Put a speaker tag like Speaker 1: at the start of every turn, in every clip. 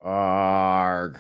Speaker 1: Arg.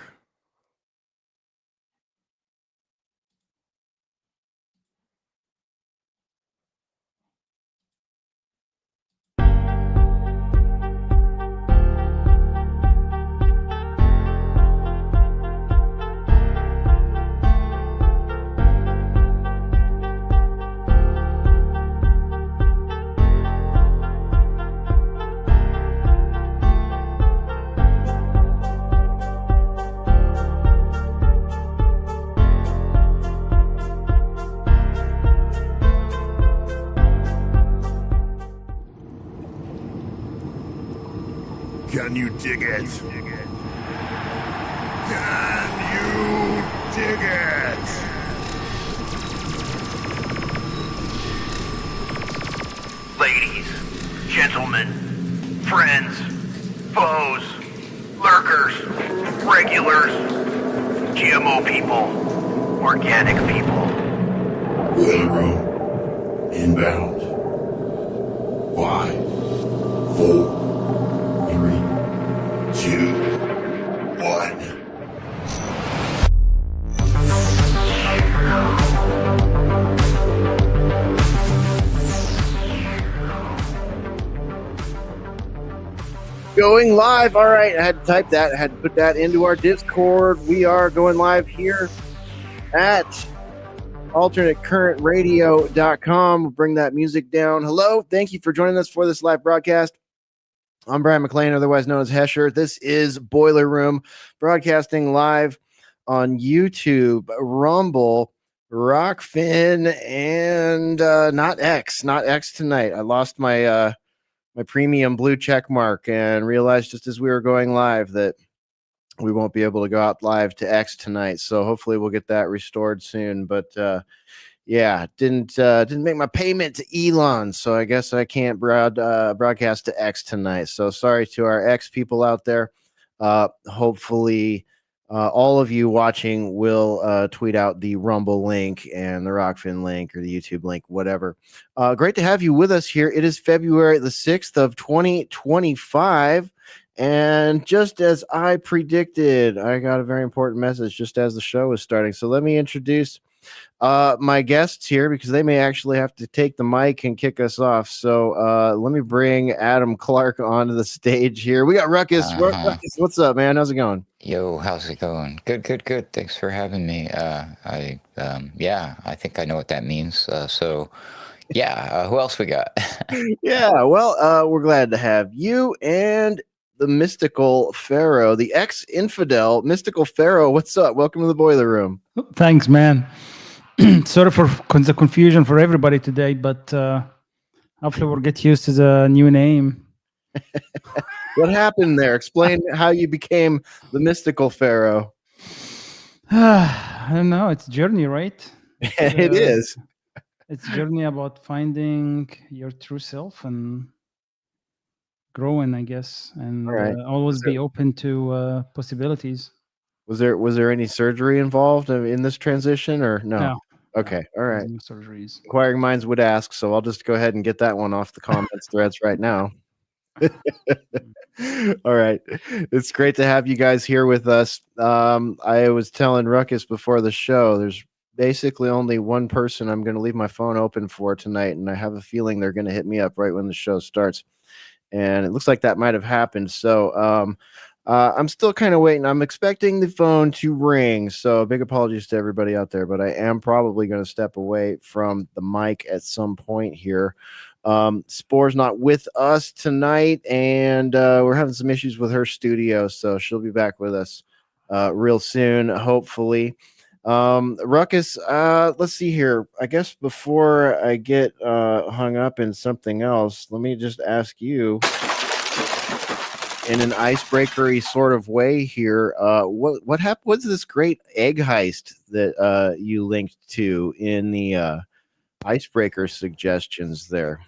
Speaker 2: Can you dig it? Can you dig it?
Speaker 3: Ladies, gentlemen, friends, foes, lurkers, regulars, GMO people, organic people.
Speaker 2: Boiler room. Inbound. 5, 4, 3, 2, 1.
Speaker 1: Going live. All right. I had to type that. I had to put that into our Discord. We are going live here at alternatecurrentradio.com. We'll bring that music down. Hello. Thank you for joining us for this live broadcast. I'm Brian McLean, otherwise known as Hesher. This is Boiler Room, broadcasting live on YouTube, Rumble, Rockfin, and not X tonight. I lost my my premium blue check mark and realized just as we were going live that we won't be able to go out live to X tonight. So hopefully we'll get that restored soon. But yeah, didn't make my payment to Elon, so I guess I can't broadcast to X tonight. So sorry to our X people out there. Hopefully all of you watching will tweet out the Rumble link and the Rockfin link or the YouTube link, whatever. Great to have you with us here. It is February the 6th of 2025. And just as I predicted, I got a very important message just as the show was starting. So let me introduce my guests here because they may actually have to take the mic and kick us off. So let me bring Adam Clark onto the stage here. We got Ruckus. Ruckus, what's up, man? How's it going?
Speaker 4: Yo, how's it going? Good. Thanks for having me. I think I know what that means. Who else we got?
Speaker 1: Yeah, well, we're glad to have you and the Mystical Pharaoh, the ex-infidel Mystical Pharaoh. What's up? Welcome to the Boiler Room.
Speaker 5: Thanks, man. Sorry for the confusion for everybody today, but hopefully we'll get used to the new name.
Speaker 1: What happened there? Explain how you became the Mystical Pharaoh.
Speaker 5: I don't know. It's a journey, right?
Speaker 1: It is.
Speaker 5: It's a journey about finding your true self and growing, I guess, and always be open to possibilities.
Speaker 1: Was there any surgery involved in this transition or no?
Speaker 5: No.
Speaker 1: Okay. All right.
Speaker 5: No surgeries.
Speaker 1: Inquiring minds would ask, so I'll just go ahead and get that one off the comments threads right now. All right. It's great to have you guys here with us. I was telling Ruckus before the show, there's basically only one person I'm going to leave my phone open for tonight, and I have a feeling they're going to hit me up right when the show starts. And it looks like that might have happened. So I'm still kind of waiting. I'm expecting the phone to ring. So big apologies to everybody out there, but I am probably going to step away from the mic at some point here. Spore's not with us tonight, and we're having some issues with her studio, so she'll be back with us real soon, hopefully. Ruckus, let's see here. I guess before I get hung up in something else, let me just ask you in an icebreakery sort of way here. What happened? What's this great egg heist that you linked to in the icebreaker suggestions there?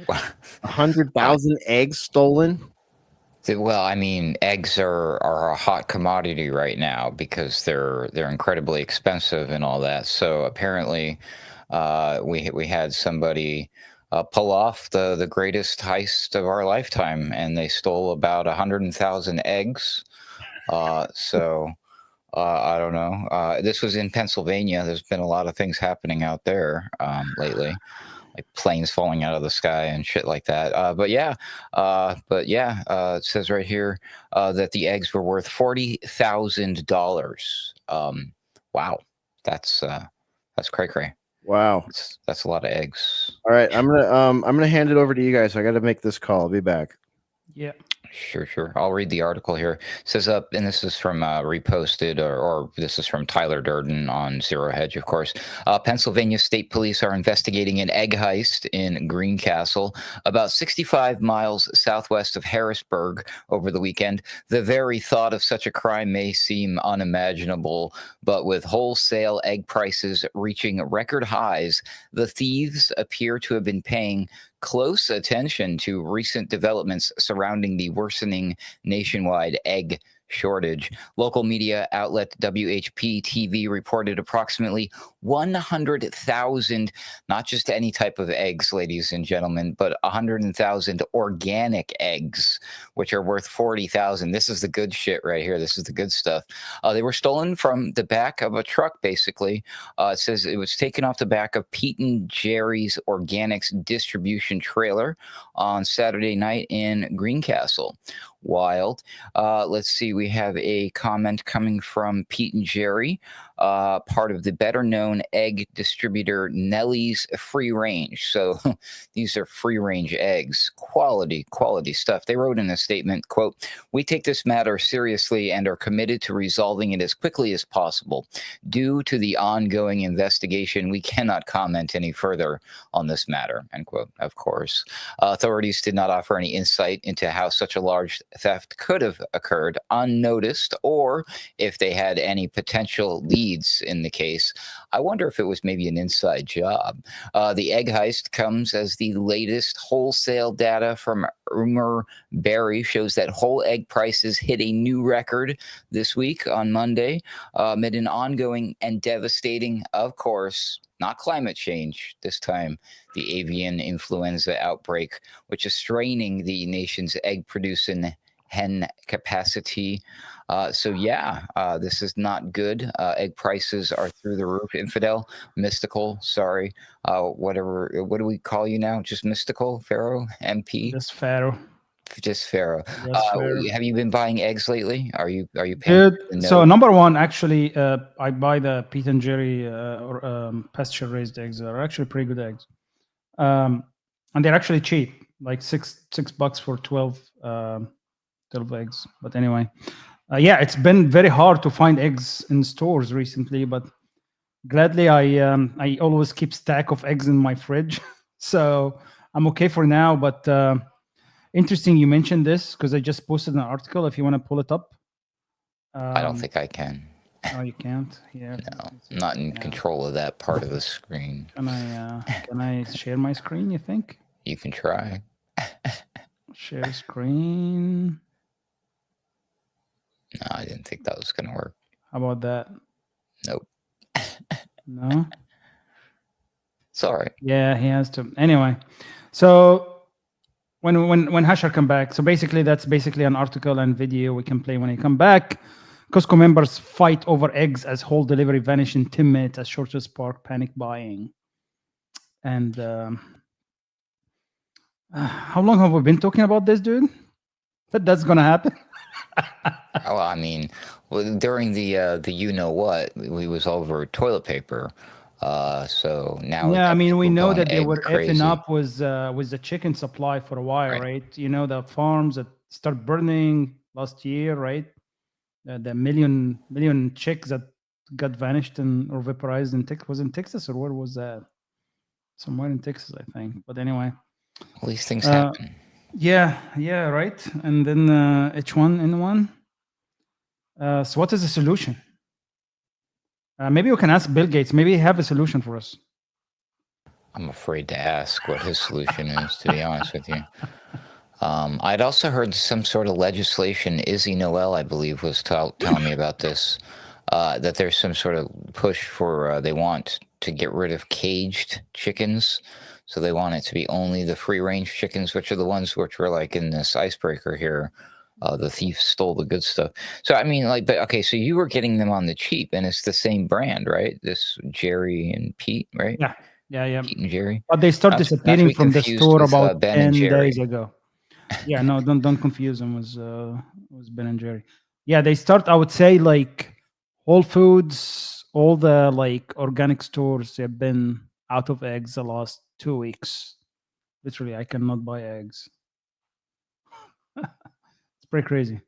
Speaker 1: 100,000 eggs stolen.
Speaker 4: Well, I mean, eggs are a hot commodity right now because they're incredibly expensive and all that. So apparently, we had somebody pull off the greatest heist of our lifetime, and they stole about 100,000 eggs So I don't know. This was in Pennsylvania. There's been a lot of things happening out there lately, like planes falling out of the sky and shit like that. It says right here that the eggs were worth $40,000. Wow, that's cray cray.
Speaker 1: Wow,
Speaker 4: That's a lot of eggs.
Speaker 1: all right, I'm gonna hand it over to you guys. I got to make this call. I'll be back.
Speaker 5: Yeah.
Speaker 4: Sure. I'll read the article here. It says and this is from reposted, or this is from Tyler Durden on Zero Hedge, of course. Pennsylvania State Police are investigating an egg heist in Greencastle, about 65 miles southwest of Harrisburg, over the weekend. The very thought of such a crime may seem unimaginable, but with wholesale egg prices reaching record highs, the thieves appear to have been paying close attention to recent developments surrounding the worsening nationwide egg shortage. Local media outlet WHP TV reported approximately 100,000, not just any type of eggs, ladies and gentlemen, but 100,000 organic eggs, which are worth 40,000. This is the good shit right here. This is the good stuff. They were stolen from the back of a truck, basically. It says it was taken off the back of Pete and Jerry's Organics distribution trailer on Saturday night in Greencastle. Wild. Let's see. We have a comment coming from Pete and Jerry, part of the better known egg distributor Nellie's Free Range. So these are free range eggs. Quality stuff. They wrote in a statement, quote, "We take this matter seriously and are committed to resolving it as quickly as possible. Due to the ongoing investigation, we cannot comment any further on this matter," end quote. Of course. Authorities did not offer any insight into how such a large theft could have occurred unnoticed, or if they had any potential leads in the case. I wonder if it was maybe an inside job. The egg heist comes as the latest wholesale data from Umer Berry shows that whole egg prices hit a new record this week on Monday, amid an ongoing and devastating, of course, not climate change this time, the avian influenza outbreak, which is straining the nation's egg-producing hen capacity. This is not good. Egg prices are through the roof. Infidel, Mystical, sorry. What do we call you now? Just Mystical? Pharaoh? MP?
Speaker 5: Just Pharaoh.
Speaker 4: Just Pharaoh.
Speaker 5: Just Pharaoh.
Speaker 4: Have you been buying eggs lately? Are you paying?
Speaker 5: Dude, so number one, actually, I buy the Pete and Jerry pasture raised eggs. They're actually pretty good eggs, and they're actually cheap, like $6 for 12 eggs. But anyway, it's been very hard to find eggs in stores recently, but gladly I always keep stack of eggs in my fridge, so I'm okay for now. But interesting you mentioned this, because I just posted an article. If you want to pull it up.
Speaker 4: I don't think I can.
Speaker 5: Oh, you can't? Yeah.
Speaker 4: No, I'm not in control of that part of the screen.
Speaker 5: Can I share my screen, you think?
Speaker 4: You can try.
Speaker 5: Share screen.
Speaker 4: No, I didn't think that was going to work.
Speaker 5: How about that?
Speaker 4: Nope.
Speaker 5: No?
Speaker 4: Sorry.
Speaker 5: Yeah, he has to. Anyway, so when Hashar come back, so basically that's basically an article and video we can play when he come back. Costco members fight over eggs as whole delivery vanish in 10 minutes as shortages spark panic buying. And how long have we been talking about this, dude? That's gonna happen?
Speaker 4: Well, I mean, during the you know what, we was over toilet paper. So now,
Speaker 5: yeah, I mean, we know that they were
Speaker 4: crazy.
Speaker 5: effing up with the chicken supply for a while, right? You know, the farms that start burning last year, right? The million chicks that got vanished or vaporized in Texas. Was in Texas, or where was that? Somewhere in Texas, I think. But anyway,
Speaker 4: all these things happen.
Speaker 5: Yeah, right. And then H1N1. So what is the solution? Maybe we can ask Bill Gates. Maybe he have a solution for us.
Speaker 4: I'm afraid to ask what his solution is, to be honest with you. I'd also heard some sort of legislation. Izzy Noel, I believe, was telling me about this, that there's some sort of push for, they want to get rid of caged chickens. So they want it to be only the free-range chickens, which are the ones which were like in this icebreaker here, The thief stole the good stuff. So I mean, like, but okay, so you were getting them on the cheap, and it's the same brand, right? This Jerry and Pete, right?
Speaker 5: Yeah.
Speaker 4: Pete and Jerry.
Speaker 5: But they start
Speaker 4: Not to
Speaker 5: disappearing
Speaker 4: be
Speaker 5: from the
Speaker 4: confused
Speaker 5: store
Speaker 4: with
Speaker 5: about
Speaker 4: Ben and
Speaker 5: 10
Speaker 4: Jerry.
Speaker 5: days ago. Yeah, no, don't confuse them with Ben and Jerry. Yeah, they start, I would say, like Whole Foods, all the like organic stores have been out of eggs the last 2 weeks. Literally, I cannot buy eggs. It's pretty crazy.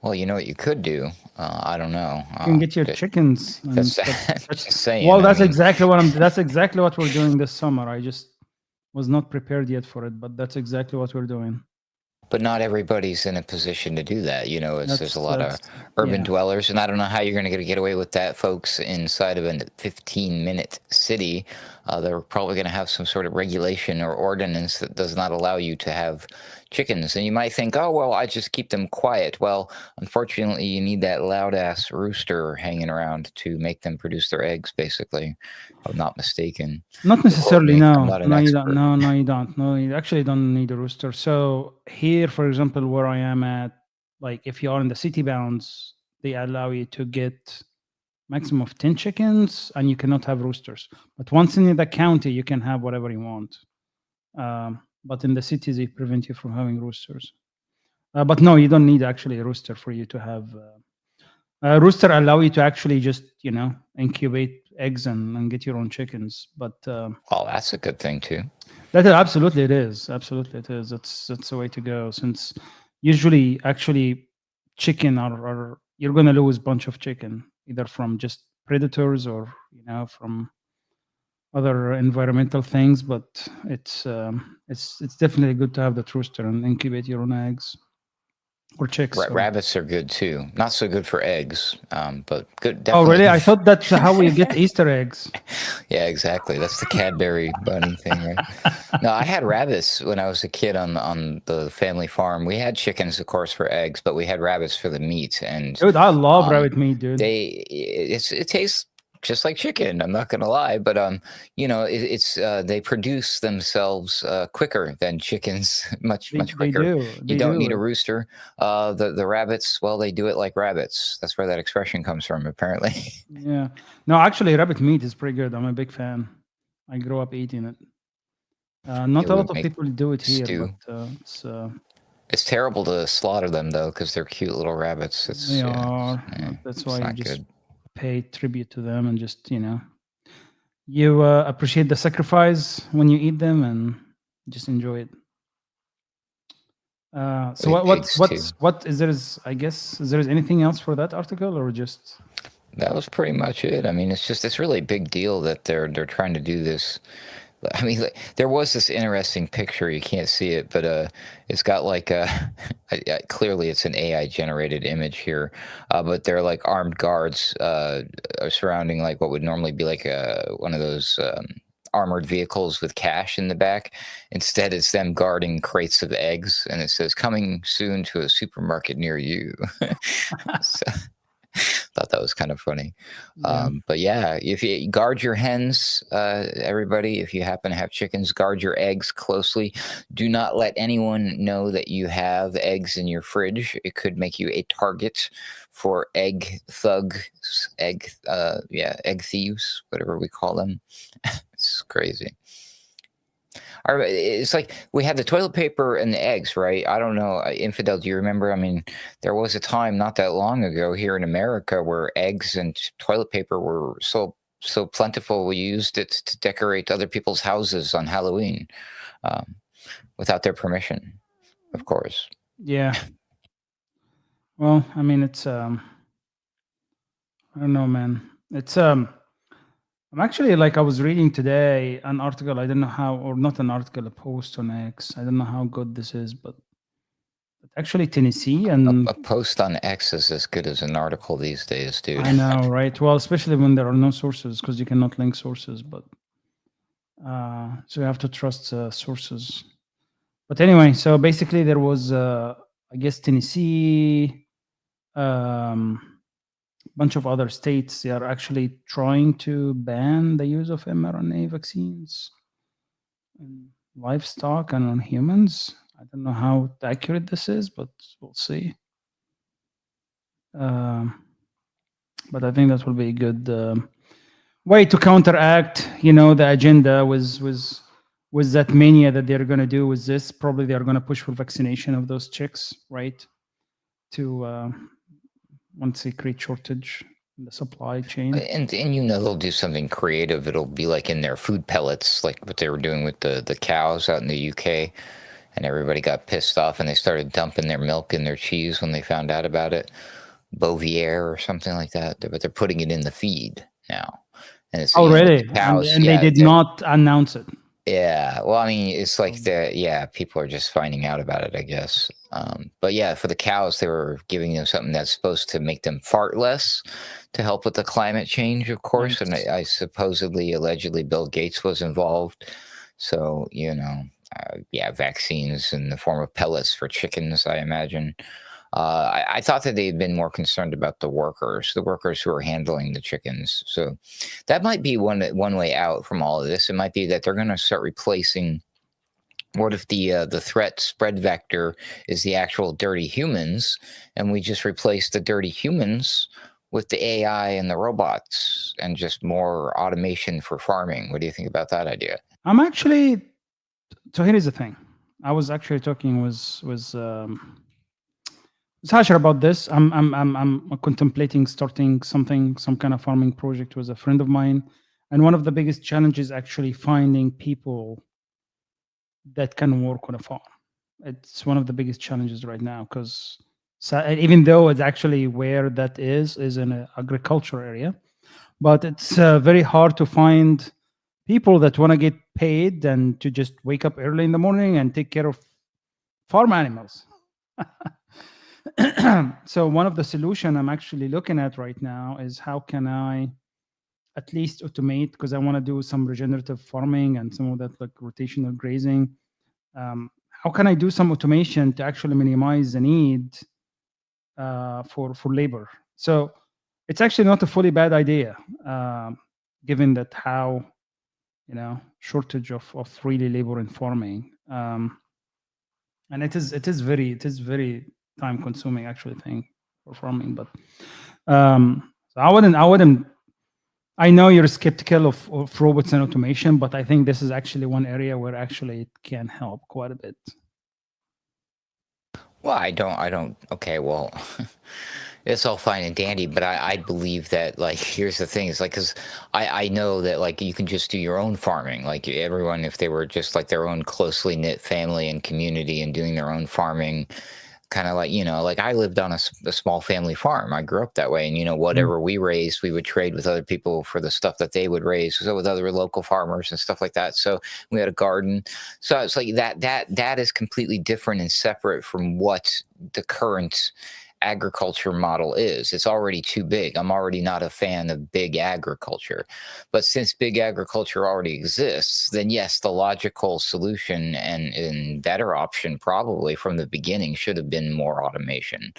Speaker 4: Well, you know what you could do? I don't know.
Speaker 5: You can get your chickens and
Speaker 4: That's
Speaker 5: stuff.
Speaker 4: just saying.
Speaker 5: Well,
Speaker 4: I
Speaker 5: that's
Speaker 4: mean,
Speaker 5: exactly what that's exactly what we're doing this summer. I just was not prepared yet for it, but that's exactly what we're doing.
Speaker 4: but not everybody's in a position to do that. You know, there's a lot of
Speaker 5: That's
Speaker 4: urban
Speaker 5: yeah.
Speaker 4: dwellers, and I don't know how you're going to get away with that, folks, inside of a 15-minute city. They're probably going to have some sort of regulation or ordinance that does not allow you to have chickens. And you might think, oh, well, I just keep them quiet. Well, unfortunately, you need that loud-ass rooster hanging around to make them produce their eggs, basically, if I'm not mistaken.
Speaker 5: Not necessarily,
Speaker 4: I'm
Speaker 5: no.
Speaker 4: not an
Speaker 5: No, you
Speaker 4: expert.
Speaker 5: don't. No, you don't. No, you actually don't need a rooster. So here, for example, where I am at, like if you are in the city bounds, they allow you to get maximum of 10 chickens and you cannot have roosters. But once in the county, you can have whatever you want. But in the cities, they prevent you from having roosters. But no, you don't need actually a rooster for you to have. A rooster allow you to actually just, incubate eggs and get your own chickens. But
Speaker 4: Oh, that's a good thing too.
Speaker 5: that absolutely it is. Absolutely it is. That's the way to go. Since usually actually chicken are you're gonna lose a bunch of chicken either from just predators or from other environmental things. But it's definitely good to have the rooster and incubate your own eggs or chicks. sorry.
Speaker 4: Rabbits are good too. Not so good for eggs, but good.
Speaker 5: Oh,
Speaker 4: Definitely.
Speaker 5: really? I thought that's how we get Easter eggs.
Speaker 4: Yeah, exactly. That's the Cadbury bunny thing, right? No, I had rabbits when I was a kid on the family farm. We had chickens, of course, for eggs, but we had rabbits for the meat. And
Speaker 5: Dude, I love rabbit meat, dude.
Speaker 4: it tastes just like chicken. I'm not gonna lie, but they produce themselves quicker than chickens, much quicker.
Speaker 5: They
Speaker 4: You don't need
Speaker 5: do.
Speaker 4: a rooster. The rabbits, well, they do it like rabbits. That's where that expression comes from, apparently.
Speaker 5: Yeah. No, actually, rabbit meat is pretty good. I'm a big fan. I grew up eating it. Not
Speaker 4: Yeah,
Speaker 5: a
Speaker 4: we
Speaker 5: lot of
Speaker 4: make
Speaker 5: people do it here,
Speaker 4: stew.
Speaker 5: but
Speaker 4: It's terrible to slaughter them though, because they're cute little rabbits.
Speaker 5: they are. That's
Speaker 4: it's
Speaker 5: why you
Speaker 4: not
Speaker 5: just
Speaker 4: good.
Speaker 5: pay tribute to them and just you appreciate the sacrifice when you eat them and just enjoy it. So
Speaker 4: We had pigs, too.
Speaker 5: what is there anything else for that article or just
Speaker 4: That was pretty much it. I mean, it's really a big deal that they're trying to do this. I mean, there was this interesting picture. You can't see it, but it's got like clearly it's an AI generated image here, but they're like armed guards surrounding like what would normally be like one of those armored vehicles with cash in the back. Instead, it's them guarding crates of eggs, and it says "coming soon to a supermarket near you." So, thought that was kind of funny.
Speaker 5: Yeah.
Speaker 4: But yeah, if you guard your hens, everybody, if you happen to have chickens, guard your eggs closely. Do not let anyone know that you have eggs in your fridge. It could make you a target for egg thugs, egg thieves, whatever we call them. It's crazy. It's like we had the toilet paper and the eggs, right? I don't know. Infidel, do you remember? I mean, there was a time not that long ago here in America where eggs and toilet paper were so plentiful. We used it to decorate other people's houses on Halloween without their permission, of course.
Speaker 5: Yeah. Well, I mean, it's I don't know, man. It's I'm actually like I was reading today an article. I don't know how, or not an article, a post on X. I don't know how good this is, but actually Tennessee and
Speaker 4: A post on X is as good as an article these days, dude.
Speaker 5: I know, right? Well, especially when there are no sources because you cannot link sources, but so you have to trust sources. But anyway, so basically there was, I guess, Tennessee, bunch of other states, they are actually trying to ban the use of mRNA vaccines in livestock and on humans. I don't know how accurate this is, but we'll see. But I think that will be a good way to counteract, the agenda with that mania that they're going to do with this. Probably they're going to push for vaccination of those chicks, right? To once they create shortage in the supply chain.
Speaker 4: And they'll do something creative. It'll be like in their food pellets, like what they were doing with the cows out in the UK, and everybody got pissed off and they started dumping their milk in their cheese when they found out about it. Bovier or something like that, but they're putting it in the feed now. And it's
Speaker 5: really?
Speaker 4: Cows,
Speaker 5: and they did not announce it.
Speaker 4: Yeah, well, I mean, it's like people are just finding out about it, I guess. But yeah, for the cows, they were giving them something that's supposed to make them fart less to help with the climate change, of course. Nice. And I supposedly, allegedly, Bill Gates was involved. So, vaccines in the form of pellets for chickens, I imagine. I thought that they'd been more concerned about the workers who are handling the chickens. So that might be one way out from all of this. It might be that they're going to start replacing. What if the threat spread vector is the actual dirty humans, and we just replace the dirty humans with the AI and the robots, and just more automation for farming? What do you think about that idea?
Speaker 5: I'm actually. So here is the thing. I was actually talking with Hasher about this. I'm contemplating starting some kind of farming project with a friend of mine, and one of the biggest challenges actually finding people that can work on a farm. It's one of the biggest challenges right now, because even though it's actually where that is in an agriculture area, but it's very hard to find people that want to get paid and to just wake up early in the morning and take care of farm animals. So one of the solution I'm actually looking at right now is how can I at least automate, because I want to do some regenerative farming and some of that like rotational grazing. How can I do some automation to actually minimize the need for labor? So it's actually not a fully bad idea, given that how shortage of really labor in farming, and it is very time consuming actually thing for farming. But so I wouldn't. I know you're skeptical of robots and automation, but I think this is actually one area where actually it can help quite a bit.
Speaker 4: Well, I don't. Okay, well, it's all fine and dandy, but I believe that, like, here's the thing. It's like, because I know that, like, you can just do your own farming. Like, everyone, if they were just like their own closely knit family and community and doing their own farming, kind of like, like I lived on a small family farm. I grew up that way. And, whatever we raised, we would trade with other people for the stuff that they would raise. So with other local farmers and stuff like that. So we had a garden. So it's like that is completely different and separate from what the current agriculture model is. It's already too big. I'm already not a fan of big agriculture. But since big agriculture already exists, then yes, the logical solution and better option probably from the beginning should have been more automation.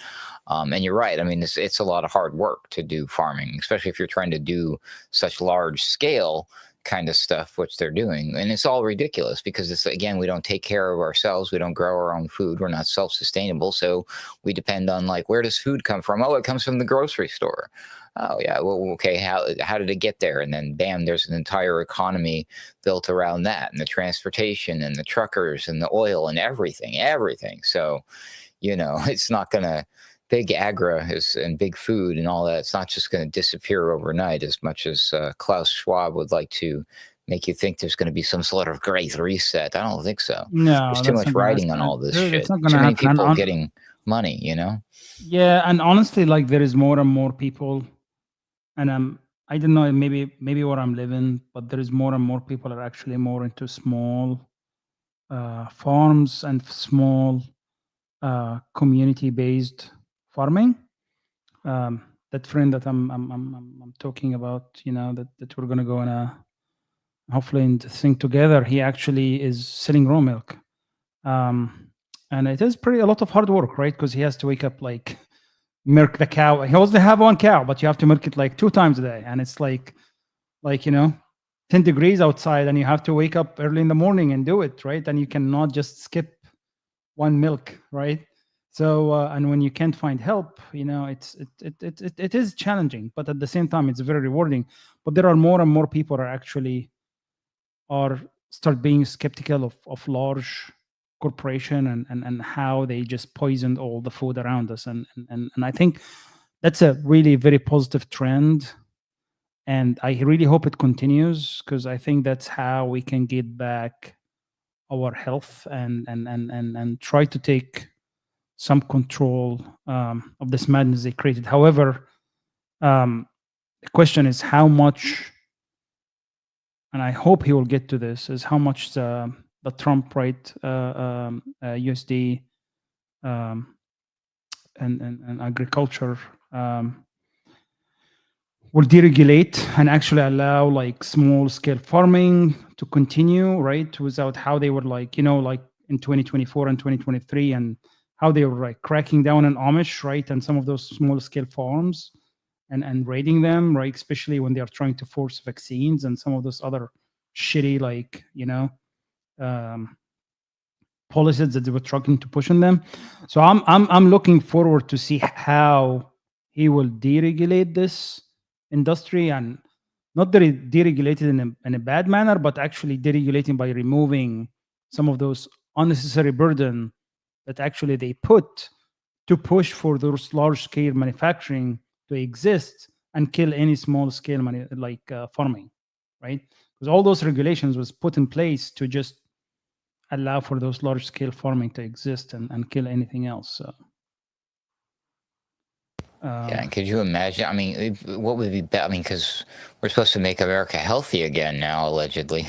Speaker 4: And you're right. I mean, it's a lot of hard work to do farming, especially if you're trying to do such large scale kind of stuff, which they're doing. And it's all ridiculous because it's, again, we don't take care of ourselves. We don't grow our own food. We're not self-sustainable. So we depend on, like, where does food come from? Oh, it comes from the grocery store. Oh, yeah. Well, okay. How did it get there? And then bam, there's an entire economy built around that, and the transportation and the truckers and the oil and everything. So, it's not going to, big agri and big food and all that, it's not just going to disappear overnight, as much as Klaus Schwab would like to make you think there's going to be some sort of great reset. I don't think so.
Speaker 5: No,
Speaker 4: there's too much writing on all this shit. Too many people getting money,
Speaker 5: Yeah, and honestly, like, there is more and more people, and I don't know, maybe where I'm living, but there is more and more people are actually more into small farms and small community-based farming. That friend that I'm talking about, that we're gonna go and hopefully sing together. He actually is selling raw milk, and it is a lot of hard work, right? Because he has to wake up, like, milk the cow. He only have one cow, but you have to milk it like 2 times a day, and it's like 10 degrees outside, and you have to wake up early in the morning and do it, right? And you cannot just skip one milk, right? So and when you can't find help, it is challenging, but at the same time it's very rewarding. But there are more and more people are actually are start being skeptical of large corporation and how they just poisoned all the food around us, and I think that's a really very positive trend, and I really hope it continues, because I think that's how we can get back our health and try to take some control of this madness they created. However, the question is how much, and I hope he will get to this, is how much the Trump USD and agriculture will deregulate and actually allow like small scale farming to continue, right? Without how they were like, like in 2024 and 2023, and how they were like cracking down on Amish, right? And some of those small scale farms and raiding them, right? Especially when they are trying to force vaccines and some of those other shitty, like, um, policies that they were trying to push on them. So I'm looking forward to see how he will deregulate this industry, and not deregulate it in a bad manner, but actually deregulating by removing some of those unnecessary burden that actually they put to push for those large scale manufacturing to exist and kill any small scale farming, right? Because all those regulations was put in place to just allow for those large scale farming to exist and kill anything else. So
Speaker 4: Yeah, and could you imagine? I mean, what would be better? I mean, because we're supposed to make America healthy again now, allegedly.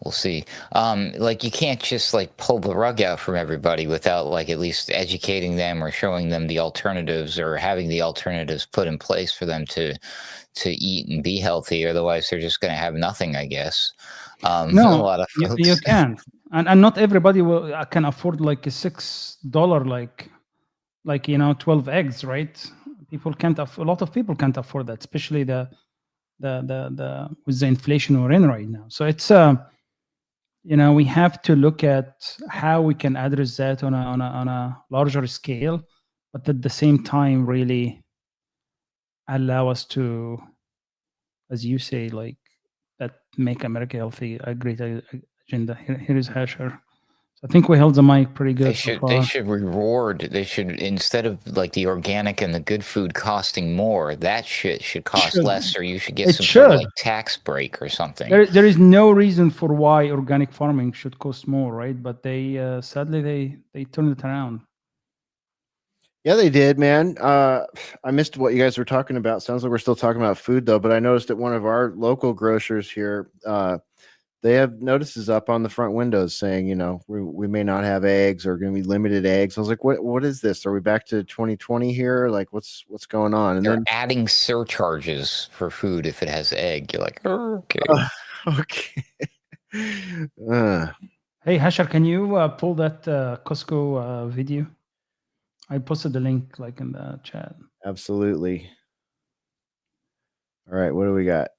Speaker 4: We'll see. Like, you can't just like pull the rug out from everybody without like at least educating them or showing them the alternatives, or having the alternatives put in place for them to eat and be healthy. Otherwise, they're just going to have nothing, I guess. A
Speaker 5: no,
Speaker 4: lot of
Speaker 5: you
Speaker 4: folks.
Speaker 5: can't, and not everybody can afford like a $6 like 12 eggs, right? People can't a lot of people can't afford that, especially the with the inflation we're in right now. So it's we have to look at how we can address that on a larger scale, but at the same time really allow us to, as you say, like that make America healthy a great agenda. Here is Hasher. I think we held the mic pretty good so far.
Speaker 4: They should reward. They should, instead of like the organic and the good food costing more, that shit should cost less, or you should get some sort of like tax break or something.
Speaker 5: There is no reason for why organic farming should cost more, right? But they sadly they turned it around.
Speaker 1: Yeah, they did, man. I missed what you guys were talking about. Sounds like we're still talking about food though, but I noticed at one of our local grocers here, they have notices up on the front windows saying, we may not have eggs, or going to be limited eggs. I was like, what is this? Are we back to 2020 here? Like, what's going on? And
Speaker 4: they're adding surcharges for food if it has egg. You're like, oh, okay.
Speaker 1: Okay.
Speaker 5: Hey, Hashar, can you pull that Costco video? I posted the link like in the chat.
Speaker 1: Absolutely. All right, what do we got?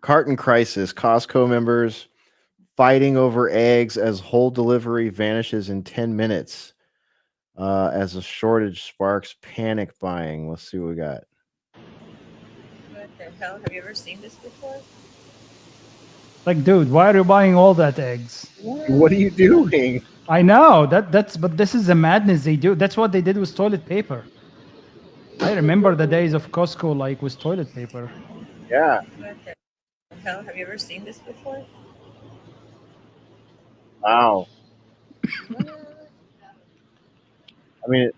Speaker 1: Carton crisis. Costco members fighting over eggs as whole delivery vanishes in 10 minutes. As a shortage sparks panic buying. Let's see what we got.
Speaker 6: What the hell? Have you ever seen this before?
Speaker 5: Like, dude, why are you buying all that eggs?
Speaker 1: What are you doing?
Speaker 5: I know but this is the madness they do. That's what they did with toilet paper. I remember the days of Costco, like with toilet paper.
Speaker 1: Yeah.
Speaker 6: What the hell? Have you ever seen this before?
Speaker 1: Wow. I mean,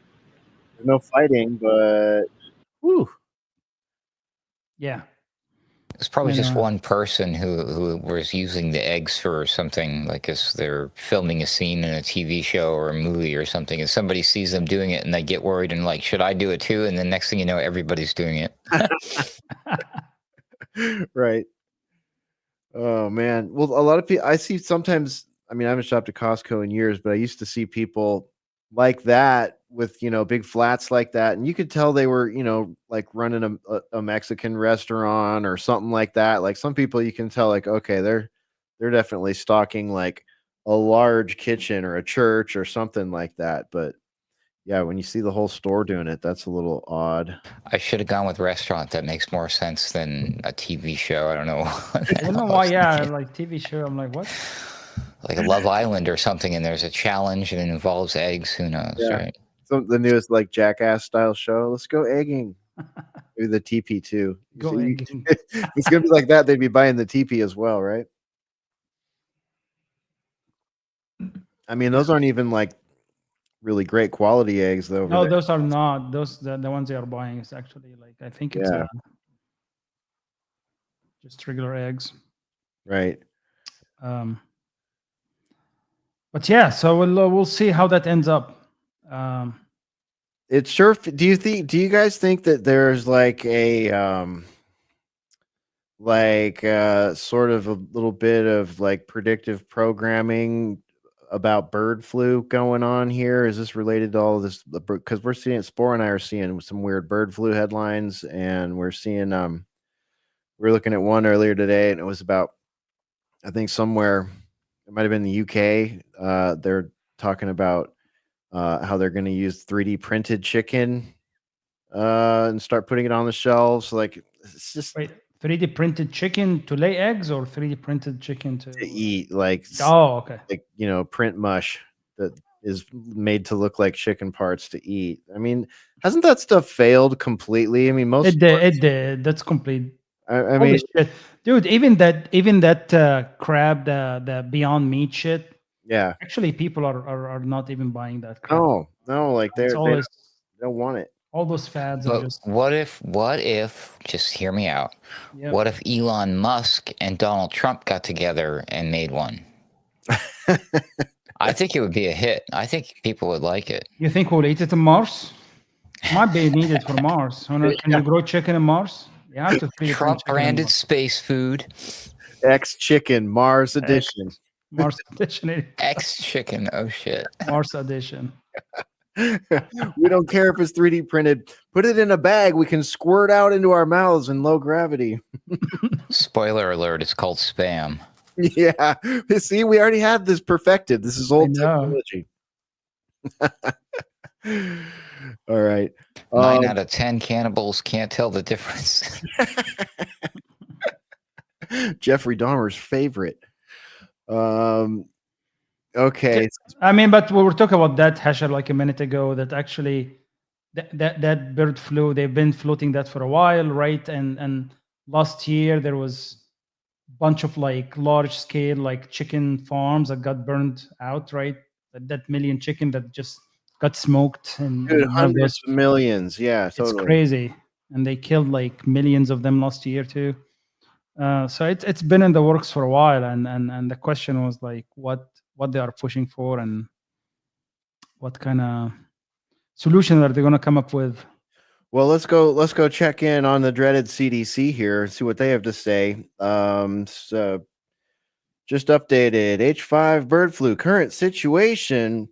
Speaker 1: there's no fighting, but whew.
Speaker 5: Yeah.
Speaker 4: It's probably just one person who was using the eggs for something, like as they're filming a scene in a TV show or a movie or something, and somebody sees them doing it and they get worried and like, should I do it too? And then next thing you know, everybody's doing it.
Speaker 1: Right. Oh man. Well, a lot of people I see sometimes, I mean, I haven't shopped at Costco in years, but I used to see people like that with, big flats like that. And you could tell they were, like running a Mexican restaurant or something like that. Like some people you can tell like, okay, they're definitely stocking like a large kitchen or a church or something like that. But yeah, when you see the whole store doing it, that's a little odd.
Speaker 4: I should have gone with restaurant. That makes more sense than a TV show. I don't know. what the
Speaker 5: I don't
Speaker 4: hell
Speaker 5: know
Speaker 4: I
Speaker 5: why.
Speaker 4: was
Speaker 5: Yeah,
Speaker 4: thinking.
Speaker 5: like TV show. I'm like, what?
Speaker 4: Like a Love Island or something, and there's a challenge and it involves eggs. Who knows,
Speaker 1: Yeah.
Speaker 4: right?
Speaker 1: So the newest like Jackass style show. Let's go egging. Maybe the TP too.
Speaker 5: Go egging.
Speaker 1: If it's gonna be like that, they'd be buying the TP as well, right? I mean, those aren't even like really great quality eggs though. Over
Speaker 5: No,
Speaker 1: there.
Speaker 5: those are not. Those the ones they are buying is actually like I think it's
Speaker 1: Yeah.
Speaker 5: just regular eggs.
Speaker 1: Right.
Speaker 5: But yeah, so we'll see how that ends up.
Speaker 1: It's sure. Do you guys think that there's like a sort of a little bit of like predictive programming about bird flu going on here? Is this related to all of this? Because we're seeing Spore and I are seeing some weird bird flu headlines, and we're seeing we're looking at one earlier today, and it was about, I think somewhere it might have been the UK. They're talking about how they're going to use 3D printed chicken and start putting it on the shelves. Like it's just
Speaker 5: Wait, 3D printed chicken to lay eggs or 3D printed chicken
Speaker 1: to eat, like
Speaker 5: Oh, okay.
Speaker 1: like print mush that is made to look like chicken parts to eat. I mean, hasn't that stuff failed completely? I mean, most
Speaker 5: It did. That's complete.
Speaker 1: I
Speaker 5: Holy
Speaker 1: mean,
Speaker 5: shit, dude! Even that crab, the Beyond Meat shit.
Speaker 1: yeah.
Speaker 5: Actually, people are not even buying that crap.
Speaker 1: No, like
Speaker 5: It's
Speaker 1: they
Speaker 5: always
Speaker 1: don't want it.
Speaker 5: all those fads are
Speaker 4: But
Speaker 5: just.
Speaker 4: what if? Just hear me out.
Speaker 5: Yep.
Speaker 4: What if Elon Musk and Donald Trump got together and made one? I think it would be a hit. I think people would like it.
Speaker 5: You think we'll eat it on Mars? Might be needed for Mars. Can you grow chicken in Mars? You have to 3D print
Speaker 4: Trump
Speaker 5: chicken in
Speaker 4: branded
Speaker 5: Mars.
Speaker 4: space food.
Speaker 1: X Chicken Mars edition.
Speaker 5: Mars edition.
Speaker 4: X chicken. Oh shit.
Speaker 5: Mars edition.
Speaker 1: We don't care if it's 3D printed. Put it in a bag. We can squirt out into our mouths in low gravity.
Speaker 4: Spoiler alert, it's called spam.
Speaker 1: Yeah. See, we already have this perfected. This is old technology. All right.
Speaker 4: 9 out of 10 cannibals can't tell the difference.
Speaker 1: Jeffrey Dahmer's favorite. Okay.
Speaker 5: I mean, but we were talking about that, Hasher, like a minute ago, that actually that bird flu, they've been floating that for a while, right? And last year there was a bunch of like large scale like chicken farms that got burned out, right? That million chicken that just got smoked and
Speaker 1: hundreds of millions. Yeah,
Speaker 5: it's
Speaker 1: totally
Speaker 5: crazy. And they killed like millions of them last year too. So it's been in the works for a while, and the question was like what they are pushing for and what kind of solution are they going to come up with.
Speaker 1: Well, let's go check in on the dreaded CDC here and see what they have to say. So just updated H5 bird flu current situation.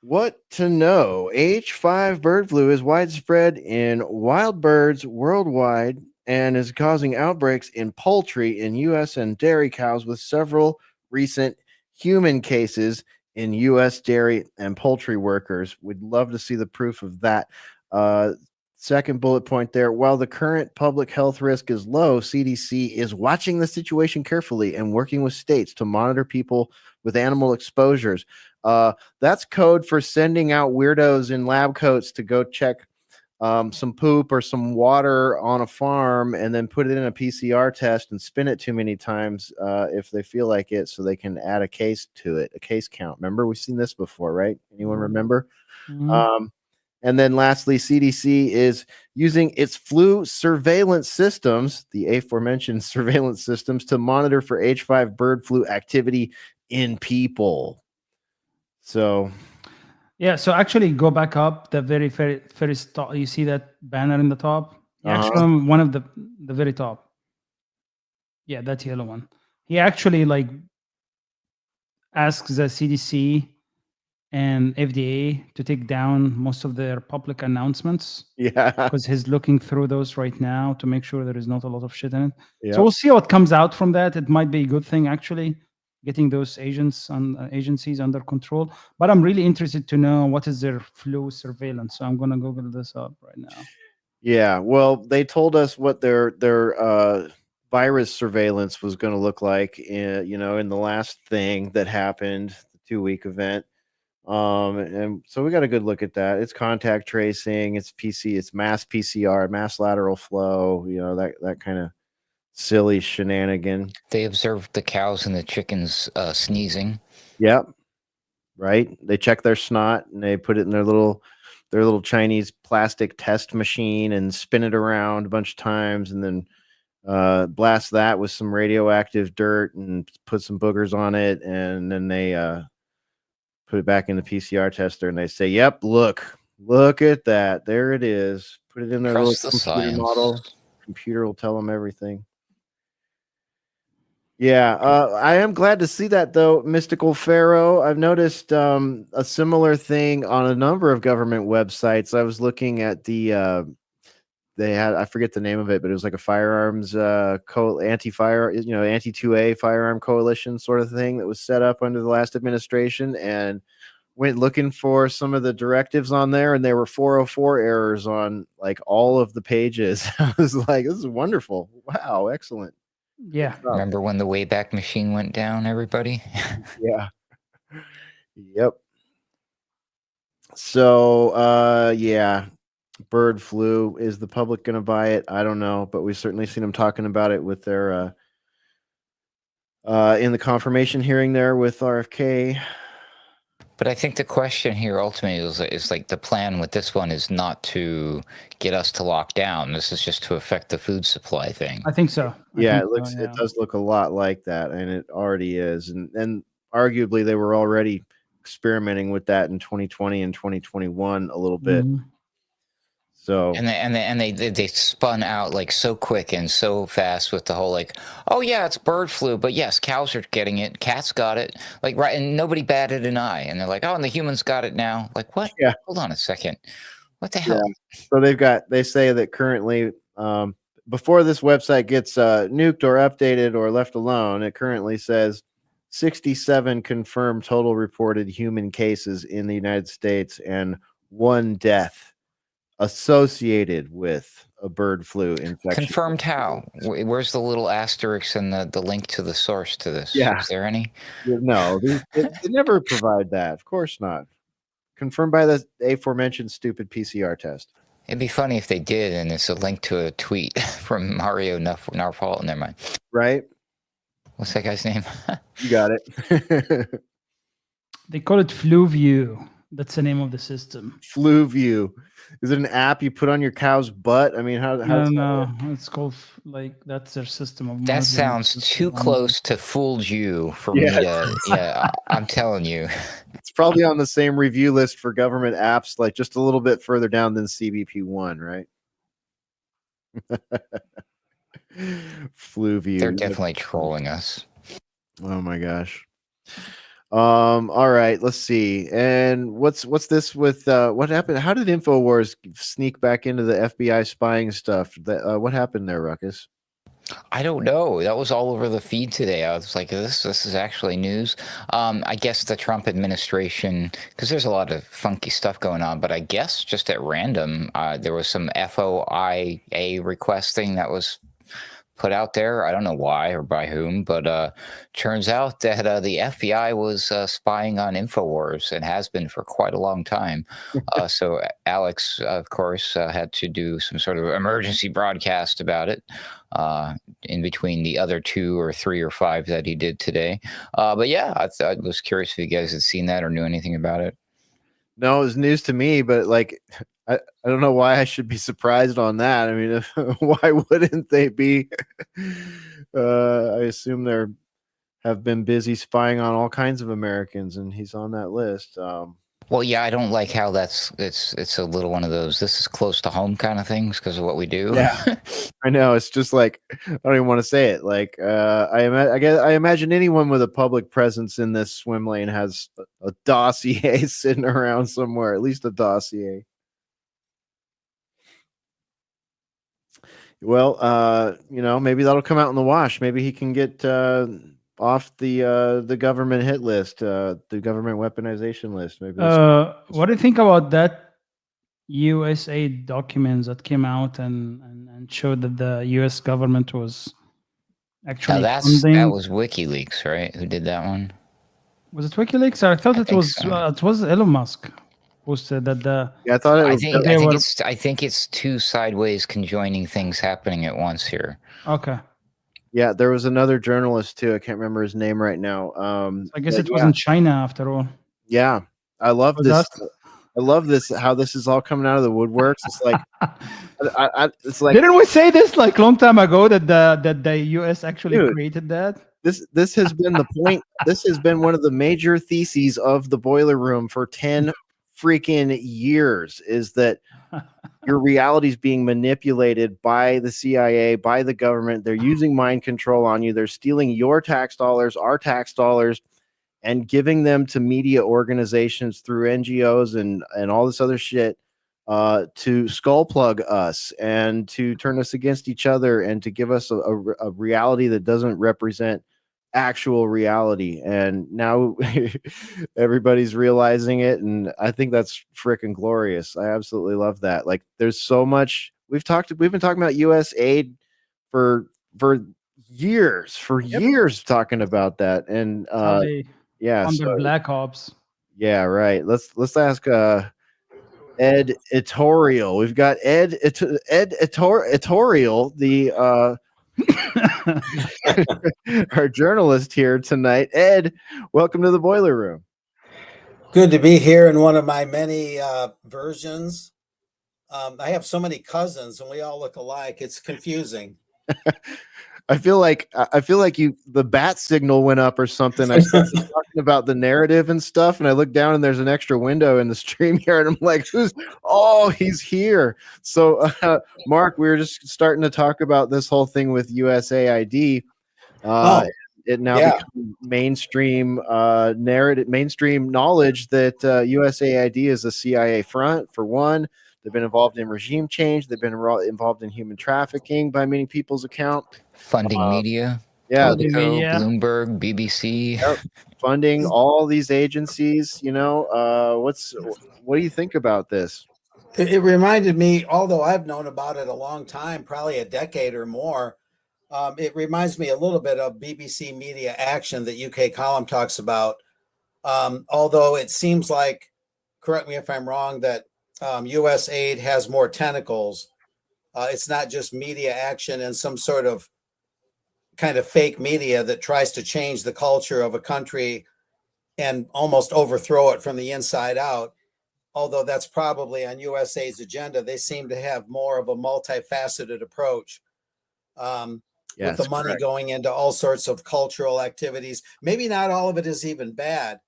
Speaker 1: What to know? H5 bird flu is widespread in wild birds worldwide and is causing outbreaks in poultry in U.S. and dairy cows, with several recent human cases in U.S. dairy and poultry workers. We'd love to see the proof of that. Second bullet point there. While the current public health risk is low, CDC is watching the situation carefully and working with states to monitor people with animal exposures. That's code for sending out weirdos in lab coats to go check some poop or some water on a farm and then put it in a PCR test and spin it too many times if they feel like it, so they can add a case to it, a case count. Remember, we've seen this before, right? Anyone remember?
Speaker 5: Mm-hmm.
Speaker 1: And then lastly, CDC is using its flu surveillance systems, the aforementioned surveillance systems, to monitor for H5 bird flu activity in people. So,
Speaker 5: yeah. So actually, go back up the very top. You see that banner in the top? Actually, one of the very top. Yeah, that yellow one. He actually like asks the CDC and FDA to take down most of their public announcements.
Speaker 1: Yeah,
Speaker 5: because he's looking through those right now to make sure there is not a lot of shit in it.
Speaker 1: Yep.
Speaker 5: So we'll see what comes out from that. It might be a good thing, actually. getting those agencies under control. But I'm really interested to know what is their flu surveillance. So I'm gonna Google this up right now.
Speaker 1: Yeah, well, they told us what their virus surveillance was going to look like in the last thing that happened, the 2-week event. And so we got a good look at that. It's contact tracing, it's mass PCR, mass lateral flow, that kind of silly shenanigan.
Speaker 4: They observed the cows and the chickens sneezing.
Speaker 1: Yep. Right? They check their snot and they put it in their little Chinese plastic test machine and spin it around a bunch of times and then blast that with some radioactive dirt and put some boogers on it, and then they put it back in the PCR tester and they say, "Yep, look at that. There it is." Put it in their
Speaker 4: Trust
Speaker 1: little
Speaker 4: the
Speaker 1: computer
Speaker 4: science.
Speaker 1: model. Computer will tell them everything. Yeah, I am glad to see that though, Mystical Pharaoh. I've noticed a similar thing on a number of government websites. I was looking at they had, I forget the name of it, but it was like a firearms anti-fire, anti-2A firearm coalition sort of thing that was set up under the last administration, and went looking for some of the directives on there, and there were 404 errors on like all of the pages. I was like, this is wonderful. Wow, excellent.
Speaker 5: Yeah.
Speaker 4: Remember when the Wayback Machine went down, everybody?
Speaker 1: Yeah. Yep. So, yeah, bird flu. Is the public going to buy it? I don't know, but we've certainly seen them talking about it with their in the confirmation hearing there with RFK.
Speaker 4: But I think the question here ultimately is like the plan with this one is not to get us to lock down. This is just to affect the food supply thing.
Speaker 5: I think so.
Speaker 1: Yeah, it does look a lot like that, and it already is. And arguably they were already experimenting with that in 2020 and 2021 a little bit.
Speaker 5: Mhm.
Speaker 1: So
Speaker 4: And they spun out like so quick and so fast with the whole like, oh yeah, it's bird flu, but yes, cows are getting it, cats got it, like right, and nobody batted an eye, and they're like, oh, and the humans got it now. Like what?
Speaker 1: Yeah.
Speaker 4: Hold on a second, what the hell?
Speaker 1: So they say that currently, before this website gets nuked or updated or left alone, it currently says 67 confirmed total reported human cases in the United States and 1 death associated with a bird flu infection.
Speaker 4: Confirmed how? Where's the little asterisk and the link to the source to this?
Speaker 1: Yeah.
Speaker 4: Is there any?
Speaker 1: No, they never provide that. Of course not. Confirmed by the aforementioned stupid PCR test.
Speaker 4: It'd be funny if they did, and it's a link to a tweet from Mario Narfall. Never mind.
Speaker 1: Right?
Speaker 4: What's that guy's name?
Speaker 1: You got it.
Speaker 5: They call it FluView. That's the name of the system.
Speaker 1: FluView. Is it an app you put on your cow's butt? I mean, how
Speaker 5: No, it's called that's their system of.
Speaker 4: That sounds too close to fooled you for me to. Yeah, I'm telling you.
Speaker 1: It's probably on the same review list for government apps, like just a little bit further down than CBP1, right? FluView.
Speaker 4: They're definitely trolling us.
Speaker 1: Oh my gosh. All right, let's see. And what's this with what happened? How did InfoWars sneak back into the FBI spying stuff? What happened there, Ruckus?
Speaker 4: I don't know. That was all over the feed today. I was like, this is actually news. I guess the Trump administration, because there's a lot of funky stuff going on, but I guess just at random, there was some FOIA request thing that was put out there. I don't know why or by whom, but turns out that the FBI was spying on InfoWars and has been for quite a long time. So Alex, of course, had to do some sort of emergency broadcast about it in between the other 2 or 3 or 5 that he did today. But yeah, I was curious if you guys had seen that or knew anything about it.
Speaker 1: No, it was news to me, but like, I don't know why I should be surprised on that. I mean, why wouldn't they be? I assume they're have been busy spying on all kinds of Americans, and he's on that list.
Speaker 4: Well, yeah, I don't like how it's a little one of those this is close to home kind of things because of what we do.
Speaker 1: Yeah, I know. It's just like I don't even want to say it. Like I imagine anyone with a public presence in this swim lane has a dossier sitting around somewhere, at least a dossier. Well, maybe that'll come out in the wash. Maybe he can get the government hit list, the government weaponization list. Maybe
Speaker 5: What do you think about that USA documents that came out and showed that the US government was
Speaker 4: Now
Speaker 5: actually
Speaker 4: that
Speaker 5: funding?
Speaker 4: was WikiLeaks, right? Who did that one?
Speaker 5: Was it WikiLeaks? I thought
Speaker 4: I think so.
Speaker 5: it was Elon Musk posted that the
Speaker 1: yeah, I thought it
Speaker 4: I
Speaker 1: was.
Speaker 4: think
Speaker 5: they were
Speaker 4: I think it's two sideways conjoining things happening at once here.
Speaker 5: okay.
Speaker 1: Yeah, there was another journalist too. I can't remember his name right now.
Speaker 5: I guess
Speaker 1: But
Speaker 5: it wasn't China after all.
Speaker 1: yeah, I love
Speaker 5: Was
Speaker 1: this.
Speaker 5: us.
Speaker 1: I love this. How this is all coming out of the woodworks. It's like, it's like,
Speaker 5: Didn't we say this like long time ago that the US actually
Speaker 1: dude,
Speaker 5: created that?
Speaker 1: this has been the point. This has been one of the major theses of the Boiler Room for 10 freaking years. Is that your reality is being manipulated by the CIA, by the government. They're using mind control on you. They're stealing your tax dollars, our tax dollars, and giving them to media organizations through NGOs and all this other shit to skull plug us and to turn us against each other and to give us a reality that doesn't represent actual reality. And now everybody's realizing it, and I think that's freaking glorious. I absolutely love that. Like, there's so much we've been talking about US aid for years talking about that. And
Speaker 5: How they
Speaker 1: yeah,
Speaker 5: under
Speaker 1: so
Speaker 5: Black Ops.
Speaker 1: yeah, right. Let's ask Ed Etorial. We've got Ed Etorial, the our journalist here tonight. Ed, welcome to the Boiler Room.
Speaker 7: Good to be here in one of my many versions. I have so many cousins and we all look alike. It's confusing.
Speaker 1: I feel like the bat signal went up or something. I started talking about the narrative and stuff, and I look down and there's an extra window in the stream here, and I'm like, "Who's? Oh, he's here." So, Mark, we were just starting to talk about this whole thing with USAID. It now becomes mainstream narrative, mainstream knowledge that USAID is a CIA front for one. They've been involved in regime change. They've been involved in human trafficking by many people's account.
Speaker 4: Funding media.
Speaker 1: Yeah,
Speaker 4: Politico, Bloomberg, BBC.
Speaker 1: Yep. Funding all these agencies. You know, what do you think about this?
Speaker 7: It reminded me, although I've known about it a long time, probably a decade or more, it reminds me a little bit of BBC Media Action that UK Column talks about. Although it seems like, correct me if I'm wrong, that US aid has more tentacles. It's not just media action and some sort of kind of fake media that tries to change the culture of a country and almost overthrow it from the inside out. Although that's probably on USA's agenda, they seem to have more of a multifaceted approach with the money going into all sorts of cultural activities. Maybe not all of it is even bad.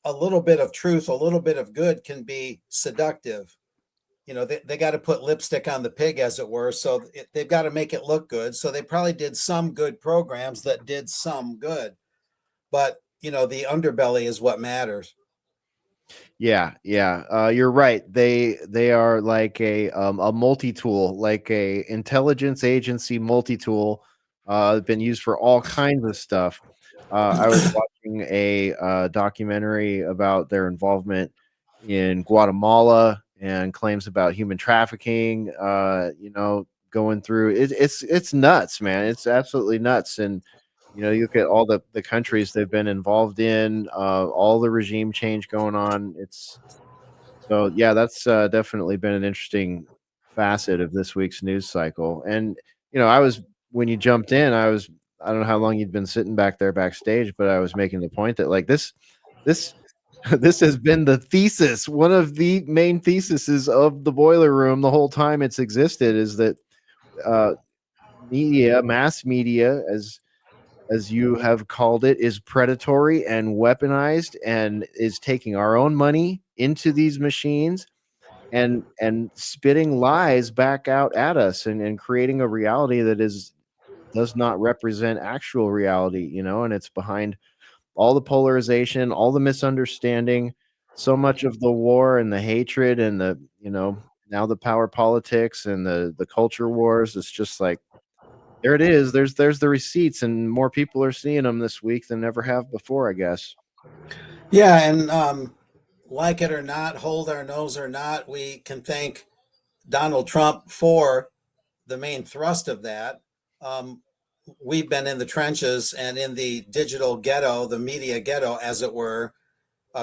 Speaker 7: A little bit of truth, a little bit of good can be seductive. You know, they got to put lipstick on the pig, as it were. So they've got to make it look good. So they probably did some good programs that did some good. But, you know, the underbelly is what matters.
Speaker 1: Yeah, you're right. They are like a multi-tool, like a intelligence agency multi-tool. Been used for all kinds of stuff. I was watching a documentary about their involvement in Guatemala and claims about human trafficking. You know, going through it's nuts, man. It's absolutely nuts. And you know, you look at all the countries they've been involved in, all the regime change going on. It's so yeah, that's definitely been an interesting facet of this week's news cycle. And you know, when you jumped in, I don't know how long you'd been sitting back there backstage, but I was making the point that like this this has been the thesis, one of the main theses of the Boiler Room the whole time it's existed, is that mass media, as you have called it, is predatory and weaponized and is taking our own money into these machines and spitting lies back out at us and creating a reality that does not represent actual reality, you know, and it's behind all the polarization, all the misunderstanding, so much of the war and the hatred and the, you know, now the power politics and the culture wars. It's just like There it is. There's the receipts, and more people are seeing them this week than ever have before, I guess.
Speaker 7: Yeah, and like it or not, hold our nose or not, we can thank Donald Trump for the main thrust of that. We've been in the trenches and in the digital ghetto, the media ghetto, as it were,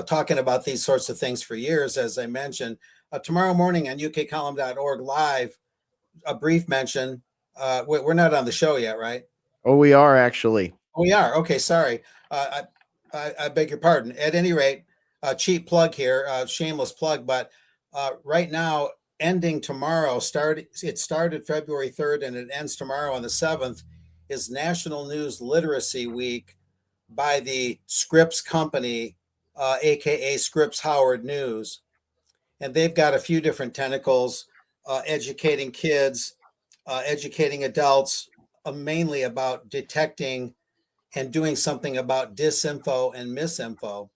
Speaker 7: talking about these sorts of things for years, as I mentioned. Tomorrow morning on ukcolumn.org live, a brief mention. We're not on the show yet, right?
Speaker 1: Oh, we are actually.
Speaker 7: Oh, we are. Okay, sorry. I beg your pardon. At any rate, cheap plug here, shameless plug, but right now, ending tomorrow, it started February 3rd and it ends tomorrow on the 7th, is National News Literacy Week by the Scripps Company, aka Scripps Howard News. And they've got a few different tentacles, educating kids, educating adults, mainly about detecting and doing something about disinfo and misinfo.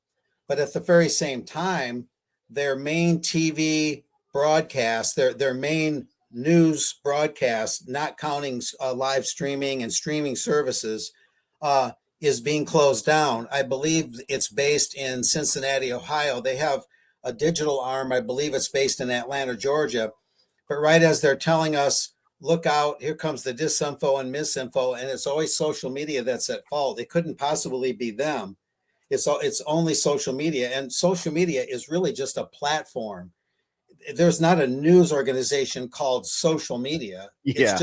Speaker 7: But at the very same time, their main TV broadcast, their main news broadcast, not counting live streaming and streaming services, is being closed down. I believe it's based in Cincinnati, Ohio. They have a digital arm. I believe it's based in Atlanta, Georgia. But right as they're telling us, look out, here comes the disinfo and misinfo, and it's always social media that's at fault. It couldn't possibly be them. It's only social media, and social media is really just a platform. There's not a news organization called social media.
Speaker 1: Yeah.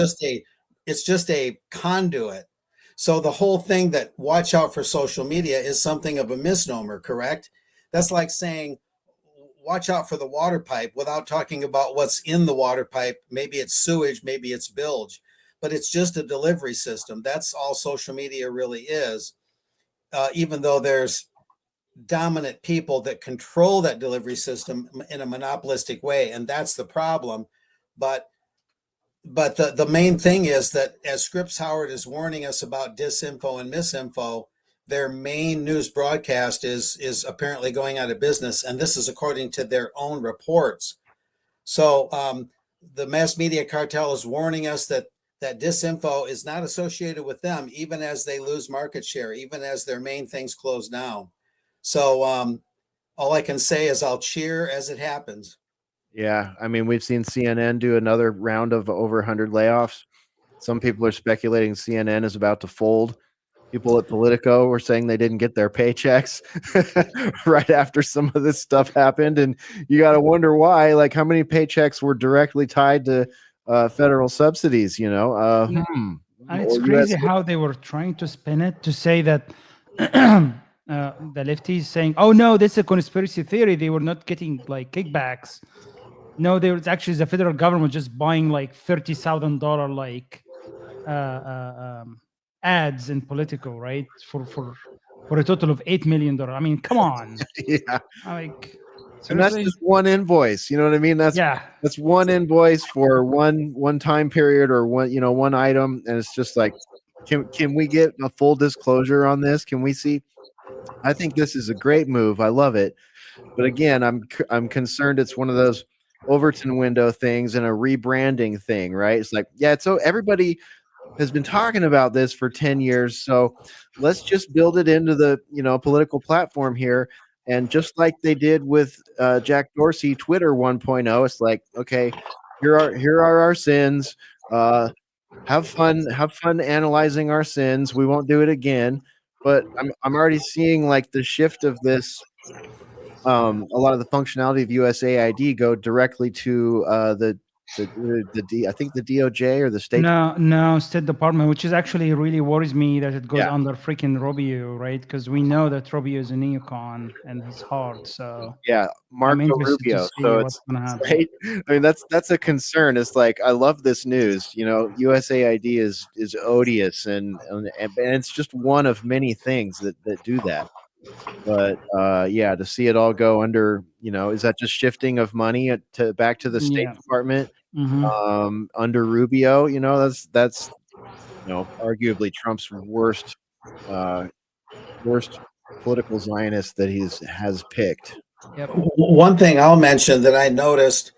Speaker 7: It's just a conduit. So the whole thing that watch out for social media is something of a misnomer, correct? That's like saying watch out for the water pipe without talking about what's in the water pipe. Maybe it's sewage, maybe it's bilge, but it's just a delivery system. That's all social media really is. Even though there's dominant people that control that delivery system in a monopolistic way, and that's the problem. But the main thing is that as Scripps Howard is warning us about disinfo and misinfo, their main news broadcast is apparently going out of business, and this is according to their own reports. So the mass media cartel is warning us that disinfo is not associated with them, even as they lose market share, even as their main things close down. So all I can say is I'll cheer as it happens.
Speaker 1: Yeah, I mean, we've seen CNN do another round of over 100 layoffs. Some people are speculating CNN is about to fold. People at Politico were saying they didn't get their paychecks right after some of this stuff happened, and you got to wonder why. Like, how many paychecks were directly tied to federal subsidies?
Speaker 5: And it's crazy how they were trying to spin it to say that the lefties saying, "Oh no, this is a conspiracy theory. They were not getting like kickbacks. No, there was actually the federal government just buying like $30,000 like ads in Politico, right? For a total of $8 million. I mean, come on.
Speaker 1: Yeah,
Speaker 5: Like,
Speaker 1: and that's
Speaker 5: seriously?
Speaker 1: just one invoice. You know what I mean? That's one invoice for one time period or one item, and it's just like, can we get a full disclosure on this? Can we see? I think this is a great move. I love it. But again, I'm concerned it's one of those Overton window things and a rebranding thing, right? It's like, yeah, so everybody has been talking about this for 10 years, so let's just build it into the political platform here. And just like they did with Jack Dorsey Twitter 1.0, it's like, okay, here are our sins. Have fun analyzing our sins. We won't do it again. But I'm already seeing like the shift of this. A lot of the functionality of USAID go directly to I think the DOJ or the state.
Speaker 5: No, State Department, which is actually really worries me that it goes under freaking Rubio, right? Because we know that Rubio is a neocon and his heart. So
Speaker 1: yeah, Marco Rubio. So it's right. I mean, that's a concern. It's like, I love this news. USAID is odious, and it's just one of many things that do that. But yeah, to see it all go under, is that just shifting of money back to the State Department under Rubio? That's arguably Trump's worst political Zionist that has picked.
Speaker 5: Yep.
Speaker 7: One thing I'll mention that I noticed,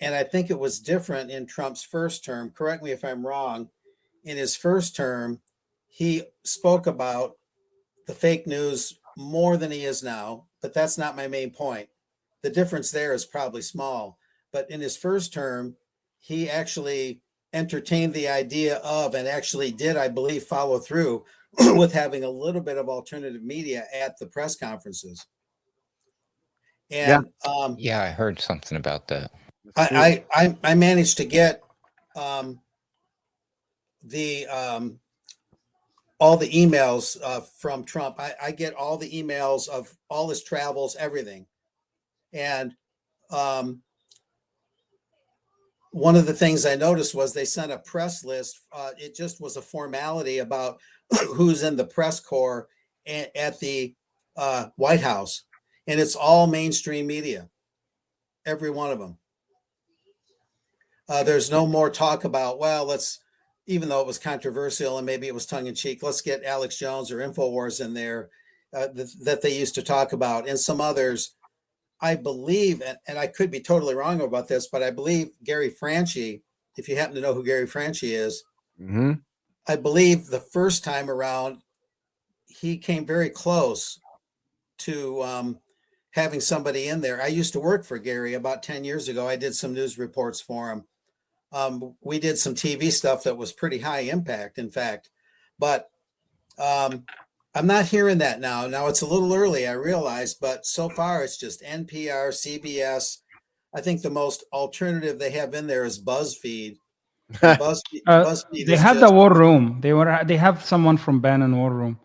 Speaker 7: and I think it was different in Trump's first term, correct me if I'm wrong, in his first term, he spoke about the fake news more than he is now, but that's not my main point. The difference there is probably small. But in his first term, he actually entertained the idea of, and actually did, I believe, follow through with having a little bit of alternative media at the press conferences. And
Speaker 4: Yeah, I heard something about that.
Speaker 7: I managed to get the all the emails from Trump. I get all the emails of all his travels, everything. And one of the things I noticed was they sent a press list. It just was a formality about who's in the press corps at the White House. And it's all mainstream media, every one of them. There's no more talk about, well, even though it was controversial and maybe it was tongue in cheek, let's get Alex Jones or InfoWars in there that they used to talk about. And some others, I believe, and I could be totally wrong about this, but I believe Gary Franchi, if you happen to know who Gary Franchi is, I believe the first time around, he came very close to having somebody in there. I used to work for Gary about 10 years ago. I did some news reports for him. We did some TV stuff that was pretty high impact, in fact, but I'm not hearing that now. Now it's a little early, I realize, but so far it's just NPR, CBS. I think the most alternative they have in there is BuzzFeed. BuzzFeed
Speaker 5: they have the War Room. They have someone from Bannon War Room.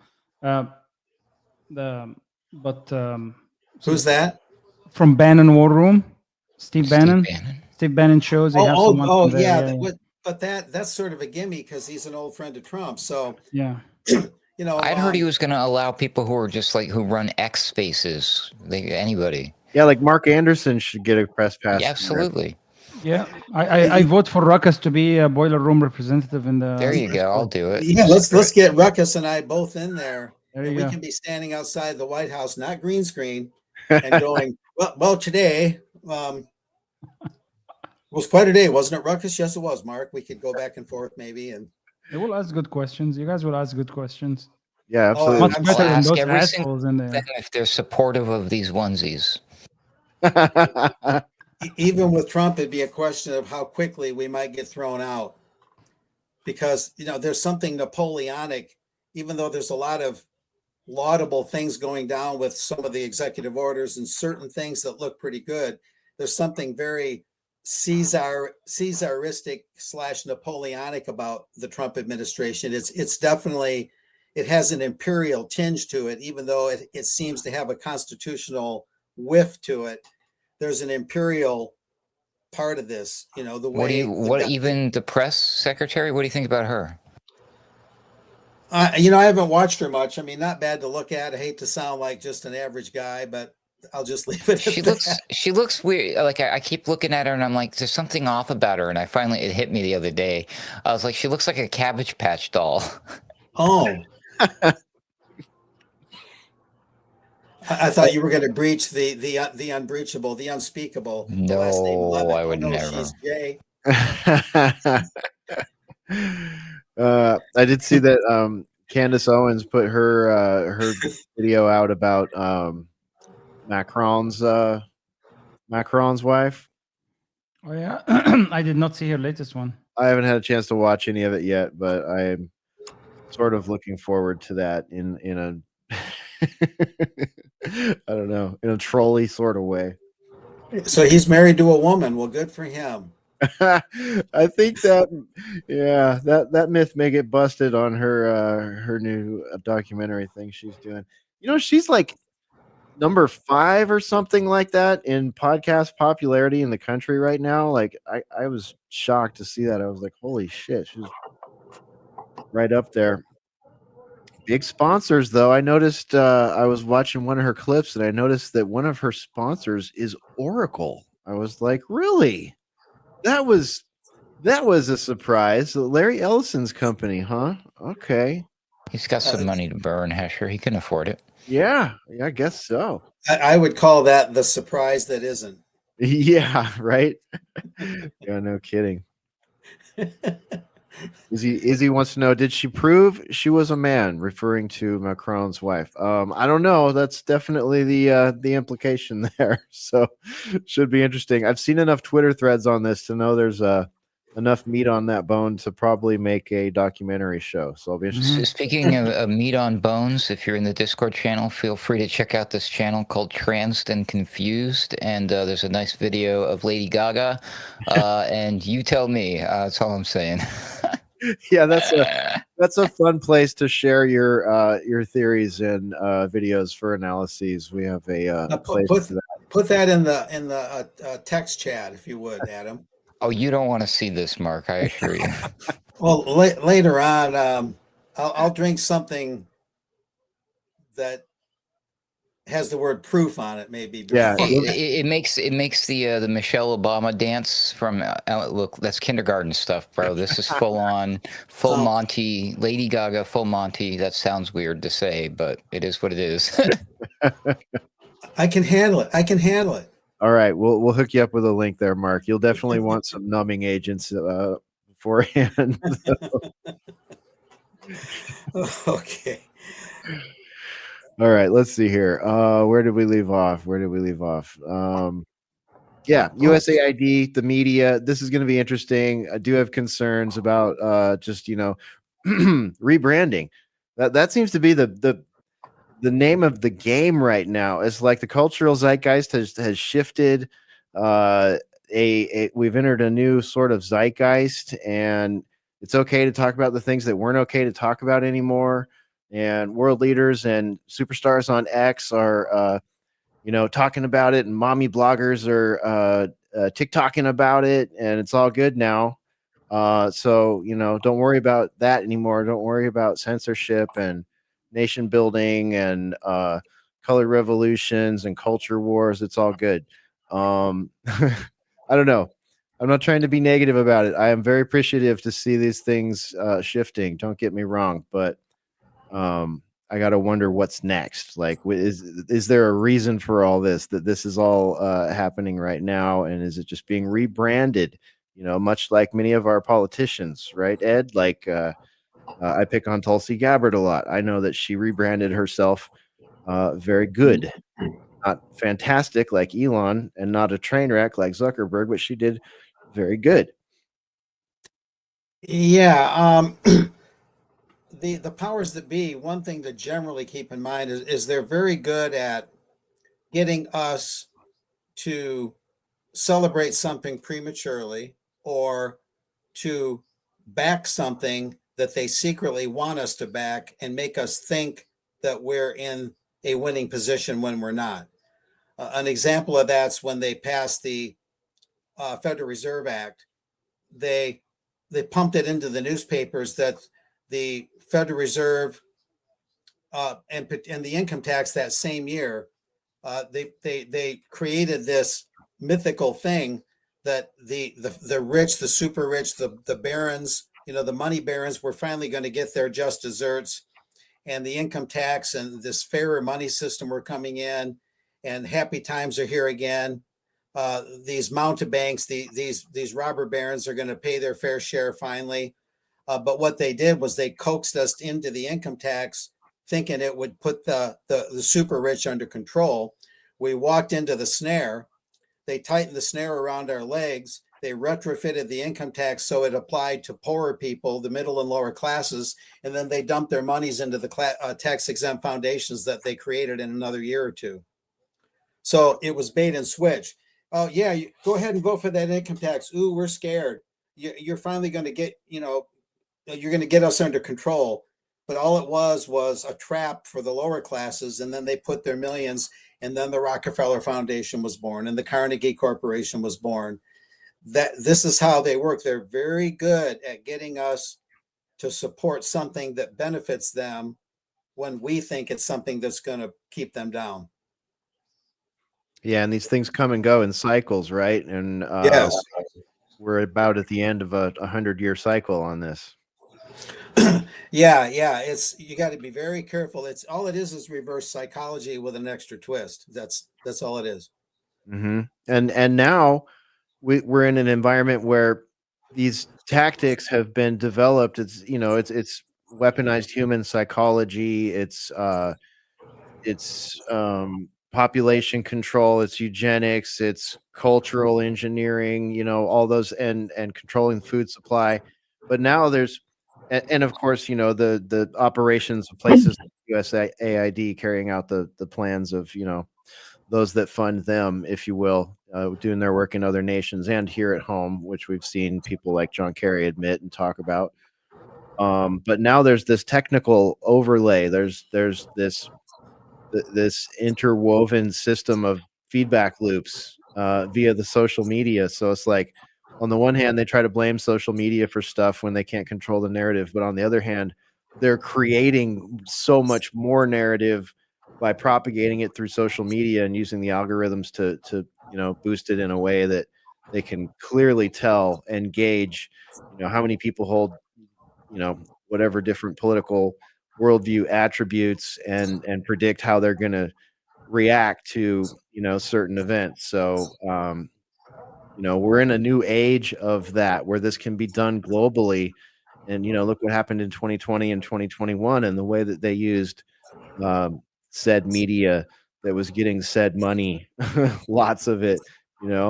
Speaker 7: Who's that?
Speaker 5: From Bannon War Room? Steve Bannon. Steve Bannon shows they have someone from there.
Speaker 7: Yeah. But that's sort of a gimme because he's an old friend of Trump. So
Speaker 5: yeah.
Speaker 4: I'd heard he was going to allow people who are just like who run X spaces, anybody.
Speaker 1: Yeah, like Mark Anderson should get a press pass.
Speaker 4: Yeah, absolutely.
Speaker 5: Yeah, I vote for Ruckus to be a boiler room representative in the.
Speaker 4: There you go. I'll do it.
Speaker 7: Yeah, let's get Ruckus and I both in there.
Speaker 5: There
Speaker 7: and
Speaker 5: we
Speaker 7: can be standing outside the White House, not green screen, and going, well, today was quite a day, wasn't it, Ruckus? Yes, it was, Mark. We could go back and forth maybe. And
Speaker 5: they will ask good questions. You guys will ask good questions.
Speaker 1: Yeah, absolutely.
Speaker 5: Much better than those assholes in there.
Speaker 4: If they're supportive of these onesies.
Speaker 7: Even with Trump, it'd be a question of how quickly we might get thrown out. Because, there's something Napoleonic, even though there's a lot of laudable things going down with some of the executive orders and certain things that look pretty good. There's something very Caesaristic / Napoleonic about the Trump administration. It's definitely, it has an imperial tinge to it, even though it seems to have a constitutional whiff to it. There's an imperial part of this, the way.
Speaker 4: Even the press secretary? What do you think about her?
Speaker 7: I haven't watched her much. I mean, not bad to look at. I hate to sound like just an average guy, but I'll just leave it.
Speaker 4: She looks weird. Like I keep looking at her and I'm like, there's something off about her. And it hit me the other day. I was like, she looks like a Cabbage Patch doll.
Speaker 7: Oh. I thought you were going to breach the unbreachable, the unspeakable.
Speaker 4: No,
Speaker 7: last name
Speaker 4: I would never.
Speaker 7: She's Jay.
Speaker 1: I did see that Candace Owens put her video out about Macron's wife.
Speaker 5: Oh yeah, I did not see her latest one.
Speaker 1: I haven't had a chance to watch any of it yet, but I'm sort of looking forward to that in a I don't know, in a trolley sort of way.
Speaker 7: So he's married to a woman. Well, good for him.
Speaker 1: I think that myth may get busted on her new documentary thing she's doing. She's like number 5 or something like that in podcast popularity in the country right now. Like I was shocked to see that. I was like, holy shit, she's right up there. Big sponsors, though. I noticed I was watching one of her clips and I noticed that one of her sponsors is Oracle. I was like, really? That was a surprise. Larry Ellison's company, huh? Okay.
Speaker 4: He's got some money to burn, Hesher. He can afford it.
Speaker 1: Yeah, I guess so.
Speaker 7: I would call that the surprise that isn't.
Speaker 1: Yeah, right? Yeah, no kidding. Izzy wants to know, did she prove she was a man, referring to Macron's wife? I don't know. That's definitely the implication there. So should be interesting. I've seen enough Twitter threads on this to know there's enough meat on that bone to probably make a documentary show. So I'll be interested.
Speaker 4: Speaking of meat on bones, if you're in the Discord channel, feel free to check out this channel called Tranced and Confused. And there's a nice video of Lady Gaga. And you tell me. That's all I'm saying.
Speaker 1: Yeah, that's a fun place to share your theories and videos for analyses. We have a place for that.
Speaker 7: Put that in the text chat if you would, Adam.
Speaker 4: Oh, you don't want to see this, Mark. I assure you.
Speaker 7: Well, later on, I'll drink something that has the word proof on it. Maybe.
Speaker 1: Yeah,
Speaker 4: it makes the Michelle Obama dance from look. That's kindergarten stuff, bro. This is full Monty, Lady Gaga, full Monty. That sounds weird to say, but it is what it is.
Speaker 7: I can handle it.
Speaker 1: All right, we'll hook you up with a link there, Mark. You'll definitely want some numbing agents beforehand.
Speaker 7: Okay.
Speaker 1: All right, let's see here. Where did we leave off? Yeah, USAID, the media. This is going to be interesting. I do have concerns about just rebranding. That seems to be the name of the game right now. It's like the cultural zeitgeist has shifted. We've entered a new sort of zeitgeist, and it's okay to talk about the things that weren't okay to talk about anymore. And world leaders and superstars on X are, talking about it, and mommy bloggers are TikToking about it, and it's all good now. So don't worry about that anymore. Don't worry about censorship and nation building and color revolutions and culture wars. It's all good. I don't know. I'm not trying to be negative about it. I am very appreciative to see these things shifting. Don't get me wrong, but I got to wonder what's next. Like, is there a reason for all this, that this is all happening right now? And is it just being rebranded? Much like many of our politicians, right, Ed? Like, I pick on Tulsi Gabbard a lot. I know that she rebranded herself very good. Not fantastic like Elon, and not a train wreck like Zuckerberg, but she did very good.
Speaker 7: Yeah. The powers that be, one thing to generally keep in mind is they're very good at getting us to celebrate something prematurely, or to back something that they secretly want us to back, and make us think that we're in a winning position when we're not. An example of that's when they passed the Federal Reserve Act. They pumped it into the newspapers that the Federal Reserve and the income tax that same year, they created this mythical thing that the rich, the super rich, the barons, the money barons, were finally going to get their just desserts, and the income tax and this fairer money system were coming in, and happy times are here again. These mountebanks, these robber barons, are going to pay their fair share finally. But what they did was they coaxed us into the income tax, thinking it would put the super rich under control. We walked into the snare. They tightened the snare around our legs. They retrofitted the income tax so it applied to poorer people, the middle and lower classes, and then they dumped their monies into the tax-exempt foundations that they created in another year or two. So it was bait and switch. Oh yeah, go ahead and vote for that income tax. Ooh, we're scared. You're finally going to get, you're going to get us under control. But all it was a trap for the lower classes, and then they put their millions, and then the Rockefeller Foundation was born, and the Carnegie Corporation was born. This is how they work. They're very good at getting us to support something that benefits them when we think it's something that's going to keep them down.
Speaker 1: Yeah, and these things come and go in cycles, right? And
Speaker 7: Yes.
Speaker 1: we're about at the end of a 100-year cycle on this.
Speaker 7: Yeah. You got to be very careful. It's all it is reverse psychology with an extra twist. That's all it is.
Speaker 1: Mm-hmm. And now we're in an environment where these tactics have been developed. It's it's weaponized human psychology. It's population control. It's eugenics. It's cultural engineering. All those and controlling the food supply. But now there's and of course the operations of places like USAID carrying out the plans of those that fund them, if you will, doing their work in other nations and here at home, which we've seen people like John Kerry admit and talk about. But now there's this technical overlay. There's this interwoven system of feedback loops via the social media. So it's like, on the one hand, they try to blame social media for stuff when they can't control the narrative, but on the other hand, they're creating so much more narrative by propagating it through social media and using the algorithms to boost it in a way that they can clearly tell and gauge how many people hold whatever different political worldview attributes and predict how they're going to react to certain events. So we're in a new age of that where this can be done globally. And look what happened in 2020 and 2021 and the way that they used said media that was getting said money, lots of it.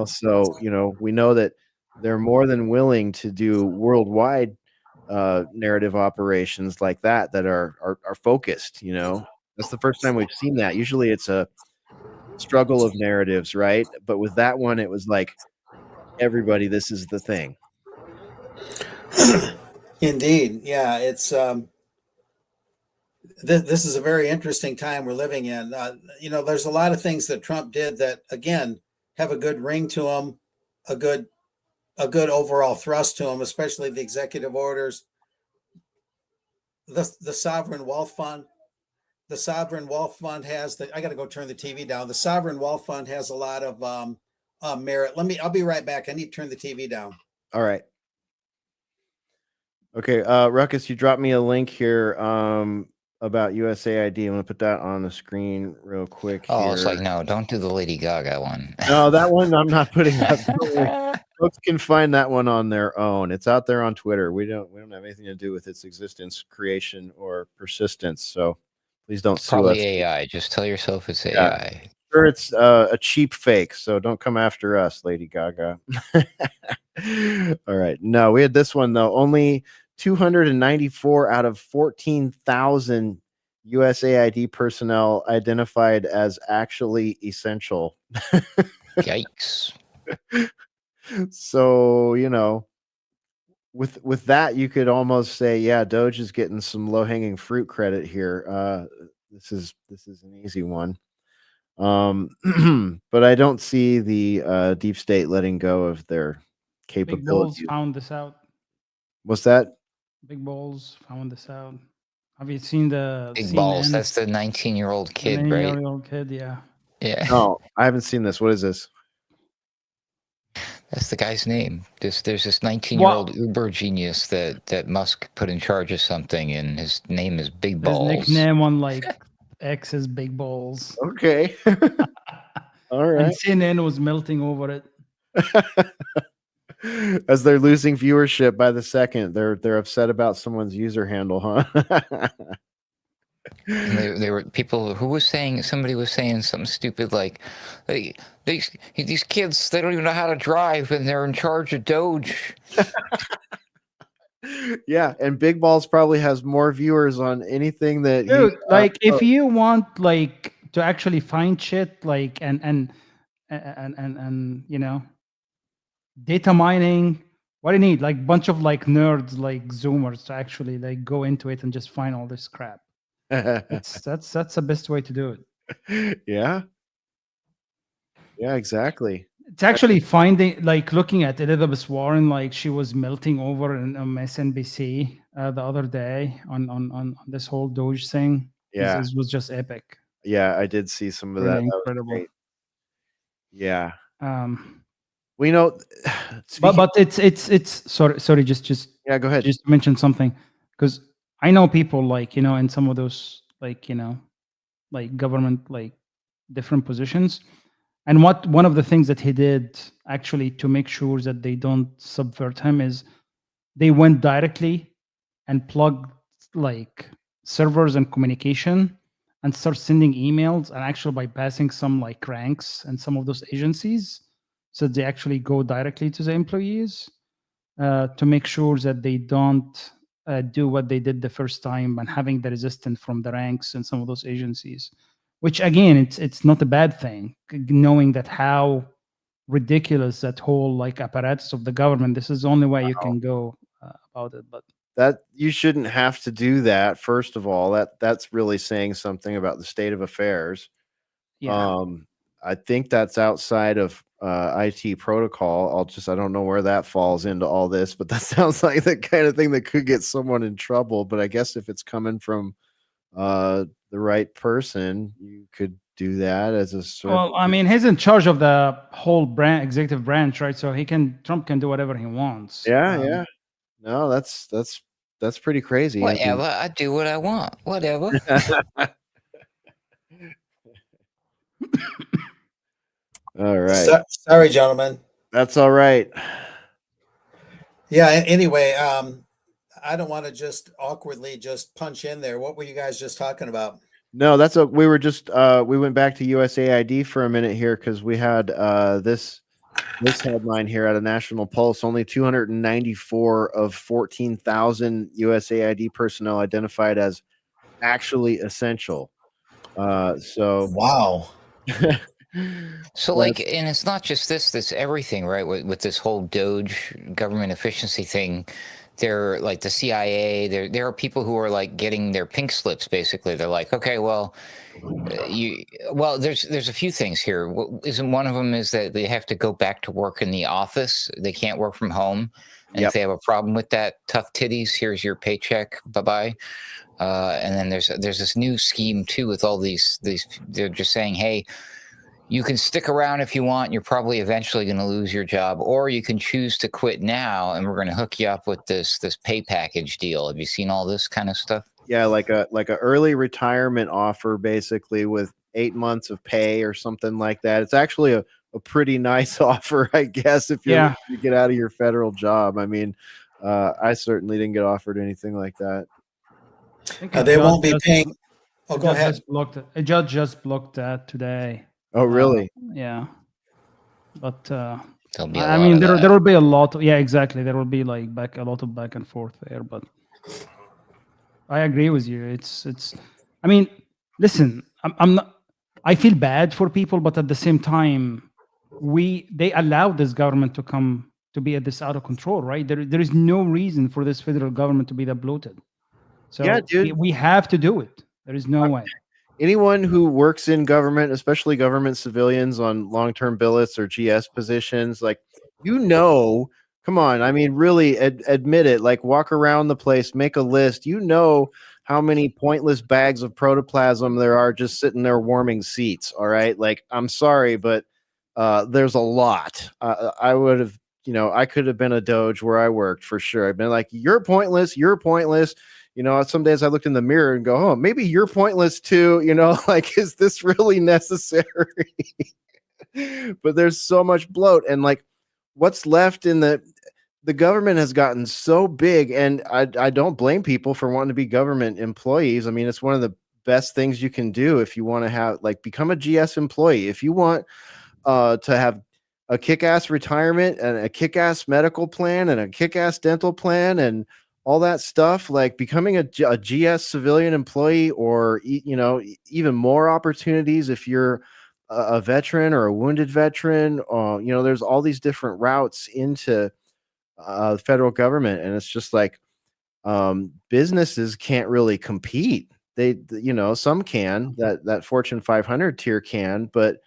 Speaker 1: So we know that they're more than willing to do worldwide narrative operations like that are focused. That's the first time we've seen that. Usually it's a struggle of narratives, right? But with that one, it was like, everybody, this is the thing.
Speaker 7: Indeed. Yeah. It's, this is a very interesting time we're living in. There's a lot of things that Trump did that, again, have a good ring to them, a good overall thrust to them, especially the executive orders, the sovereign wealth fund. The sovereign wealth fund has I got to go turn the TV down. The sovereign wealth fund has a lot of merit. I'll be right back. I need to turn the TV down.
Speaker 1: All right. Okay. Ruckus, you dropped me a link here about USAID. I'm going to put that on the screen real quick here.
Speaker 4: Oh, it's like, no, don't do the Lady Gaga one.
Speaker 1: No, that one I'm not putting up. Folks can find that one on their own. It's out there on Twitter. We don't have anything to do with its existence, creation, or persistence. So please don't sue
Speaker 4: Probably
Speaker 1: us.
Speaker 4: AI. Just tell yourself it's
Speaker 1: Yeah.
Speaker 4: AI.
Speaker 1: Sure, it's a cheap fake, so don't come after us, Lady Gaga. All right. No, we had this one though. Only 294 out of 14,000 USAID personnel identified as actually essential.
Speaker 4: Yikes.
Speaker 1: So, with that, you could almost say, yeah, Doge is getting some low-hanging fruit credit here. This is an easy one. But I don't see the deep state letting go of their
Speaker 5: Big Balls
Speaker 1: capabilities.
Speaker 5: found this out.
Speaker 1: What's that?
Speaker 5: Big Balls found this out. Have you seen the
Speaker 4: Big
Speaker 5: CNN?
Speaker 4: Balls. That's the 19-year-old kid, right?
Speaker 5: 19-year-old kid, yeah.
Speaker 4: Yeah.
Speaker 1: No, I haven't seen this. What is this?
Speaker 4: That's the guy's name. There's this 19-year-old uber genius that Musk put in charge of something, and his name is Big Balls.
Speaker 5: His nickname on X is Big Balls.
Speaker 1: Okay. All
Speaker 5: And
Speaker 1: right.
Speaker 5: CNN was melting over it.
Speaker 1: As they're losing viewership by the second, they're upset about someone's user handle, huh?
Speaker 4: And there were people who was saying, somebody was saying something stupid like, these kids, they don't even know how to drive and they're in charge of Doge.
Speaker 1: Yeah, and Big Balls probably has more viewers on anything that
Speaker 5: Dude, if you want to actually find shit and data mining, what do you need? Bunch of nerds Zoomers to actually go into it and just find all this crap. That's the best way to do it.
Speaker 1: Yeah, exactly.
Speaker 5: It's actually finding looking at Elizabeth Warren, she was melting over in MSNBC the other day on this whole Doge thing.
Speaker 1: Yeah,
Speaker 5: this was just epic.
Speaker 1: Yeah, I did see some of
Speaker 5: Really
Speaker 1: that.
Speaker 5: incredible.
Speaker 1: That was great. Yeah.
Speaker 5: We know, but it's sorry. Just
Speaker 1: yeah. Go ahead.
Speaker 5: Just mention something, because I know people in some of those government different positions, and one of the things that he did actually to make sure that they don't subvert him is they went directly and plugged like servers and communication and start sending emails and actually bypassing some like ranks and some of those agencies, so they actually go directly to the employees to make sure that they don't do what they did the first time and having the resistance from the ranks and some of those agencies, which again, it's not a bad thing, knowing that how ridiculous that whole like apparatus of the government. This is the only way you can go about it. But
Speaker 1: That you shouldn't have to do that. First of all, that's really saying something about the state of affairs.
Speaker 5: yeah,
Speaker 1: I think that's outside of IT protocol. I don't know where that falls into all this, but that sounds like the kind of thing that could get someone in trouble. But I guess if it's coming from the right person, you could do that as a sort.
Speaker 5: well, I mean, he's in charge of the whole executive branch, right? So Trump can do whatever he wants.
Speaker 1: Yeah, yeah. No, that's pretty crazy. I mean,
Speaker 4: Whatever. I do what I want. Whatever.
Speaker 1: all right.
Speaker 7: Sorry, gentlemen.
Speaker 1: That's all right.
Speaker 7: Yeah. Anyway, I don't want to just awkwardly just punch in there. What were you guys just talking about?
Speaker 1: No, we were just we went back to USAID for a minute here because we had this headline here at a National Pulse. Only 294 of 14,000 USAID personnel identified as actually essential. So
Speaker 7: Wow.
Speaker 4: So, like, and it's not just this everything, right? With this whole Doge government efficiency thing, they're like the CIA. There are people who are like getting their pink slips. Basically, they're like, okay, well, there's a few things here. Isn't one of them is that they have to go back to work in the office? They can't work from home, and
Speaker 1: Yep.
Speaker 4: if they have a problem with that, tough titties. Here's your paycheck. Bye bye. And then there's this new scheme too with all these. They're just saying, hey, you can stick around if you want. You're probably eventually going to lose your job, or you can choose to quit now, and we're going to hook you up with this pay package deal. Have you seen all this kind of stuff?
Speaker 1: Yeah, like a early retirement offer, basically with 8 months of pay or something like that. It's actually a pretty nice offer, I guess, if you're looking to get out of your federal job. I mean, I certainly didn't get offered anything like that.
Speaker 7: They won't be paying. Oh, go ahead.
Speaker 5: A judge just blocked that today.
Speaker 1: Oh, really?
Speaker 5: Yeah, but
Speaker 4: There'll be a
Speaker 5: I
Speaker 4: lot
Speaker 5: mean,
Speaker 4: of
Speaker 5: there
Speaker 4: that.
Speaker 5: will be a lot. Yeah, exactly. There will be like a lot of back and forth there. But I agree with you. It's. I mean, listen. I'm not. I feel bad for people, but at the same time, they allowed this government to come to be at this out of control, right? There is no reason for this federal government to be that bloated. So
Speaker 1: Yeah, dude.
Speaker 5: we have to do it. There is no way.
Speaker 1: Anyone who works in government, especially government civilians on long-term billets or GS positions, like, come on, I mean, really admit it, like walk around the place, make a list. You know how many pointless bags of protoplasm there are just sitting there warming seats. All right. Like, I'm sorry, but there's a lot. I would have, I could have been a Doge where I worked for sure. I've been like, you're pointless. You're pointless. Some days I looked in the mirror and go, oh, maybe you're pointless too. Like, is this really necessary? But there's so much bloat, and like what's left in the government has gotten so big, and I don't blame people for wanting to be government employees. I mean, it's one of the best things you can do if you want to have become a GS employee. If you want to have a kick-ass retirement and a kick-ass medical plan and a kick-ass dental plan and all that stuff, like becoming a GS civilian employee, or even more opportunities if you're a veteran or a wounded veteran. There's all these different routes into the federal government, and it's just like businesses can't really compete. Some can, that Fortune 500 tier can, but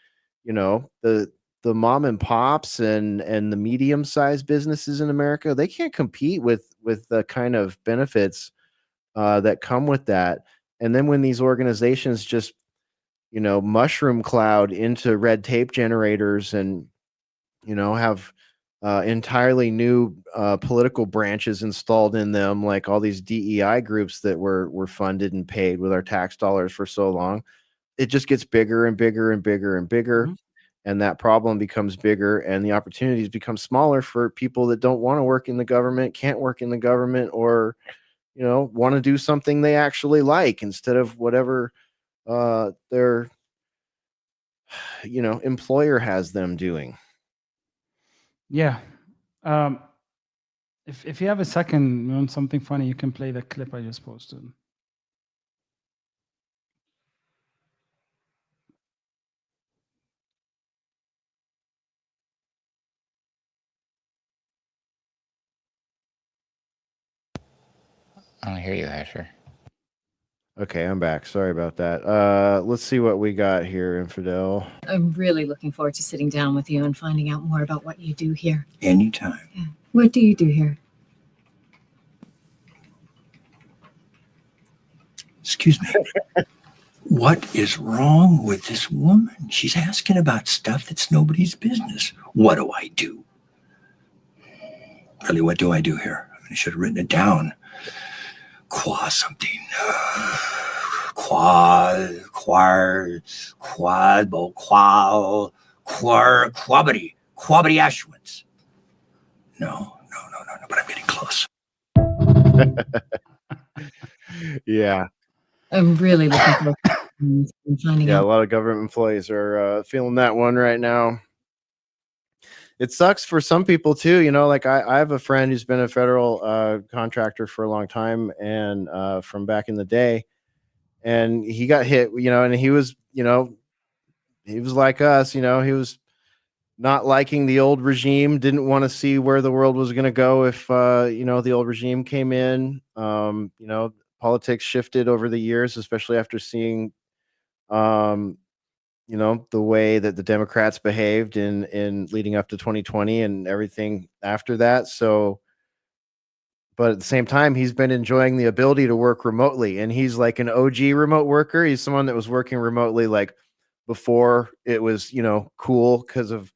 Speaker 1: the mom and pops and the medium sized businesses in America, they can't compete with the kind of benefits that come with that. And then when these organizations just mushroom cloud into red tape generators and have entirely new political branches installed in them, like all these DEI groups that were funded and paid with our tax dollars for so long, it just gets bigger and bigger and bigger and bigger.
Speaker 5: Mhm.
Speaker 1: and that problem becomes bigger and the opportunities become smaller for people that don't want to work in the government, can't work in the government, or want to do something they actually like instead of whatever their employer has them doing.
Speaker 5: Yeah. Um, if you have a second on something funny, you can play the clip I just posted.
Speaker 4: I don't hear you, Asher.
Speaker 1: Okay, I'm back. Sorry about that. Let's see what we got here, Infidel.
Speaker 8: I'm really looking forward to sitting down with you and finding out more about what you do here.
Speaker 9: Anytime.
Speaker 8: Yeah. What do you do here?
Speaker 9: Excuse me. What is wrong with this woman? She's asking about stuff that's nobody's business. What do I do? Really, what do I do here? I should have written it down. Qua something. Quabity. Quabity Ashwins. No, but I'm getting close.
Speaker 1: Yeah.
Speaker 8: I'm really looking forward to finding
Speaker 1: Yeah, a
Speaker 8: out.
Speaker 1: lot of government employees are feeling that one right now. It sucks for some people too, like I have a friend who's been a federal contractor for a long time, and from back in the day, and he got hit, and he was like us, he was not liking the old regime, didn't want to see where the world was going to go if the old regime came in. Politics shifted over the years, especially after seeing the way that the Democrats behaved in leading up to 2020 and everything after that. So, but at the same time, he's been enjoying the ability to work remotely, and he's like an OG remote worker. He's someone that was working remotely like before it was, cool because of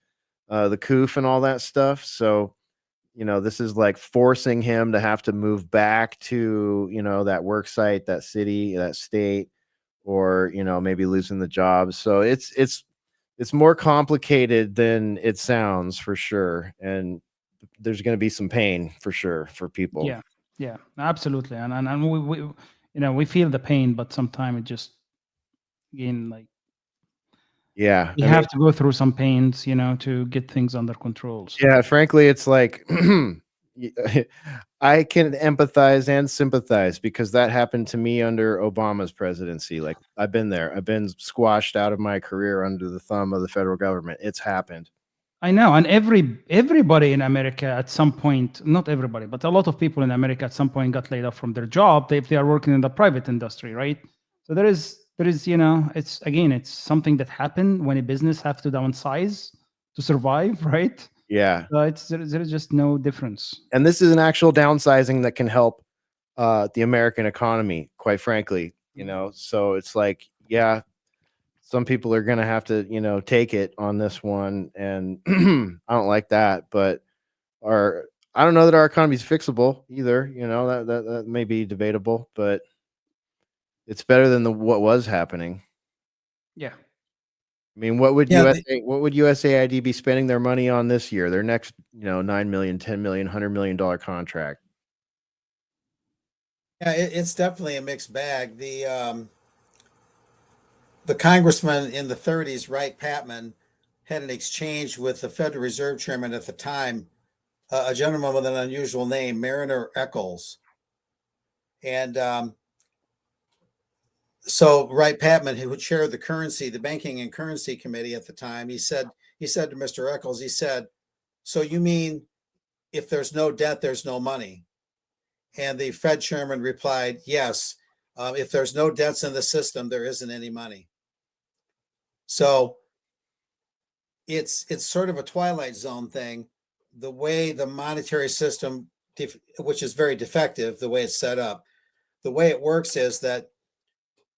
Speaker 1: the COOF and all that stuff. So, this is like forcing him to have to move back to, that work site, that city, that state, or, maybe losing the job. So it's more complicated than it sounds, for sure. And there's going to be some pain for sure for people.
Speaker 5: Yeah, absolutely. And we feel the pain, but sometimes it just, again, like,
Speaker 1: Yeah.
Speaker 5: you have to go through some pains, to get things under control. So.
Speaker 1: Yeah, frankly, it's like I can empathize and sympathize because that happened to me under Obama's presidency. Like, I've been there. I've been squashed out of my career under the thumb of the federal government. It's happened.
Speaker 5: I know, and everybody in America at some point, not everybody, but a lot of people in America at some point got laid off from their job if they are working in the private industry, right? So there is, it's something that happened when a business have to downsize to survive, right?
Speaker 1: Yeah.
Speaker 5: There is just no difference.
Speaker 1: And this is an actual downsizing that can help the American economy, quite frankly, so it's like, yeah, some people are going to have to, take it on this one. And I don't like that, but I don't know that our economy is fixable either. That may be debatable, but it's better than what was happening.
Speaker 5: Yeah.
Speaker 1: I mean, what would USAID be spending their money on this year? Their next, $9 million, $10 million, $100 million contract.
Speaker 7: Yeah, it's definitely a mixed bag. The congressman in the 30s, Wright Patman, had an exchange with the Federal Reserve Chairman at the time, a gentleman with an unusual name, Mariner Eccles. And so Wright Patman, who chaired the Banking and Currency Committee at the time, he said to Mr. Eccles, he said, "So you mean if there's no debt, there's no money?" And the Fed chairman replied, "Yes. If there's no debts in the system, there isn't any money." So it's sort of a Twilight Zone thing. The way the monetary system, which is very defective, the way it's set up, the way it works is that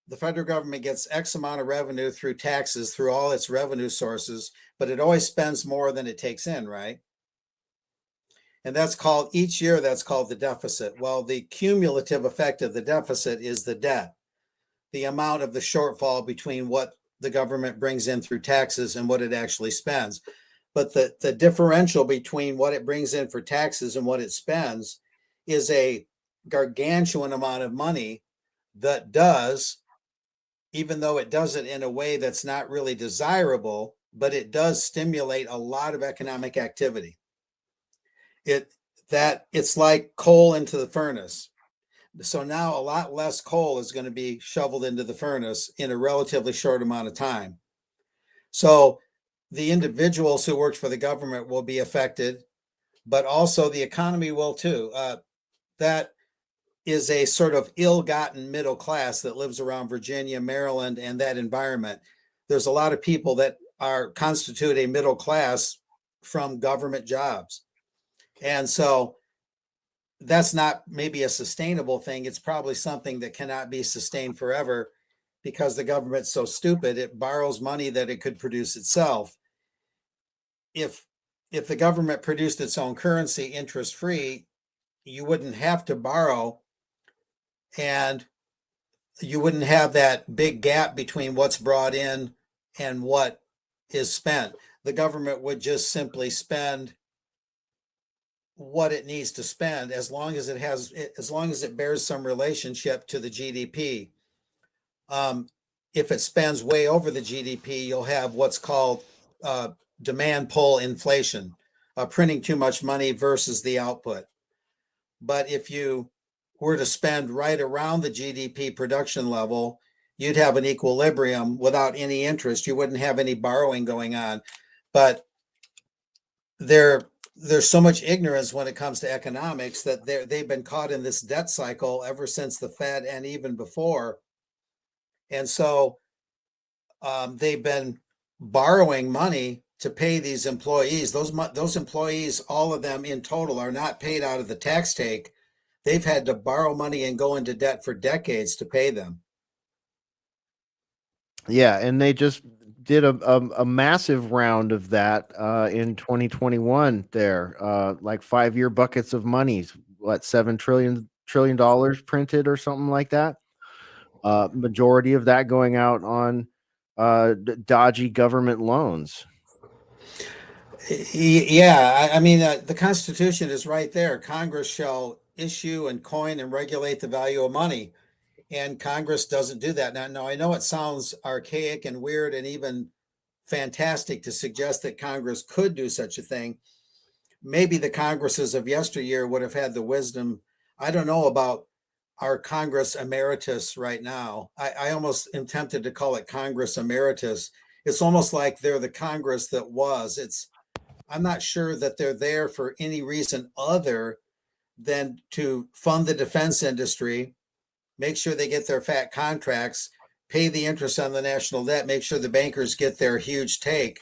Speaker 7: the federal government gets X amount of revenue through taxes, through all its revenue sources, but it always spends more than it takes in, right? And each year, that's called the deficit. Well, the cumulative effect of the deficit is the debt, the amount of the shortfall between what the government brings in through taxes and what it actually spends. But the differential between what it brings in for taxes and what it spends is a gargantuan amount of money that does, even though it does it in a way that's not really desirable, but it does stimulate a lot of economic activity. It's like coal into the furnace. So now a lot less coal is going to be shoveled into the furnace in a relatively short amount of time. So the individuals who worked for the government will be affected, but also the economy will too. That is a sort of ill-gotten middle class that lives around Virginia, Maryland, and that environment. There's a lot of people that constitute a middle class from government jobs. And so that's not maybe a sustainable thing. It's probably something that cannot be sustained forever because the government's so stupid, it borrows money that it could produce itself. If the government produced its own currency interest-free, you wouldn't have to borrow, and you wouldn't have that big gap between what's brought in and what is spent. The government would just simply spend what it needs to spend as long as it bears some relationship to the GDP. If it spends way over the GDP, you'll have what's called demand pull inflation, printing too much money versus the output. But if you were to spend right around the GDP production level, you'd have an equilibrium without any interest. You wouldn't have any borrowing going on. But there's so much ignorance when it comes to economics that they've been caught in this debt cycle ever since the Fed and even before. And so they've been borrowing money to pay these employees. Those employees, all of them in total, are not paid out of the tax take. They've had to borrow money and go into debt for decades to pay them.
Speaker 1: Yeah, and they just did a massive round of that in 2021 there, like 5-year buckets of money, what, $7 trillion printed or something like that. Majority of that going out on dodgy government loans.
Speaker 7: Yeah, I mean, the Constitution is right there. Congress shall issue and coin and regulate the value of money. And Congress doesn't do that. Now, I know it sounds archaic and weird and even fantastic to suggest that Congress could do such a thing. Maybe the Congresses of yesteryear would have had the wisdom. I don't know about our Congress emeritus right now. I almost am tempted to call it Congress emeritus. It's almost like they're the Congress that was. I'm not sure that they're there for any reason other than to fund the defense industry, make sure they get their fat contracts, pay the interest on the national debt, make sure the bankers get their huge take.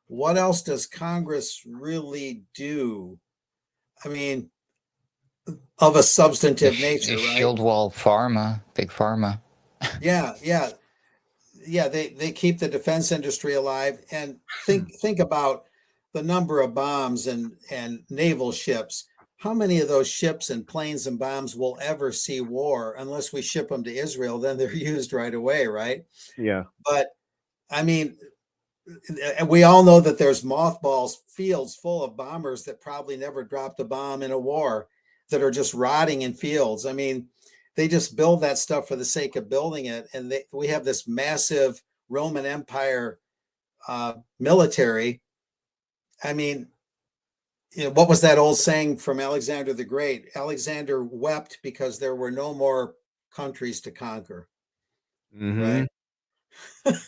Speaker 7: What else does Congress really do? I mean, of a substantive nature, right?
Speaker 4: Shield wall pharma, big pharma.
Speaker 7: Yeah. They keep the defense industry alive. And think about the number of bombs and naval ships. How many of those ships and planes and bombs will ever see war unless we ship them to Israel? Then they're used right away, right?
Speaker 1: Yeah.
Speaker 7: But I mean, we all know that there's mothballs, fields full of bombers that probably never dropped a bomb in a war that are just rotting in fields. I mean, they just build that stuff for the sake of building it. And we have this massive Roman Empire military. I mean, what was that old saying from Alexander the Great? Alexander wept because there were no more countries to conquer.
Speaker 1: Mm-hmm.
Speaker 7: Right?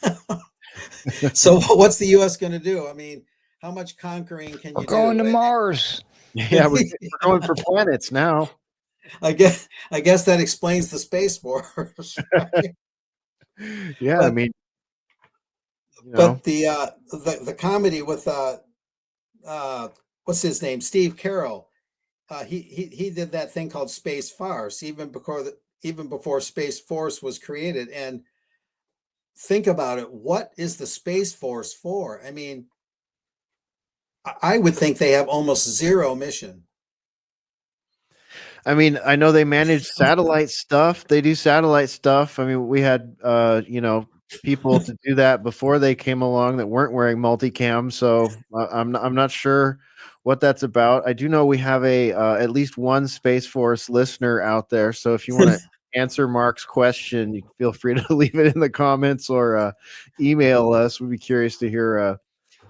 Speaker 7: So what's the U.S. going to do? I mean, how much conquering can you do?
Speaker 4: We're going to Mars.
Speaker 1: Yeah, we're going for planets now.
Speaker 7: I guess that explains the Space Force. Right?
Speaker 1: Yeah,
Speaker 7: but,
Speaker 1: I mean,
Speaker 7: but the comedy with what's his name, Steve Carroll, he did that thing called Space Farce even before Space Force was created. And think about it, what is the Space Force for? I mean, I would think they have almost zero mission.
Speaker 1: I mean, I know they manage satellite stuff. They do satellite stuff. I mean, we had, people to do that before they came along that weren't wearing multicam. So I'm not sure what that's about. I do know we have a at least one Space Force listener out there. So if you want to answer Mark's question, you can feel free to leave it in the comments or email us. We'd be curious to hear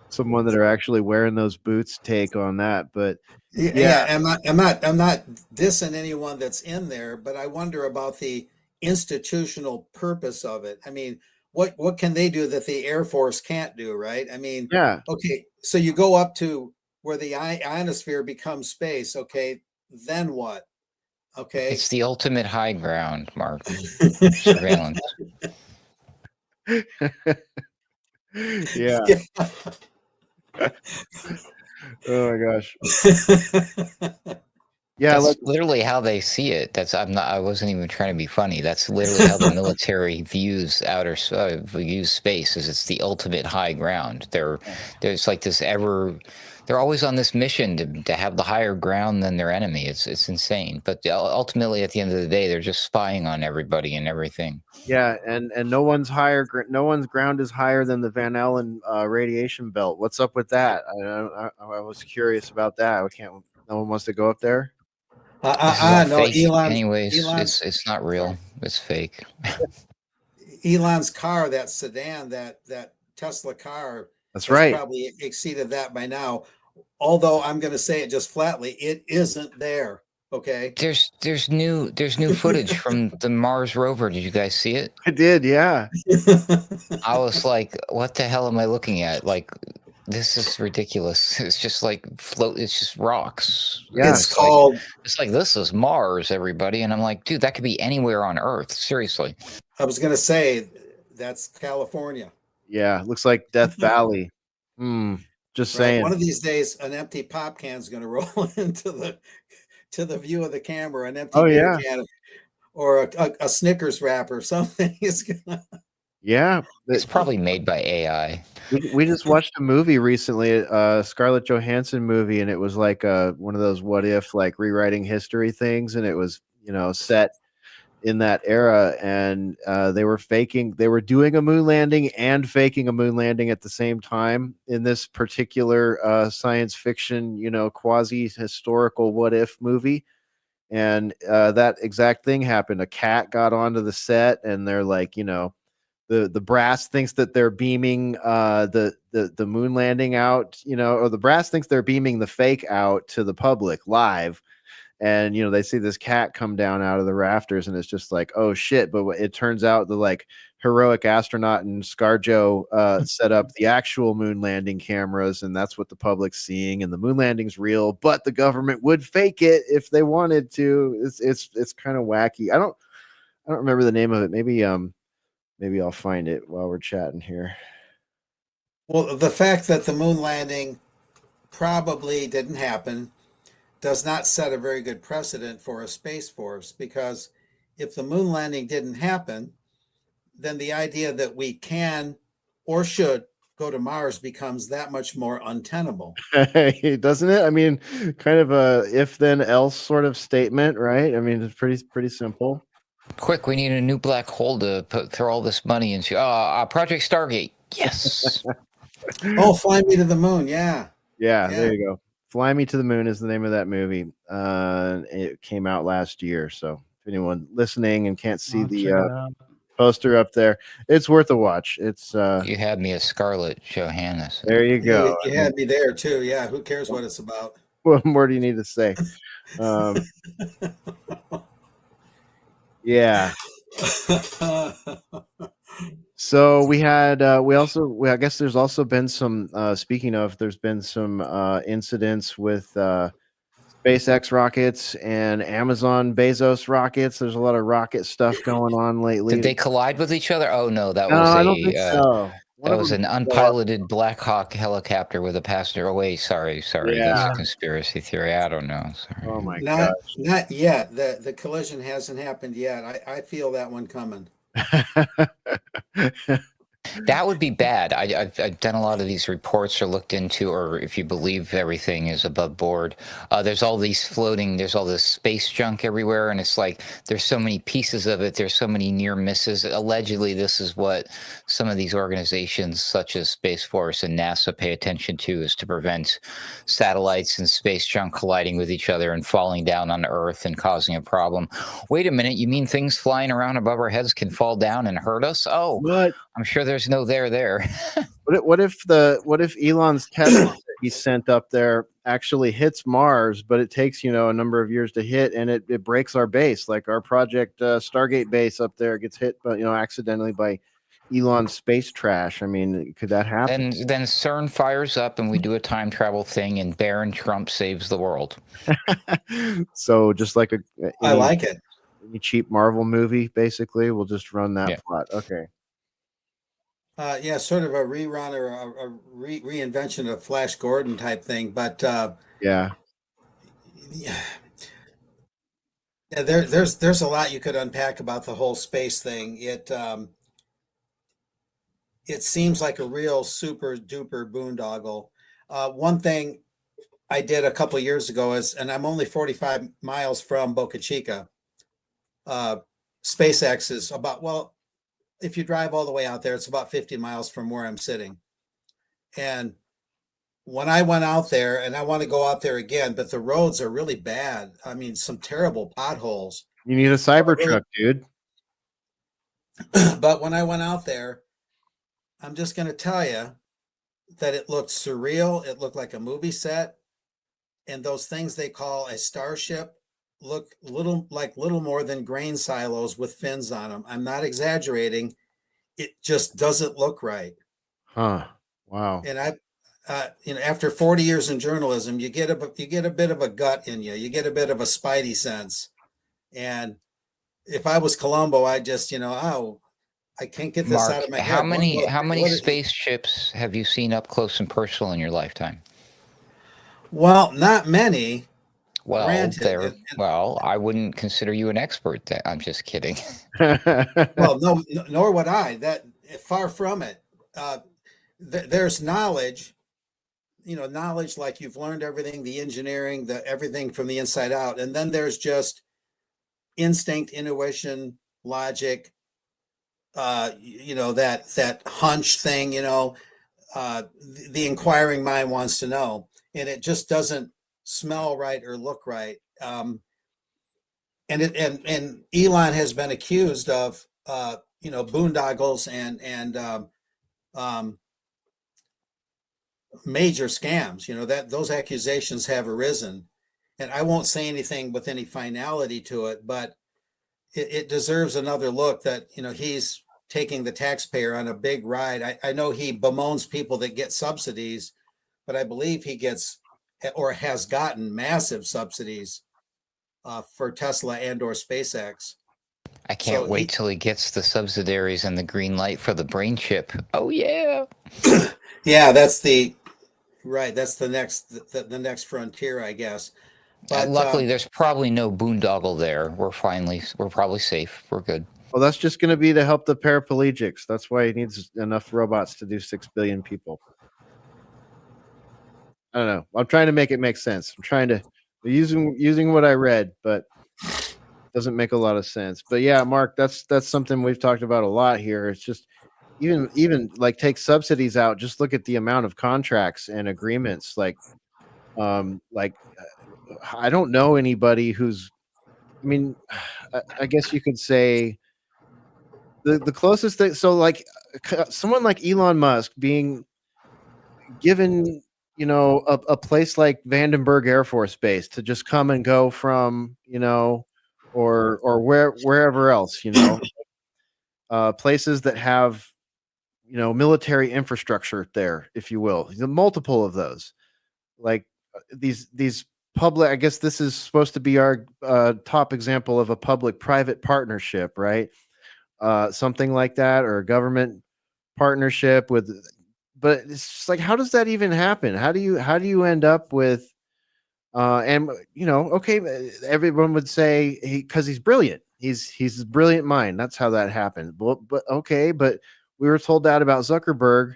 Speaker 1: someone that are actually wearing those boots take on that. But
Speaker 7: Yeah, I'm not dissing anyone that's in there, but I wonder about the institutional purpose of it. I mean, what can they do that the Air Force can't do, right? I mean,
Speaker 1: yeah,
Speaker 7: okay, so you go up to where the ionosphere becomes space, okay, then what? Okay.
Speaker 4: It's the ultimate high ground, Mark. Surveillance.
Speaker 1: yeah. Oh my gosh. Yeah,
Speaker 4: That's literally how they see it. I wasn't even trying to be funny. That's literally how the military views views space. Is it's the ultimate high ground. There's like this they're always on this mission to have the higher ground than their enemy. It's insane. But ultimately, at the end of the day, they're just spying on everybody and everything.
Speaker 1: yeah, and no one's no one's ground is higher than the Van Allen radiation belt. What's up with that? I was curious about that. No one wants to go up there.
Speaker 4: This is all
Speaker 7: No,
Speaker 4: fake, anyways. It's not real. It's fake.
Speaker 7: Elon's car, that sedan, that Tesla car,
Speaker 1: That's
Speaker 7: has
Speaker 1: right.
Speaker 7: probably exceeded that by now. Although I'm going to say it just flatly, it isn't there. Okay.
Speaker 4: There's new footage from the Mars rover. Did you guys see it?
Speaker 1: I did, yeah.
Speaker 4: I was like, what the hell am I looking at? Like, this is ridiculous. It's just like it's just rocks.
Speaker 1: Yeah.
Speaker 7: It's called
Speaker 4: it's like this is Mars, everybody. And I'm like, dude, that could be anywhere on Earth. Seriously.
Speaker 7: I was going to say that's California.
Speaker 1: Yeah, looks like Death Valley. Just saying.
Speaker 7: One of these days, an empty pop can is going to roll into the view of the camera, an empty beer can, or a Snickers wrapper or something.
Speaker 1: Yeah,
Speaker 4: it's probably made by AI.
Speaker 1: We just watched a movie recently, a Scarlett Johansson movie, and it was like one of those what if, like rewriting history things, and it was set in that era, and they were doing a moon landing and faking a moon landing at the same time in this particular science fiction, quasi historical what if movie. And that exact thing happened. A cat got onto the set, and they're like, the brass thinks that they're beaming the moon landing out, or the brass thinks they're beaming the fake out to the public live. And they see this cat come down out of the rafters, and it's just like, oh shit. But it turns out the like heroic astronaut and ScarJo set up the actual moon landing cameras, and that's what the public's seeing. And the moon landing's real, but the government would fake it if they wanted to. It's kind of wacky. I don't remember the name of it. Maybe I'll find it while we're chatting here.
Speaker 7: Well, the fact that the moon landing probably didn't happen does not set a very good precedent for a space force, because if the moon landing didn't happen, then the idea that we can or should go to Mars becomes that much more untenable.
Speaker 1: Doesn't it? I mean, kind of a if then else sort of statement, right? I mean, it's pretty simple.
Speaker 4: Quick, we need a new black hole to throw all this money into. Project Stargate. Yes.
Speaker 7: Oh, fly me to the moon. Yeah.
Speaker 1: There you go. Fly Me to the Moon is the name of that movie. It came out last year. So if anyone listening and can't see the poster up there, it's worth a watch. It's
Speaker 4: you had me as Scarlett Johansson.
Speaker 1: There you go.
Speaker 7: You had me there too. Yeah. Who cares what it's about?
Speaker 1: What more do you need to say? Yeah. So we had I guess there's also been some speaking of, there's been some incidents with SpaceX rockets and Amazon Bezos rockets. There's a lot of rocket stuff going on lately.
Speaker 4: Did they collide with each other? Oh no,
Speaker 1: I don't think so.
Speaker 4: That was an unpiloted Black Hawk helicopter with a passenger. Oh wait, sorry.
Speaker 1: Yeah.
Speaker 4: That's a conspiracy theory. I don't know. Sorry.
Speaker 1: Oh my gosh.
Speaker 7: Not yet. The collision hasn't happened yet. I feel that one coming.
Speaker 4: That would be bad. I've done a lot of these reports or looked into, or if you believe everything is above board, there's all these floating, there's all this space junk everywhere. And it's like, there's so many pieces of it. There's so many near misses. Allegedly, this is what some of these organizations such as Space Force and NASA pay attention to, is to prevent satellites and space junk colliding with each other and falling down on Earth and causing a problem. Wait a minute. You mean things flying around above our heads can fall down and hurt us? Oh,
Speaker 1: What?
Speaker 4: I'm sure there's no there.
Speaker 1: What if Elon's Tesla that he sent up there actually hits Mars, but it takes, a number of years to hit, and it breaks our base, like our project Stargate base up there gets hit, but accidentally by Elon's space trash. I mean, could that happen?
Speaker 4: And then CERN fires up and we do a time travel thing and Baron Trump saves the world.
Speaker 1: So just like
Speaker 7: I like it.
Speaker 1: Any cheap Marvel movie, basically, we'll just run that plot. Okay.
Speaker 7: Yeah, sort of a rerun or a reinvention of Flash Gordon type thing, but
Speaker 1: yeah,
Speaker 7: there's a lot you could unpack about the whole space thing. It seems like a real super duper boondoggle. One thing I did a couple of years ago is, and I'm only 45 miles from Boca Chica. SpaceX is about, well, if you drive all the way out there, it's about 50 miles from where I'm sitting. And when I went out there, and I want to go out there again, but the roads are really bad. I mean, some terrible potholes.
Speaker 1: You need a Cybertruck, dude.
Speaker 7: But when I went out there, I'm just going to tell you that it looked surreal. It looked like a movie set. And those things they call a starship look little more than grain silos with fins on them. I'm not exaggerating. It just doesn't look right.
Speaker 1: Huh. Wow.
Speaker 7: And after 40 years in journalism, you get a bit of a gut in you. You get a bit of a spidey sense. And if I was Columbo, I just, I can't get this
Speaker 4: Mark,
Speaker 7: out of my head.
Speaker 4: How many spaceships have you seen up close and personal in your lifetime?
Speaker 7: Well, not many.
Speaker 4: Well,
Speaker 7: granted.
Speaker 4: Well, I wouldn't consider you an expert. I'm just kidding.
Speaker 7: Well, no, nor would I. That far from it. There's knowledge, knowledge like you've learned everything, the engineering, everything from the inside out, and then there's just instinct, intuition, logic. That hunch thing. The inquiring mind wants to know, and it just doesn't smell right or look right. And Elon has been accused of boondoggles and major scams. That those accusations have arisen, and I won't say anything with any finality to it, but it deserves another look. That he's taking the taxpayer on a big ride. I know he bemoans people that get subsidies, but I believe he gets or has gotten massive subsidies for Tesla and or SpaceX.
Speaker 4: I can't wait till he gets the subsidiaries and the green light for the brain chip. Oh yeah.
Speaker 7: Yeah, that's the next frontier, I guess. But
Speaker 4: luckily there's probably no boondoggle there. We're probably safe. We're good.
Speaker 1: Well, that's just going to be to help the paraplegics. That's why he needs enough robots to do 6 billion people. I don't know. I'm trying to make it make sense. I'm trying to using what I read, but it doesn't make a lot of sense. But yeah, Mark, that's something we've talked about a lot here. It's just even like take subsidies out. Just look at the amount of contracts and agreements. Like I don't know anybody who's. I mean, I guess you could say the closest thing. So like someone like Elon Musk being given a place like Vandenberg Air Force Base to just come and go from, or wherever else, places that have, military infrastructure there, if you will, multiple of those, like these public, I guess this is supposed to be our top example of a public-private partnership, right? Something like that, or a government partnership with. But it's just like, how does that even happen? How do you end up with, okay, everyone would say because he's brilliant. He's a brilliant mind. That's how that happened. But okay, but We were told that about Zuckerberg,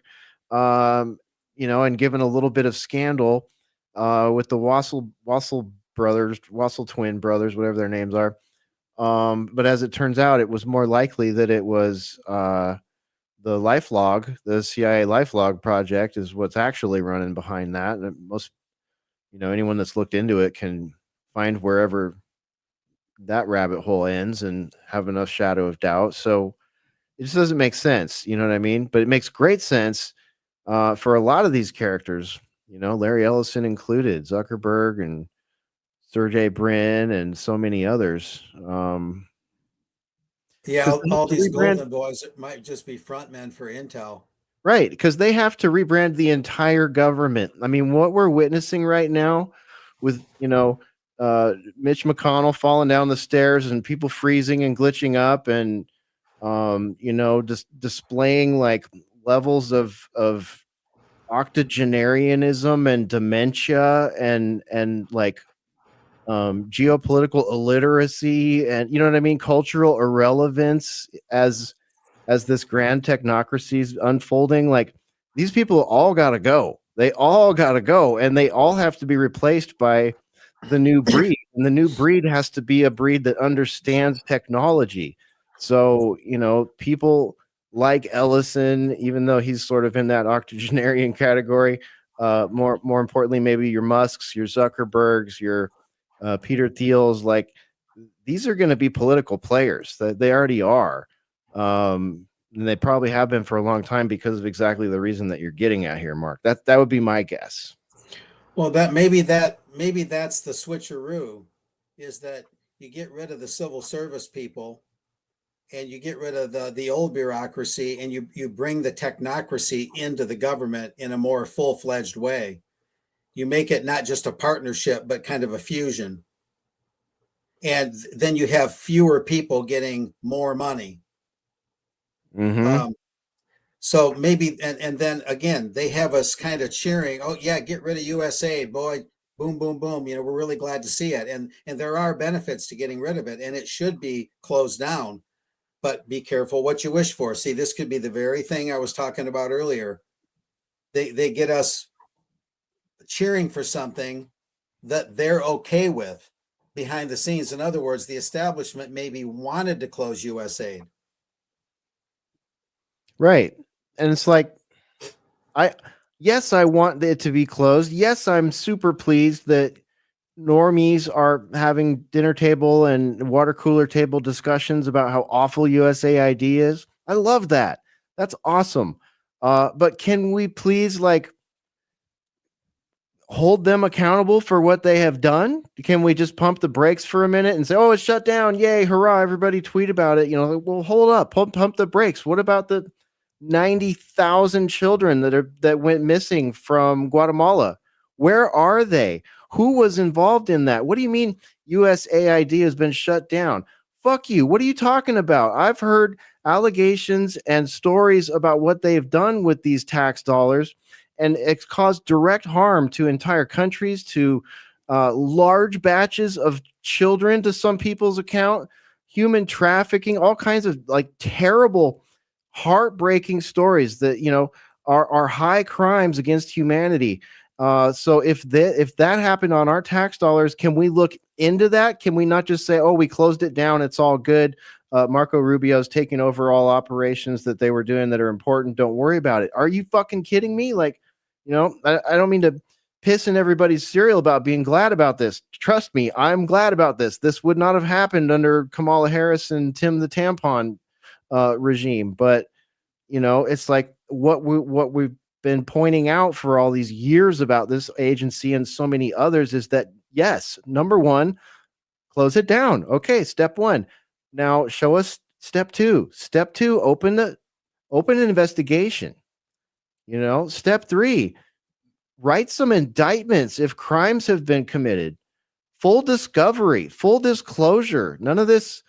Speaker 1: and given a little bit of scandal with the Wassel brothers, Wassel twin brothers, whatever their names are. But as it turns out, it was more likely that it was the LifeLog, the CIA LifeLog project, is what's actually running behind that. And most, anyone that's looked into it can find wherever that rabbit hole ends and have enough shadow of doubt. So it just doesn't make sense. You know what I mean? But it makes great sense for a lot of these characters, Larry Ellison included, Zuckerberg and Sergey Brin and so many others.
Speaker 7: Yeah, all these
Speaker 1: rebrand,
Speaker 7: golden boys might just be frontmen for Intel.
Speaker 1: right? Because they have to rebrand the entire government. I mean, what we're witnessing right now with, Mitch McConnell falling down the stairs and people freezing and glitching up and, just displaying like levels of octogenarianism and dementia and like geopolitical illiteracy and you know what I mean, cultural irrelevance as this grand technocracy is unfolding. Like these people all got to go. They all got to go, and they all have to be replaced by the new breed. And the new breed has to be a breed that understands technology. So people like Ellison, even though he's sort of in that octogenarian category, more importantly, maybe your Musks, your Zuckerbergs, your Peter Thiels, like these are going to be political players. That they already are, and they probably have been for a long time because of exactly the reason that you're getting at here, Mark. That would be my guess.
Speaker 7: Well, maybe that's the switcheroo, is that you get rid of the civil service people and you get rid of the old bureaucracy and you bring the technocracy into the government in a more full-fledged way. You make it not just a partnership, but kind of a fusion. And then you have fewer people getting more money.
Speaker 1: Mm-hmm.
Speaker 7: So maybe, and then again, they have us kind of cheering, oh yeah, get rid of USAID, boy, boom, boom, boom. We're really glad to see it. And there are benefits to getting rid of it, and it should be closed down, but be careful what you wish for. See, this could be the very thing I was talking about earlier. They get us cheering for something that they're okay with behind the scenes. In other words, the establishment maybe wanted to close USAID.
Speaker 1: Right. And it's like, yes, I want it to be closed. Yes, I'm super pleased that normies are having dinner table and water cooler table discussions about how awful USAID is. I love that. That's awesome. But can we please hold them accountable for what they have done? Can we just pump the brakes for a minute and say, oh, it's shut down. Yay, hurrah, everybody tweet about it. Well, hold up, pump the brakes. What about the 90,000 children that went missing from Guatemala? Where are they? Who was involved in that? What do you mean USAID has been shut down? Fuck you. What are you talking about? I've heard allegations and stories about what they've done with these tax dollars, and it's caused direct harm to entire countries, to large batches of children, to some people's account, human trafficking, all kinds of terrible, heartbreaking stories that are high crimes against humanity. So if that happened on our tax dollars, can we look into that? Can we not just say, oh, we closed it down, it's all good, Marco Rubio's taking over all operations that they were doing that are important, don't worry about it? Are you fucking kidding me? I don't mean to piss in everybody's cereal about being glad about this. Trust me, I'm glad about this. This would not have happened under Kamala Harris and Tim the Tampon regime. But it's like what we've been pointing out for all these years about this agency and so many others is that, yes, number one, close it down. Okay, step one. Now show us step two. Step two, open an investigation. Step three, write some indictments if crimes have been committed. Full discovery, full disclosure. None of this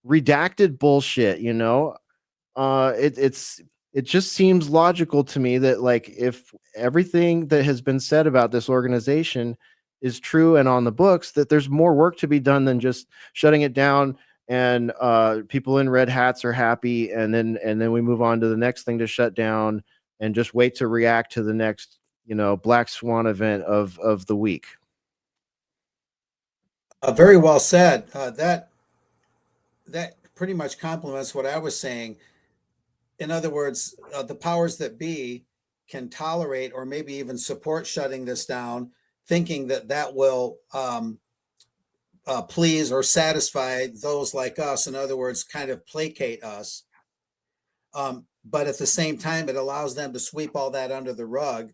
Speaker 1: redacted bullshit. It just seems logical to me that if everything that has been said about this organization is true and on the books, that there's more work to be done than just shutting it down and people in red hats are happy, and then we move on to the next thing to shut down, and just wait to react to the next, black swan event of the week.
Speaker 7: Very well said. That pretty much complements what I was saying. In other words, the powers that be can tolerate or maybe even support shutting this down, thinking that that will please or satisfy those like us. In other words, kind of placate us. But at the same time, it allows them to sweep all that under the rug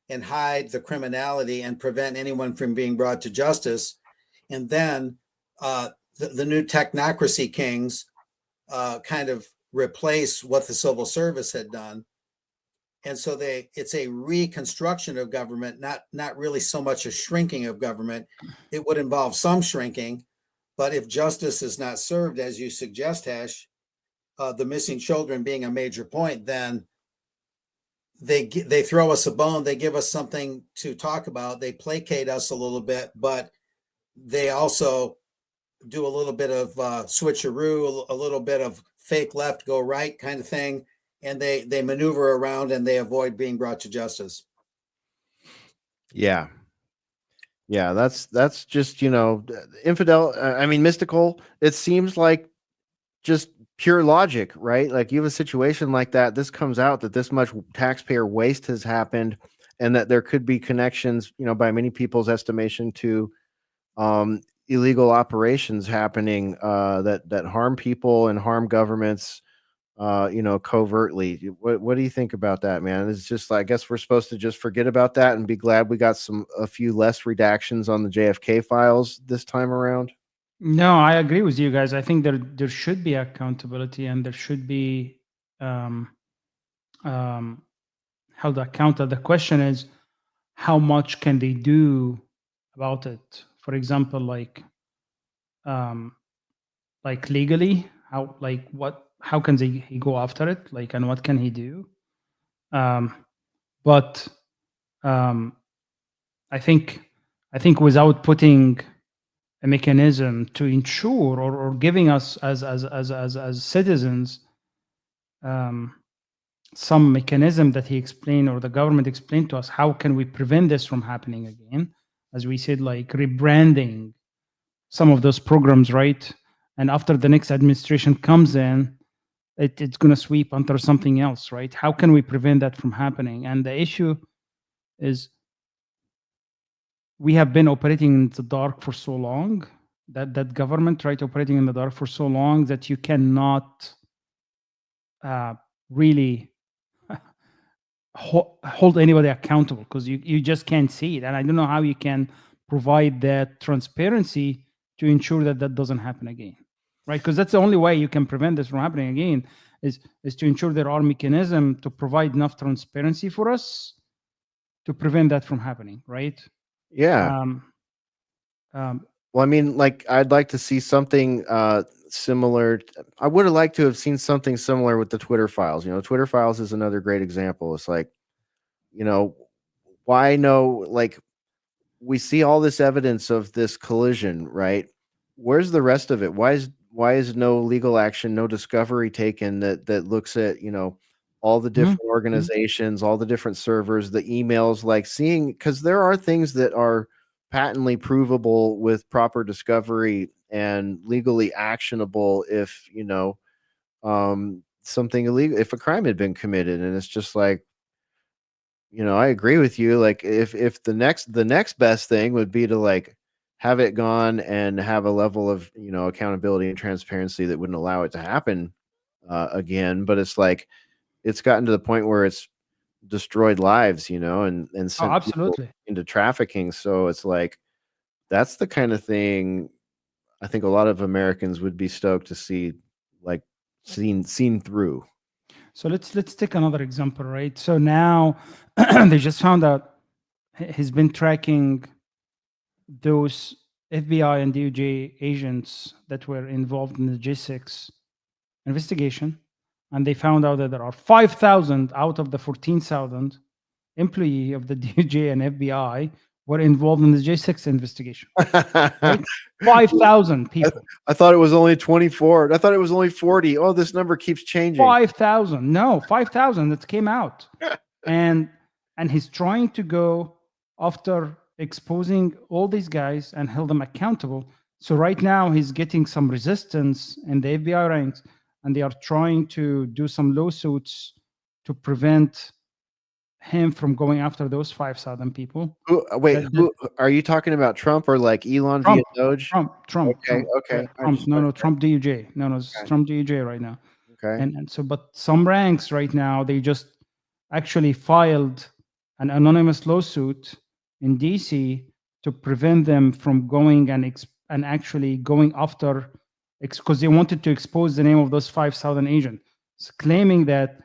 Speaker 7: and hide the criminality and prevent anyone from being brought to justice. And then the new technocracy kings kind of replace what the civil service had done. And so it's a reconstruction of government, not really so much a shrinking of government. It would involve some shrinking, but if justice is not served, as you suggest, Hesh, the missing children being a major point, then they throw us a bone. They give us something to talk about. They placate us a little bit, but they also do a little bit of switcheroo, a little bit of fake left, go right kind of thing. And they maneuver around and they avoid being brought to justice.
Speaker 1: Yeah. Yeah, that's just, infidel. I mean, mystical. It seems like just pure logic, right? Like, you have a situation like that. This comes out that this much taxpayer waste has happened, and that there could be connections, by many people's estimation, to illegal operations happening that harm people and harm governments, covertly. What do you think about that, man? It's just like, I guess we're supposed to just forget about that and be glad we got a few less redactions on the JFK files this time around.
Speaker 5: No, I agree with you guys. I think there should be accountability, and there should be held accountable. The question is, how much can they do about it? For example, like legally, how can he go after it? Like, and what can he do? But I think without putting a mechanism to ensure, or giving us as citizens some mechanism that he explained, or the government explained to us, how can we prevent this from happening again? As we said, like rebranding some of those programs, right? And after the next administration comes in, it's going to sweep under something else, right? How can we prevent that from happening? And the issue is, we have been operating in the dark for so long, that government, right, operating in the dark for so long, that you cannot really hold anybody accountable, because you just can't see it. And I don't know how you can provide that transparency to ensure that doesn't happen again, right? Because that's the only way you can prevent this from happening again, is to ensure there are mechanisms to provide enough transparency for us to prevent that from happening, right?
Speaker 1: Yeah. Well, I mean, like, I'd like to see something similar. I would have liked to have seen something similar with the Twitter files. Twitter files is another great example. It's like, why no? Like, we see all this evidence of this collision, right? Where's the rest of it? Why is no legal action, no discovery taken that looks at, all the different organizations, all the different servers, the emails, like seeing, because there are things that are patently provable with proper discovery and legally actionable if, something illegal, if a crime had been committed. And it's just like, I agree with you. Like, if the next best thing would be to, like, have it gone and have a level of, accountability and transparency that wouldn't allow it to happen again. But it's like, it's gotten to the point where it's destroyed lives, and sent people
Speaker 5: absolutely
Speaker 1: into trafficking. So it's like, that's the kind of thing I think a lot of Americans would be stoked to see, like, seen through.
Speaker 5: So let's take another example, right? So now they just found out he's been tracking those FBI and DOJ agents that were involved in the J6 investigation, and they found out that there are 5,000 out of the 14,000 employee of the DOJ and FBI were involved in the J6 investigation. Right? 5,000 people.
Speaker 1: I thought it was only 24. I thought it was only 40. Oh, this number keeps changing.
Speaker 5: 5,000. No, 5,000 that came out. and he's trying to go after exposing all these guys and hold them accountable. So right now he's getting some resistance in the FBI ranks, and they are trying to do some lawsuits to prevent him from going after those 5,000 people.
Speaker 1: Wait, who are you talking about? Trump or like Elon
Speaker 5: Trump,
Speaker 1: via Doge?
Speaker 5: Trump.
Speaker 1: Okay.
Speaker 5: Yeah, Trump. No, Trump DUJ. No, it's Trump DUJ right now.
Speaker 1: Okay.
Speaker 5: And so, but some ranks right now, they just actually filed an anonymous lawsuit in DC to prevent them from going and actually going after, because they wanted to expose the name of those 5,000 agents, claiming that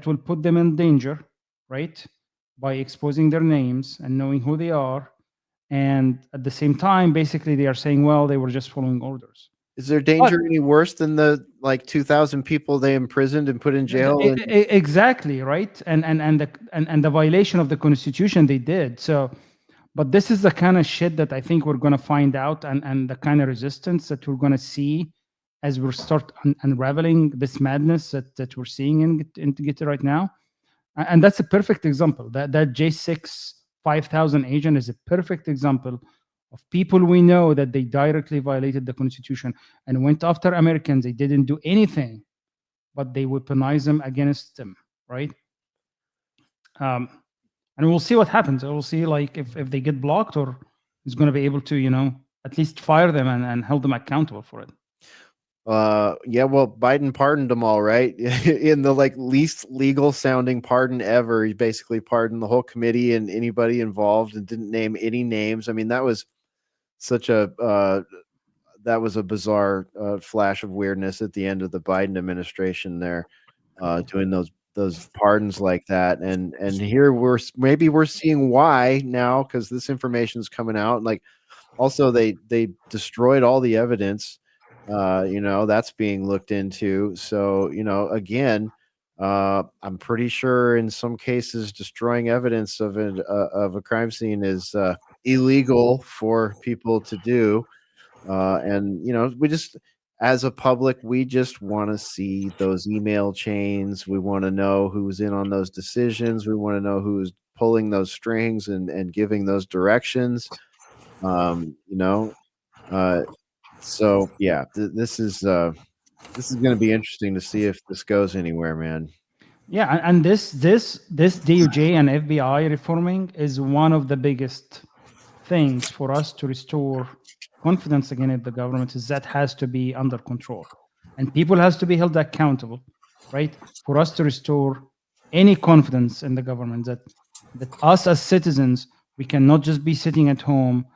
Speaker 5: will put them in danger, right, by exposing their names and knowing who they are. And at the same time, basically, they are saying, well, they were just following orders.
Speaker 1: Is there danger any worse than the like 2,000 people they imprisoned and put in jail?
Speaker 5: Exactly, right, and the violation of the Constitution they did. So, but this is the kind of shit that I think we're going to find out, and the kind of resistance that we're going to see as we start unraveling this madness that we're seeing in Gita right now. And that's a perfect example. That J6 5,000 agent is a perfect example of people we know that they directly violated the Constitution and went after Americans. They didn't do anything, but they weaponized them against them, right? And we'll see what happens. We'll see, like, if they get blocked, or is going to be able to, at least fire them and hold them accountable for it.
Speaker 1: Yeah, well, Biden pardoned them all, right? In the like least legal sounding pardon ever. He basically pardoned the whole committee and anybody involved and didn't name any names. I mean, that was such a bizarre flash of weirdness at the end of the Biden administration there, doing those pardons like that. And here we're seeing why now, because this information is coming out. And like, also they destroyed all the evidence. That's being looked into. So, again, I'm pretty sure in some cases destroying evidence of a crime scene is illegal for people to do. And we just, as a public, we just want to see those email chains. We want to know who's in on those decisions. We want to know who's pulling those strings and giving those directions. So yeah, this is going to be interesting to see if this goes anywhere, man.
Speaker 5: Yeah, and this DOJ and FBI reforming is one of the biggest things for us to restore confidence again in the government. Is that has to be under control, and people has to be held accountable, right? For us to restore any confidence in the government, that us as citizens, we cannot just be sitting at home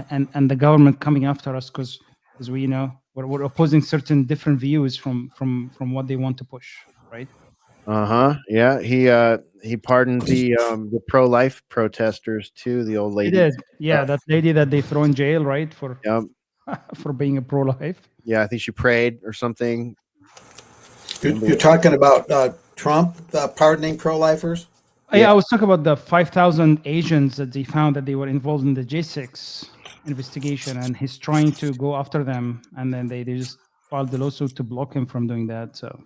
Speaker 5: and the government coming after us because we we're opposing certain different views from what they want to push, right?
Speaker 1: Yeah, he pardoned the pro-life protesters too. The old lady.
Speaker 5: He did. Yeah, that lady that they throw in jail, right, for for being a pro-life.
Speaker 1: Yeah, I think she prayed or something.
Speaker 7: You're talking about Trump pardoning pro-lifers?
Speaker 5: Yeah, I was talking about the 5,000 Asians that they found that they were involved in the J6 investigation, and he's trying to go after them, and then they just filed the lawsuit to block him from doing that. So,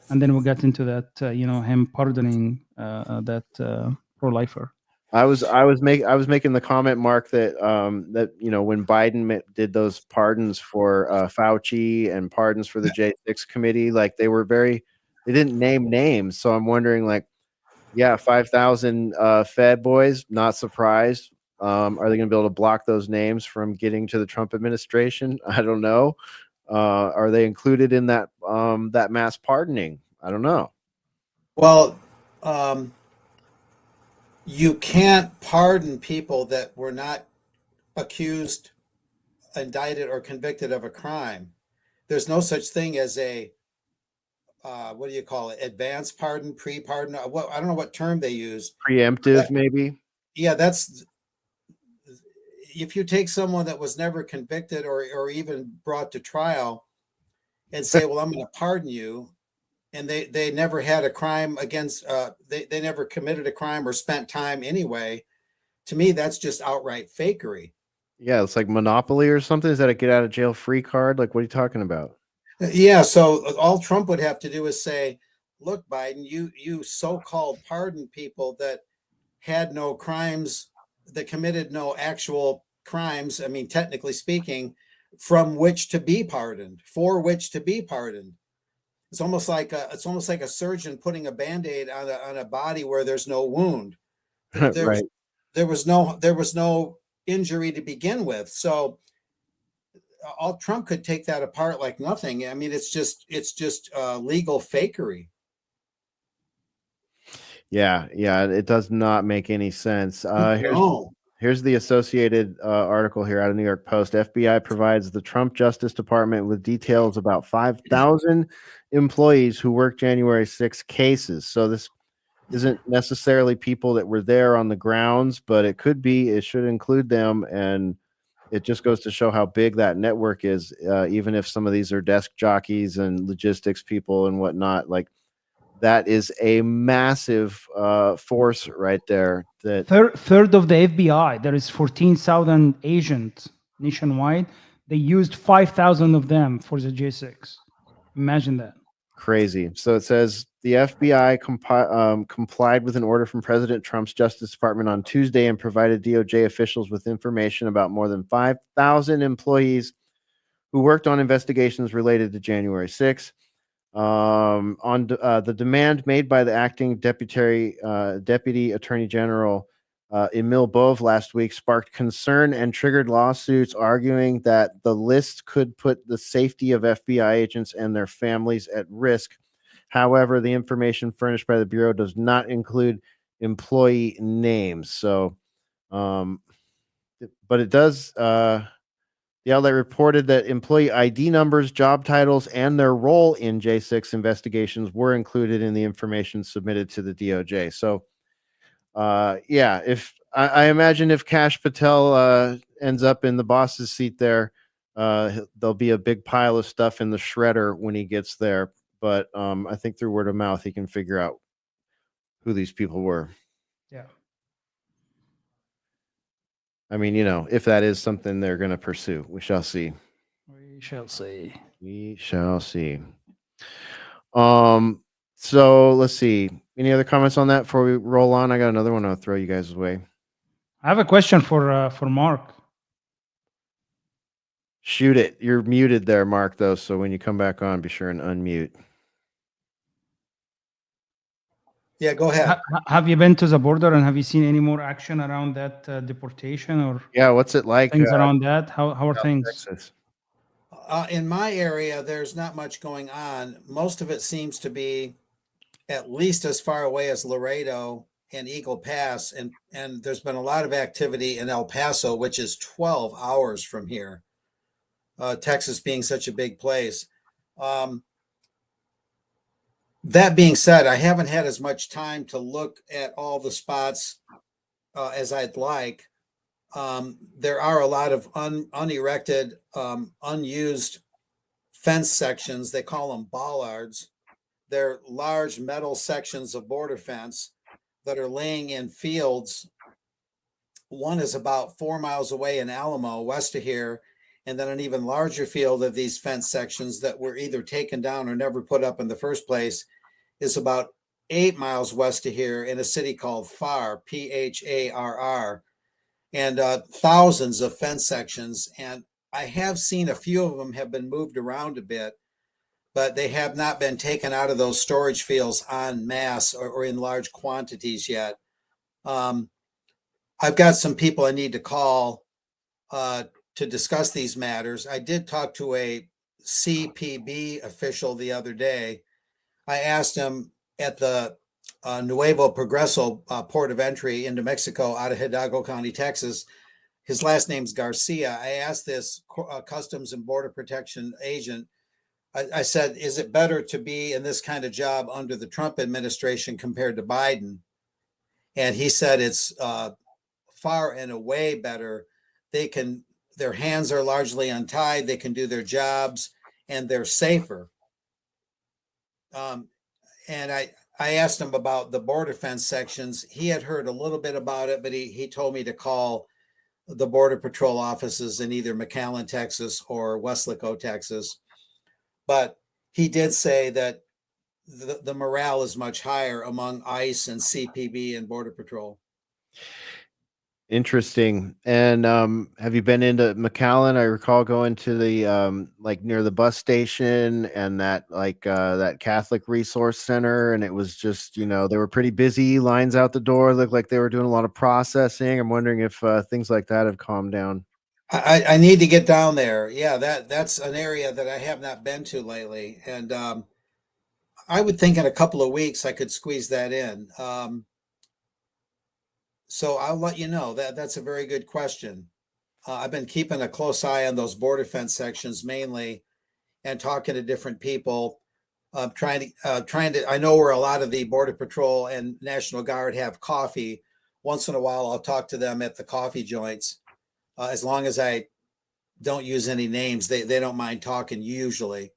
Speaker 5: and then we got into that, him pardoning that pro-lifer.
Speaker 1: I was making the comment, Mark, that when Biden did those pardons for Fauci and pardons for the J6 committee, like they didn't name names. So I'm wondering, like, yeah, 5,000 Fed boys, not surprised. Are they going to be able to block those names from getting to the Trump administration? I don't know. Are they included in that mass pardoning? I don't know.
Speaker 7: Well, you can't pardon people that were not accused, indicted, or convicted of a crime. There's no such thing as a what do you call it? Advanced pardon, pre-pardon. I don't know what term they use.
Speaker 1: Preemptive, maybe.
Speaker 7: Yeah, that's if you take someone that was never convicted or even brought to trial and say, well, I'm going to pardon you, and they never had a crime against, they never committed a crime or spent time anyway. to me, that's just outright fakery.
Speaker 1: Yeah, it's like Monopoly or something. Is that a get out of jail free card? Like, what are you talking about?
Speaker 7: Yeah, so all Trump would have to do is say, "Look, Biden, you so-called pardoned people that had no crimes, that committed no actual crimes. I mean, technically speaking, from which to be pardoned, for which to be pardoned." It's almost like a surgeon putting a Band-Aid on a body where there's no wound. There was
Speaker 1: Right.
Speaker 7: there was no injury to begin with. So all Trump could take that apart like nothing. I mean, it's just legal fakery.
Speaker 1: Yeah, yeah, it does not make any sense.
Speaker 7: No.
Speaker 1: Here's the associated article here out of New York Post. FBI provides the Trump Justice Department with details about 5,000 employees who worked January 6 cases. So this isn't necessarily people that were there on the grounds, but it could be. It should include them, and it just goes to show how big that network is. Even if some of these are desk jockeys and logistics people and whatnot, like that is a massive force right there. That
Speaker 5: Third of the FBI, there is 14,000 agents nationwide. They used 5,000 of them for the J6. Imagine that.
Speaker 1: crazy. So it says the FBI complied with an order from President Trump's Justice Department on Tuesday and provided DOJ officials with information about more than 5,000 employees who worked on investigations related to January 6th. On the demand made by the acting deputy attorney general Emil Bove last week sparked concern and triggered lawsuits arguing that the list could put the safety of FBI agents and their families at risk. However, the information furnished by the Bureau does not include employee names. So, but it does. The outlet reported that employee ID numbers, job titles, and their role in J6 investigations were included in the information submitted to the DOJ. So, yeah, if I imagine if Kash Patel ends up in the boss's seat there, there'll be a big pile of stuff in the shredder when he gets there. But I think through word of mouth, he can figure out who these people were.
Speaker 5: Yeah.
Speaker 1: I mean, you know, if that is something they're going to pursue, we shall see.
Speaker 5: We shall see.
Speaker 1: We shall see. So let's see. Any other comments on that before we roll on? I got another one I'll throw you guys' way.
Speaker 5: I have a question for Mark.
Speaker 1: Shoot it. You're muted there, Mark, though. So when you come back on, be sure and unmute.
Speaker 7: Yeah, go ahead.
Speaker 5: Have you been to the border and have you seen any more action around that deportation or
Speaker 1: Yeah, what's it like?
Speaker 5: things around that? How are things?
Speaker 1: Texas.
Speaker 7: In my area, there's not much going on. Most of it seems to be at least as far away as Laredo and Eagle Pass, and there's been a lot of activity in El Paso, which is 12 hours from here. Texas being such a big place. That being said, I haven't had as much time to look at all the spots as I'd like. There are a lot of unerected, unused fence sections. They call them bollards. They're large metal sections of border fence that are laying in fields. One is about 4 miles away in Alamo, west of here, and then an even larger field of these fence sections that were either taken down or never put up in the first place is about 8 miles west of here in a city called Pharr, Pharr, and thousands of fence sections. And I have seen a few of them have been moved around a bit, but they have not been taken out of those storage fields en masse or in large quantities yet. I've got some people I need to call to discuss these matters. I did talk to a CPB official the other day. I asked him at the Nuevo Progreso port of entry into Mexico out of Hidalgo County, Texas. His last name's Garcia. I asked this Customs and Border Protection agent, I said, is it better to be in this kind of job under the Trump administration compared to Biden? And he said it's far and away better. Their hands are largely untied. They can do their jobs and they're safer. And I asked him about the border fence sections. He had heard a little bit about it, but he told me to call the Border Patrol offices in either McAllen, Texas or Weslaco, Texas. But he did say that the morale is much higher among ICE and CPB and Border Patrol.
Speaker 1: Interesting. And have you been into McAllen? I recall going to the like near the bus station and that that Catholic Resource Center, and it was just, they were pretty busy, lines out the door, looked like they were doing a lot of processing. I'm wondering if things like that have calmed down.
Speaker 7: I need to get down there. Yeah, that's an area that I have not been to lately, and I would think in a couple of weeks I could squeeze that in. So I'll let you know. That's a very good question. I've been keeping a close eye on those border fence sections mainly, and talking to different people. Trying to. I know where a lot of the Border Patrol and National Guard have coffee. Once in a while, I'll talk to them at the coffee joints. As long as I don't use any names, they don't mind talking usually.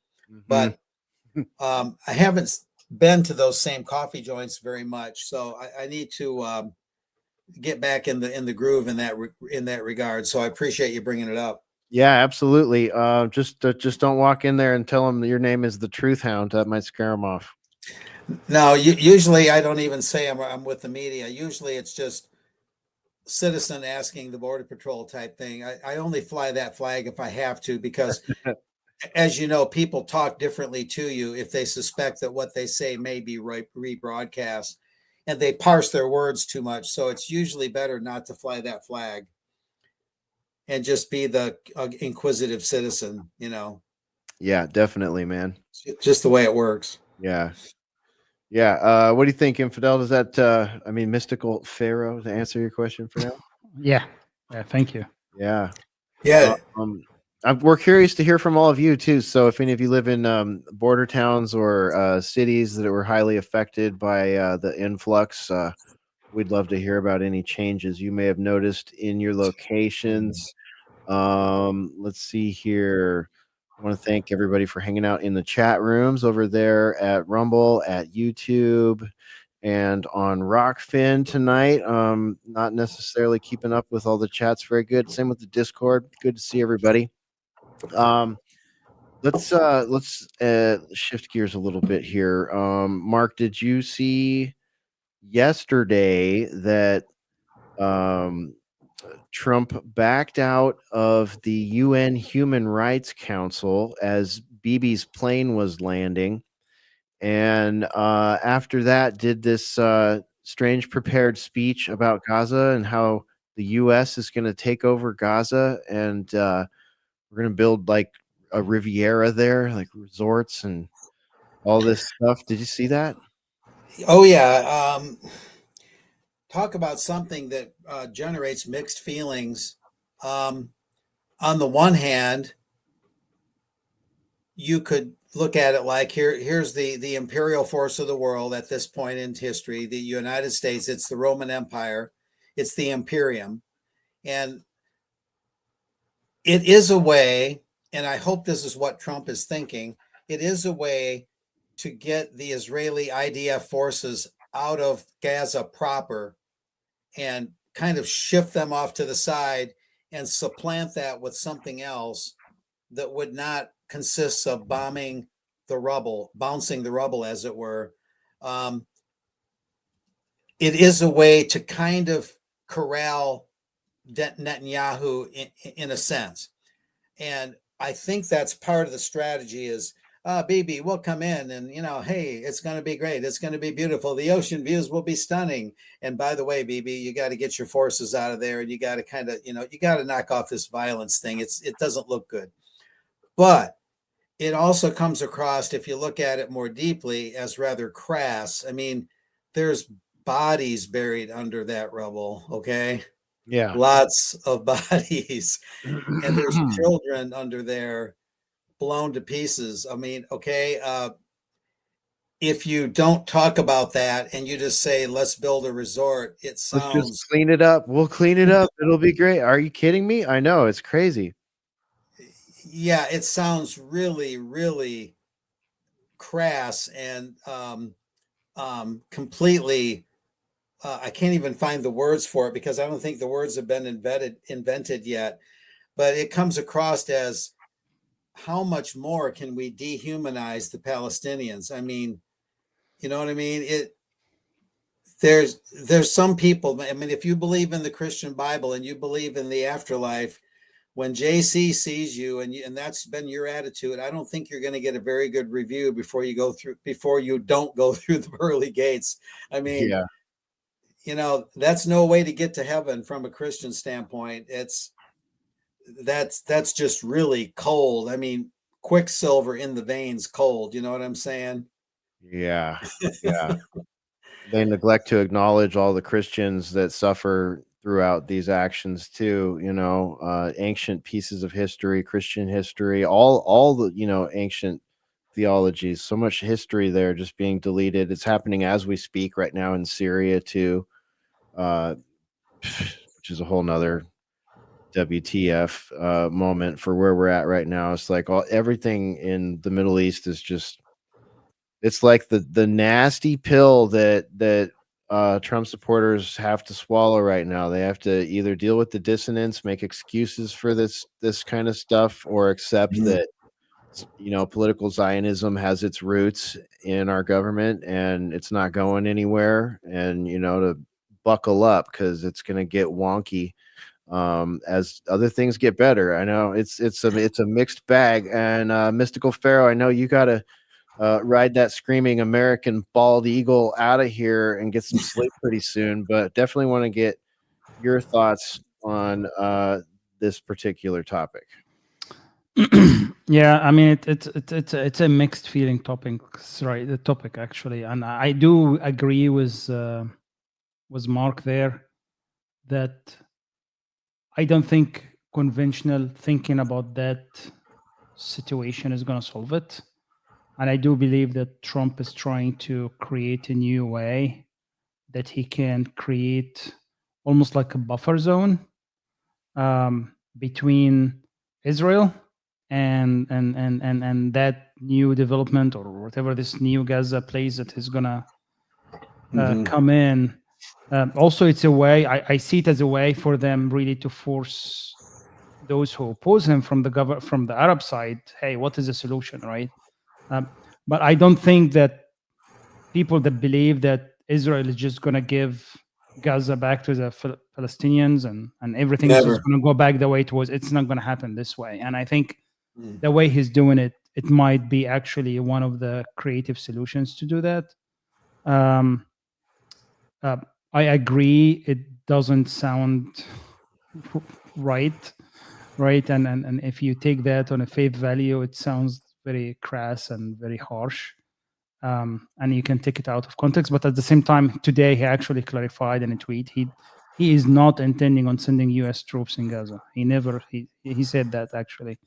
Speaker 7: But I haven't been to those same coffee joints very much, so I need to get back in the groove in that regard. So I appreciate you bringing it up.
Speaker 1: Yeah, absolutely. Just don't walk in there and tell them your name is the Truth Hound. That might scare them off.
Speaker 7: No, usually I don't even say I'm with the media. Usually it's just citizen asking the Border Patrol type thing. I only fly that flag if I have to, because as you know, people talk differently to you if they suspect that what they say may be rebroadcast, and they parse their words too much. So it's usually better not to fly that flag and just be the inquisitive citizen,
Speaker 1: Yeah, definitely, man.
Speaker 7: just the way it works.
Speaker 1: Yeah. Yeah. What do you think, Infidel? Does that, Mystical Pharaoh, to answer your question for now?
Speaker 5: Yeah. Yeah. Thank you.
Speaker 1: Yeah.
Speaker 7: Yeah.
Speaker 1: We're curious to hear from all of you too. So if any of you live in border towns or cities that were highly affected by the influx, we'd love to hear about any changes you may have noticed in your locations. Let's see here. I want to thank everybody for hanging out in the chat rooms over there at Rumble, at YouTube, and on Rockfin tonight. Not necessarily keeping up with all the chats very good. Same with the Discord. Good to see everybody. Let's shift gears a little bit here. Mark, did you see yesterday that Trump backed out of the UN Human Rights Council as Bibi's plane was landing, and after that did this strange prepared speech about Gaza and how the U.S. is going to take over Gaza, and we're going to build like a Riviera there, like resorts and all this stuff. Did you see that?
Speaker 7: Oh yeah. Talk about something that generates mixed feelings. On the one hand, you could look at it like here's the imperial force of the world at this point in history, the United States. It's the Roman Empire, it's the Imperium, and it is a way, and I hope this is what Trump is thinking, it is a way to get the Israeli IDF forces out of Gaza proper and kind of shift them off to the side and supplant that with something else that would not consist of bombing the rubble, bouncing the rubble, as it were. It is a way to kind of corral Netanyahu in a sense. And I think that's part of the strategy is, Bibi, we'll come in and, hey, it's going to be great. It's going to be beautiful. The ocean views will be stunning. And by the way, Bibi, you got to get your forces out of there and you got to kind of, you got to knock off this violence thing. It doesn't look good. But it also comes across, if you look at it more deeply, as rather crass. I mean, there's bodies buried under that rubble. Okay.
Speaker 1: Yeah.
Speaker 7: Lots of bodies. And there's children under there blown to pieces. I mean, okay, if you don't talk about that and you just say, let's build a resort, it
Speaker 1: Let's
Speaker 7: sounds...
Speaker 1: just clean it up. We'll clean it up. It'll be great. Are you kidding me? I know, it's crazy.
Speaker 7: Yeah, it sounds really, really crass. And completely. I can't even find the words for it because I don't think the words have been invented yet. But it comes across as how much more can we dehumanize the Palestinians? I mean, you know what I mean? There's some people. I mean, if you believe in the Christian Bible and you believe in the afterlife, when JC sees you and that's been your attitude, I don't think you're going to get a very good review before you don't go through the pearly gates. I mean,
Speaker 1: Yeah.
Speaker 7: that's no way to get to heaven from a Christian standpoint. That's just really cold. I mean, quicksilver in the veins, cold. You know what I'm saying?
Speaker 1: Yeah. Yeah. They neglect to acknowledge all the Christians that suffer throughout these actions too, ancient pieces of history, Christian history, all the, ancient theologies, so much history there just being deleted. It's happening as we speak right now in Syria too, uh, which is a whole nother WTF moment for where we're at right now. It's like everything in the Middle East is just, it's like the nasty pill that Trump supporters have to swallow right now. They have to either deal with the dissonance, make excuses for this kind of stuff, or accept that political Zionism has its roots in our government and it's not going anywhere, and to buckle up because it's going to get wonky as other things get better. I know it's a mixed bag, and Mystical Pharaoh, I know you got to ride that screaming American bald eagle out of here and get some sleep pretty soon. But definitely want to get your thoughts on this particular topic.
Speaker 5: Yeah, I mean it's a mixed feeling topic, right? The topic actually, and I do agree with Mark there that I don't think conventional thinking about that situation is going to solve it. And I do believe that Trump is trying to create a new way that he can create almost like a buffer zone between Israel and that new development or whatever this new Gaza place that is gonna come in. Also, it's a way I see it as a way for them really to force those who oppose him from the Arab side. Hey, what is the solution, right? But I don't think that people that believe that Israel is just going to give Gaza back to the Palestinians and everything is just going to go back the way it was. It's not going to happen this way. And I think the way he's doing it, it might be actually one of the creative solutions to do that. I agree. It doesn't sound right. And if you take that on a faith value, it sounds very crass and very harsh. And you can take it out of context. But at the same time, today he actually clarified in a tweet he is not intending on sending U.S. troops in Gaza. He said that actually.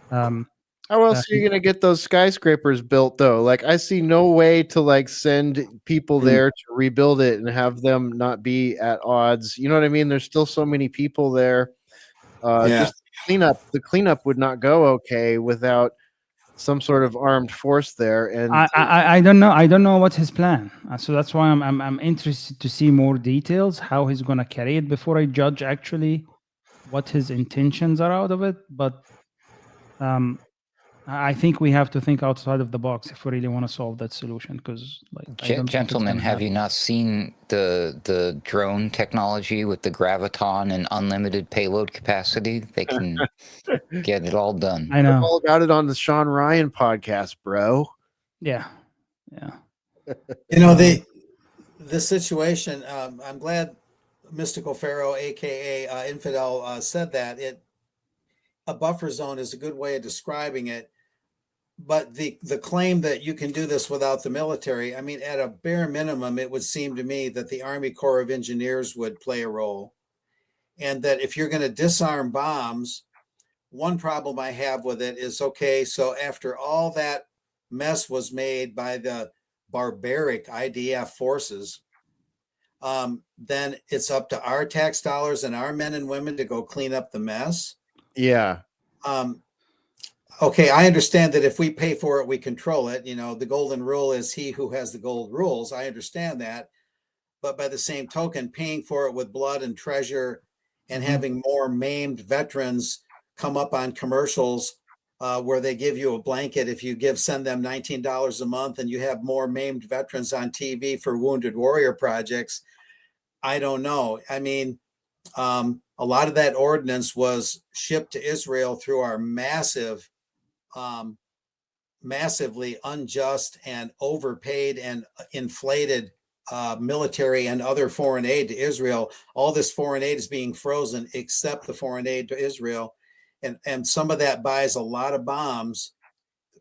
Speaker 1: How else are you going to get those skyscrapers built though? Like, I see no way to like send people there to rebuild it and have them not be at odds. You know what I mean? There's still so many people there. Just the cleanup would not go okay without some sort of armed force there. And
Speaker 5: I don't know. I don't know what's his plan. So that's why I'm interested to see more details, how he's going to carry it before I judge actually what his intentions are out of it. But I think we have to think outside of the box if we really want to solve that solution. Because, like,
Speaker 4: gentlemen, have you not seen the drone technology with the graviton and unlimited payload capacity? They can get it all done.
Speaker 5: I know
Speaker 1: all about it on the Sean Ryan podcast, bro.
Speaker 5: Yeah.
Speaker 7: The situation. I'm glad Mystical Pharaoh, aka Infidel, said that a buffer zone is a good way of describing it. But the claim that you can do this without the military, I mean, at a bare minimum, it would seem to me that the Army Corps of Engineers would play a role. And that if you're going to disarm bombs, one problem I have with it is, okay, so after all that mess was made by the barbaric IDF forces, then it's up to our tax dollars and our men and women to go clean up the mess.
Speaker 1: Yeah.
Speaker 7: Okay, I understand that if we pay for it, we control it. You know, the golden rule is he who has the gold rules. I understand that. But by the same token, paying for it with blood and treasure and having more maimed veterans come up on commercials where they give you a blanket if you send them $19 a month, and you have more maimed veterans on TV for Wounded Warrior projects. I don't know. I mean, a lot of that ordinance was shipped to Israel through our massively unjust and overpaid and inflated military and other foreign aid to Israel. All this foreign aid is being frozen except the foreign aid to Israel. And some of that buys a lot of bombs.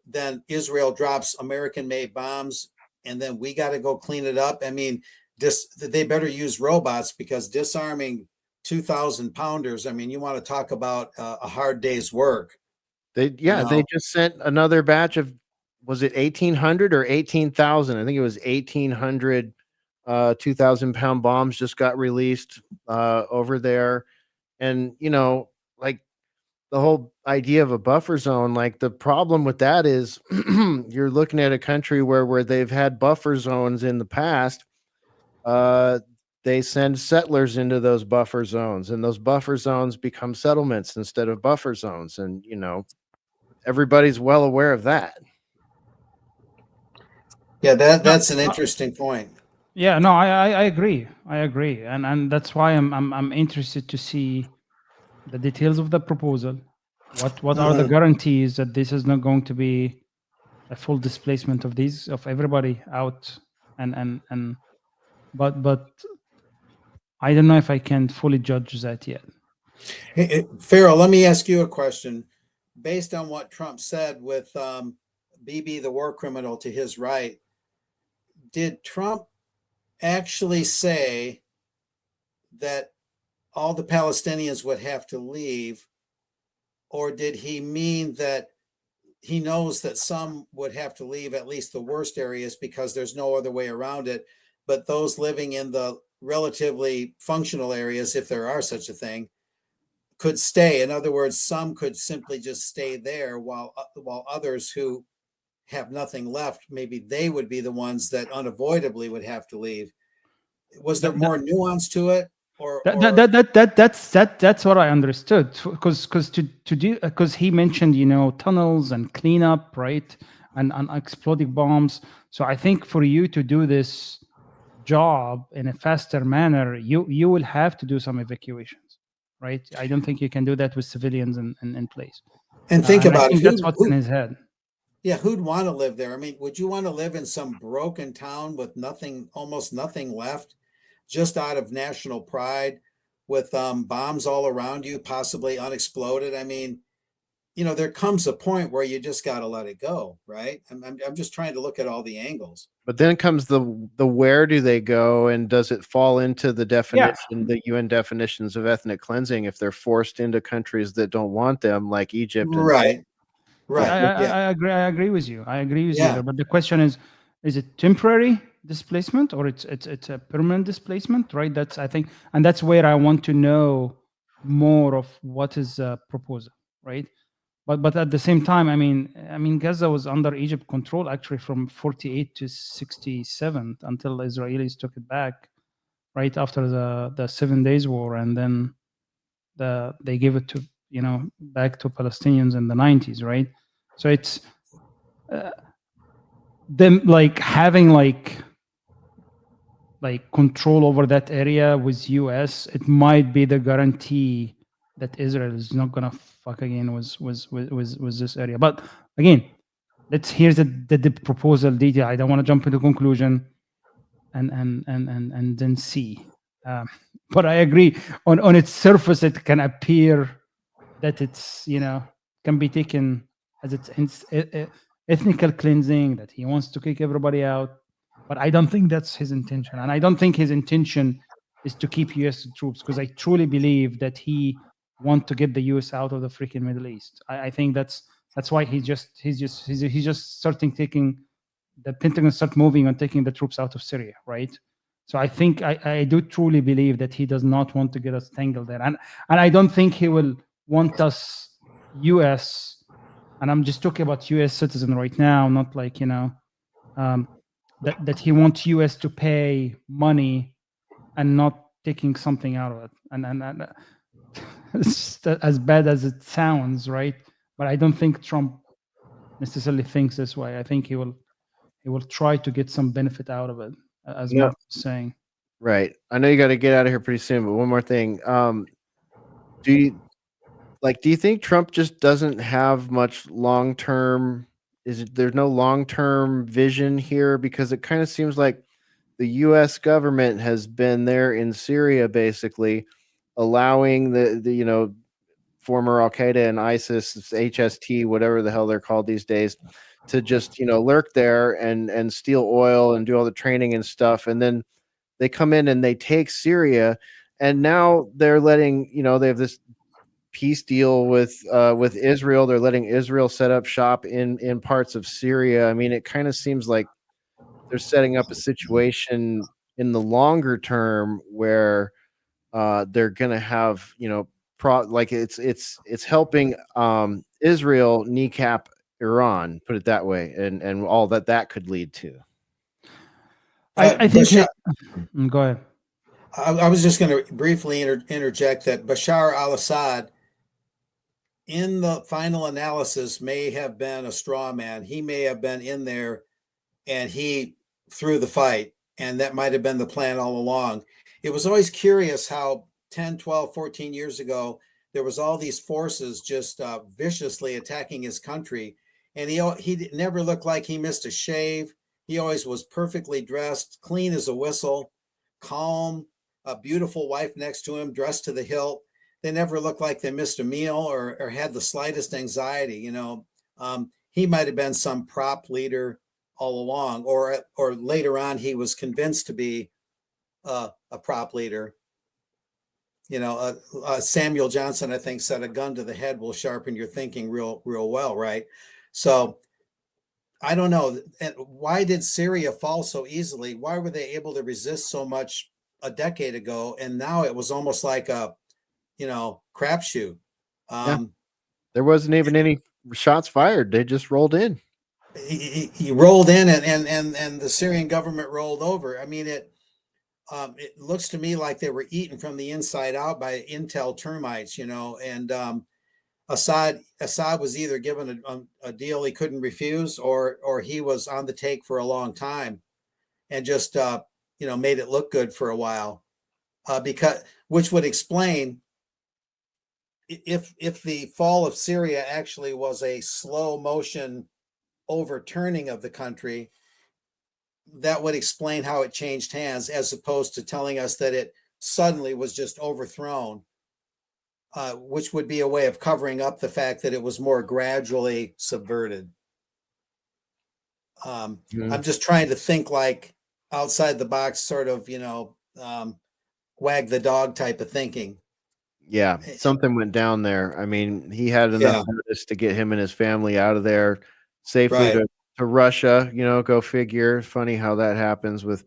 Speaker 7: Then Israel drops American made bombs, and then we got to go clean it up. I mean, they better use robots, because disarming 2,000 pounders, I mean, you want to talk about a hard day's work.
Speaker 1: They just sent another batch of, was it 1,800 or 18,000? I think it was 1,800 2,000-pound bombs just got released over there. And, you know, like the whole idea of a buffer zone, like the problem with that is you're looking at a country where they've had buffer zones in the past. They send settlers into those buffer zones, and those buffer zones become settlements instead of buffer zones. And, you know, everybody's well aware of that.
Speaker 7: Yeah, that's an interesting point.
Speaker 5: Yeah, no, I agree. I agree, and that's why I'm interested to see the details of the proposal. What are the guarantees that this is not going to be a full displacement of everybody out, and but I don't know if I can fully judge that yet.
Speaker 7: Hey, Farrell, let me ask you a question. Based on what Trump said with BB the war criminal to his right, did Trump actually say that all the Palestinians would have to leave, or did he mean that he knows that some would have to leave, at least the worst areas, because there's no other way around it, but those living in the relatively functional areas, if there are such a thing, could stay? In other words, some could simply just stay there, while others who have nothing left, maybe they would be the ones that unavoidably would have to leave. Was there more nuance to it?
Speaker 5: That's what I understood, because he mentioned, you know, tunnels and cleanup, right, and exploding bombs. So I think for you to do this job in a faster manner, you will have to do some evacuations, right? I don't think you can do that with civilians in place.
Speaker 7: And think about it.
Speaker 5: That's what's in his head.
Speaker 7: Yeah, who'd want to live there? I mean, would you want to live in some broken town with nothing, almost nothing left, just out of national pride, with bombs all around you, possibly unexploded? I mean, you know, there comes a point where you just got to let it go, right? I'm just trying to look at all the angles.
Speaker 1: But then comes the where do they go, and does it fall into the definition, the UN definitions of ethnic cleansing, if they're forced into countries that don't want them, like Egypt?
Speaker 7: Right.
Speaker 5: I agree with you. I agree with you there. But the question is it temporary displacement, or it's a permanent displacement, right? That's, I think, and that's where I want to know more of what is the proposal, right? But at the same time, I mean, Gaza was under Egypt control actually from 48 to 67 until the Israelis took it back, right after the 7 Days War, and then they gave it to, you know, back to Palestinians in the 90s, right? So it's them like having like control over that area with US. It might be the guarantee that Israel is not gonna fuck again with this area. But again, let's hear the proposal detail. I don't want to jump into conclusion and then see. But I agree, on its surface, it can appear that it's, you know, can be taken as its ethnical cleansing, that he wants to kick everybody out. But I don't think that's his intention, and I don't think his intention is to keep U.S. troops, because I truly believe that he wants to get the U.S. out of the freaking Middle East. I think that's why he's just starting taking the Pentagon, start moving on taking the troops out of Syria, right? So I think I do truly believe that he does not want to get us tangled there, and I don't think he will want us U.S. and I'm just talking about U.S. citizen right now, not like that he wants U.S. to pay money and not taking something out of it, and it's just as bad as it sounds, right? But I don't think Trump necessarily thinks this way. I think he will try to get some benefit out of it, as
Speaker 1: No.
Speaker 5: Mark was saying.
Speaker 1: Right. I know you got to get out of here pretty soon, but one more thing. Do you think Trump just doesn't have much long-term? There's no long-term vision here, because it kind of seems like the U.S. government has been there in Syria, basically allowing the former Al Qaeda and ISIS, HST, whatever the hell they're called these days, to just lurk there and steal oil and do all the training and stuff, and then they come in and they take Syria, and now they're letting they have this peace deal with Israel. They're letting Israel set up shop in parts of Syria. I mean, it kind of seems like they're setting up a situation in the longer term where they're gonna have it's helping Israel kneecap Iran, put it that way, and all that could lead to.
Speaker 5: I think. Go ahead.
Speaker 7: I was just going to briefly interject that Bashar al-Assad, in the final analysis, may have been a straw man. He may have been in there and he threw the fight, and that might have been the plan all along. It was always curious how 10, 12, 14 years ago, there was all these forces just viciously attacking his country. And he never looked like he missed a shave. He always was perfectly dressed, clean as a whistle, calm, a beautiful wife next to him, dressed to the hilt. They never looked like they missed a meal or had the slightest anxiety. He might have been some prop leader all along, or later on he was convinced to be a prop leader. Samuel Johnson, I think, said a gun to the head will sharpen your thinking real well, right? So I don't know. Why did Syria fall so easily? Why were they able to resist so much a decade ago? And now it was almost like a, crapshoot.
Speaker 1: There wasn't even any shots fired. They just rolled in.
Speaker 7: He rolled in and the Syrian government rolled over. I mean, it looks to me like they were eaten from the inside out by intel termites, and Assad was either given a deal he couldn't refuse, or he was on the take for a long time and just made it look good for a while, which would explain if the fall of Syria actually was a slow motion overturning of the country. That would explain how it changed hands, as opposed to telling us that it suddenly was just overthrown, which would be a way of covering up the fact that it was more gradually subverted. I'm just trying to think like outside the box, sort of, wag the dog type of thinking.
Speaker 1: Yeah, something went down there. I mean, he had enough notice to get him and his family out of there safely to Russia, go figure. Funny how that happens with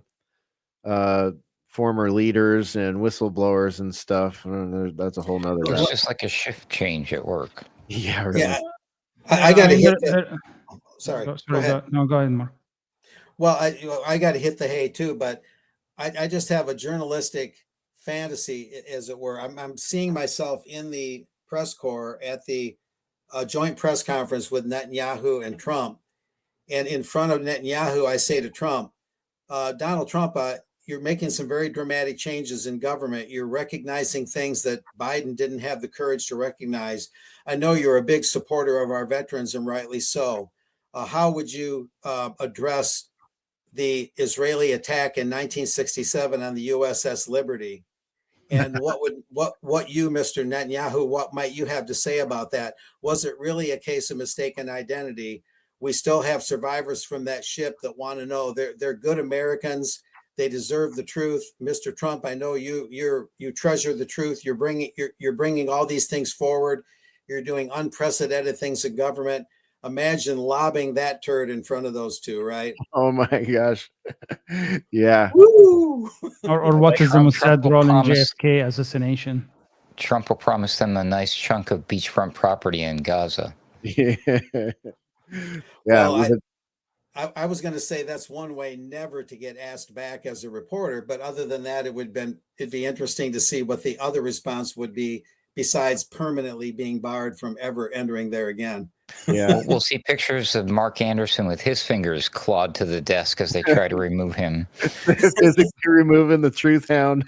Speaker 1: former leaders and whistleblowers and stuff. That's a whole nother.
Speaker 4: It's just like a shift change at work.
Speaker 1: Yeah, really.
Speaker 7: Yeah. I got to hit that. Sorry.
Speaker 5: Go ahead. No, go ahead, Mark.
Speaker 7: Well, I got to hit the hay too, but I just have a journalistic fantasy, as it were. I'm seeing myself in the press corps at the joint press conference with Netanyahu and Trump. And in front of Netanyahu, I say to Trump, Donald Trump, you're making some very dramatic changes in government. You're recognizing things that Biden didn't have the courage to recognize. I know you're a big supporter of our veterans, and rightly so. How would you address the Israeli attack in 1967 on the USS Liberty? And what you, Mr. Netanyahu, what might you have to say about that? Was it really a case of mistaken identity? We still have survivors from that ship that want to know they're good Americans. They deserve the truth. Mr. Trump, I know you treasure the truth. You're bringing all these things forward. You're doing unprecedented things in government. Imagine lobbing that turd in front of those two, right?
Speaker 1: Oh my gosh. Yeah.
Speaker 7: Woo!
Speaker 5: Or what is the Mossad role in JFK assassination?
Speaker 4: Trump will promise them a nice chunk of beachfront property in Gaza.
Speaker 1: Yeah.
Speaker 7: Well,
Speaker 1: with it-
Speaker 7: I was going to say that's one way never to get asked back as a reporter, but other than that, it'd be interesting to see what the other response would be besides permanently being barred from ever entering there again.
Speaker 1: yeah.
Speaker 4: We'll see pictures of Mark Anderson with his fingers clawed to the desk as they try to remove him.
Speaker 1: Physically removing the truth hound.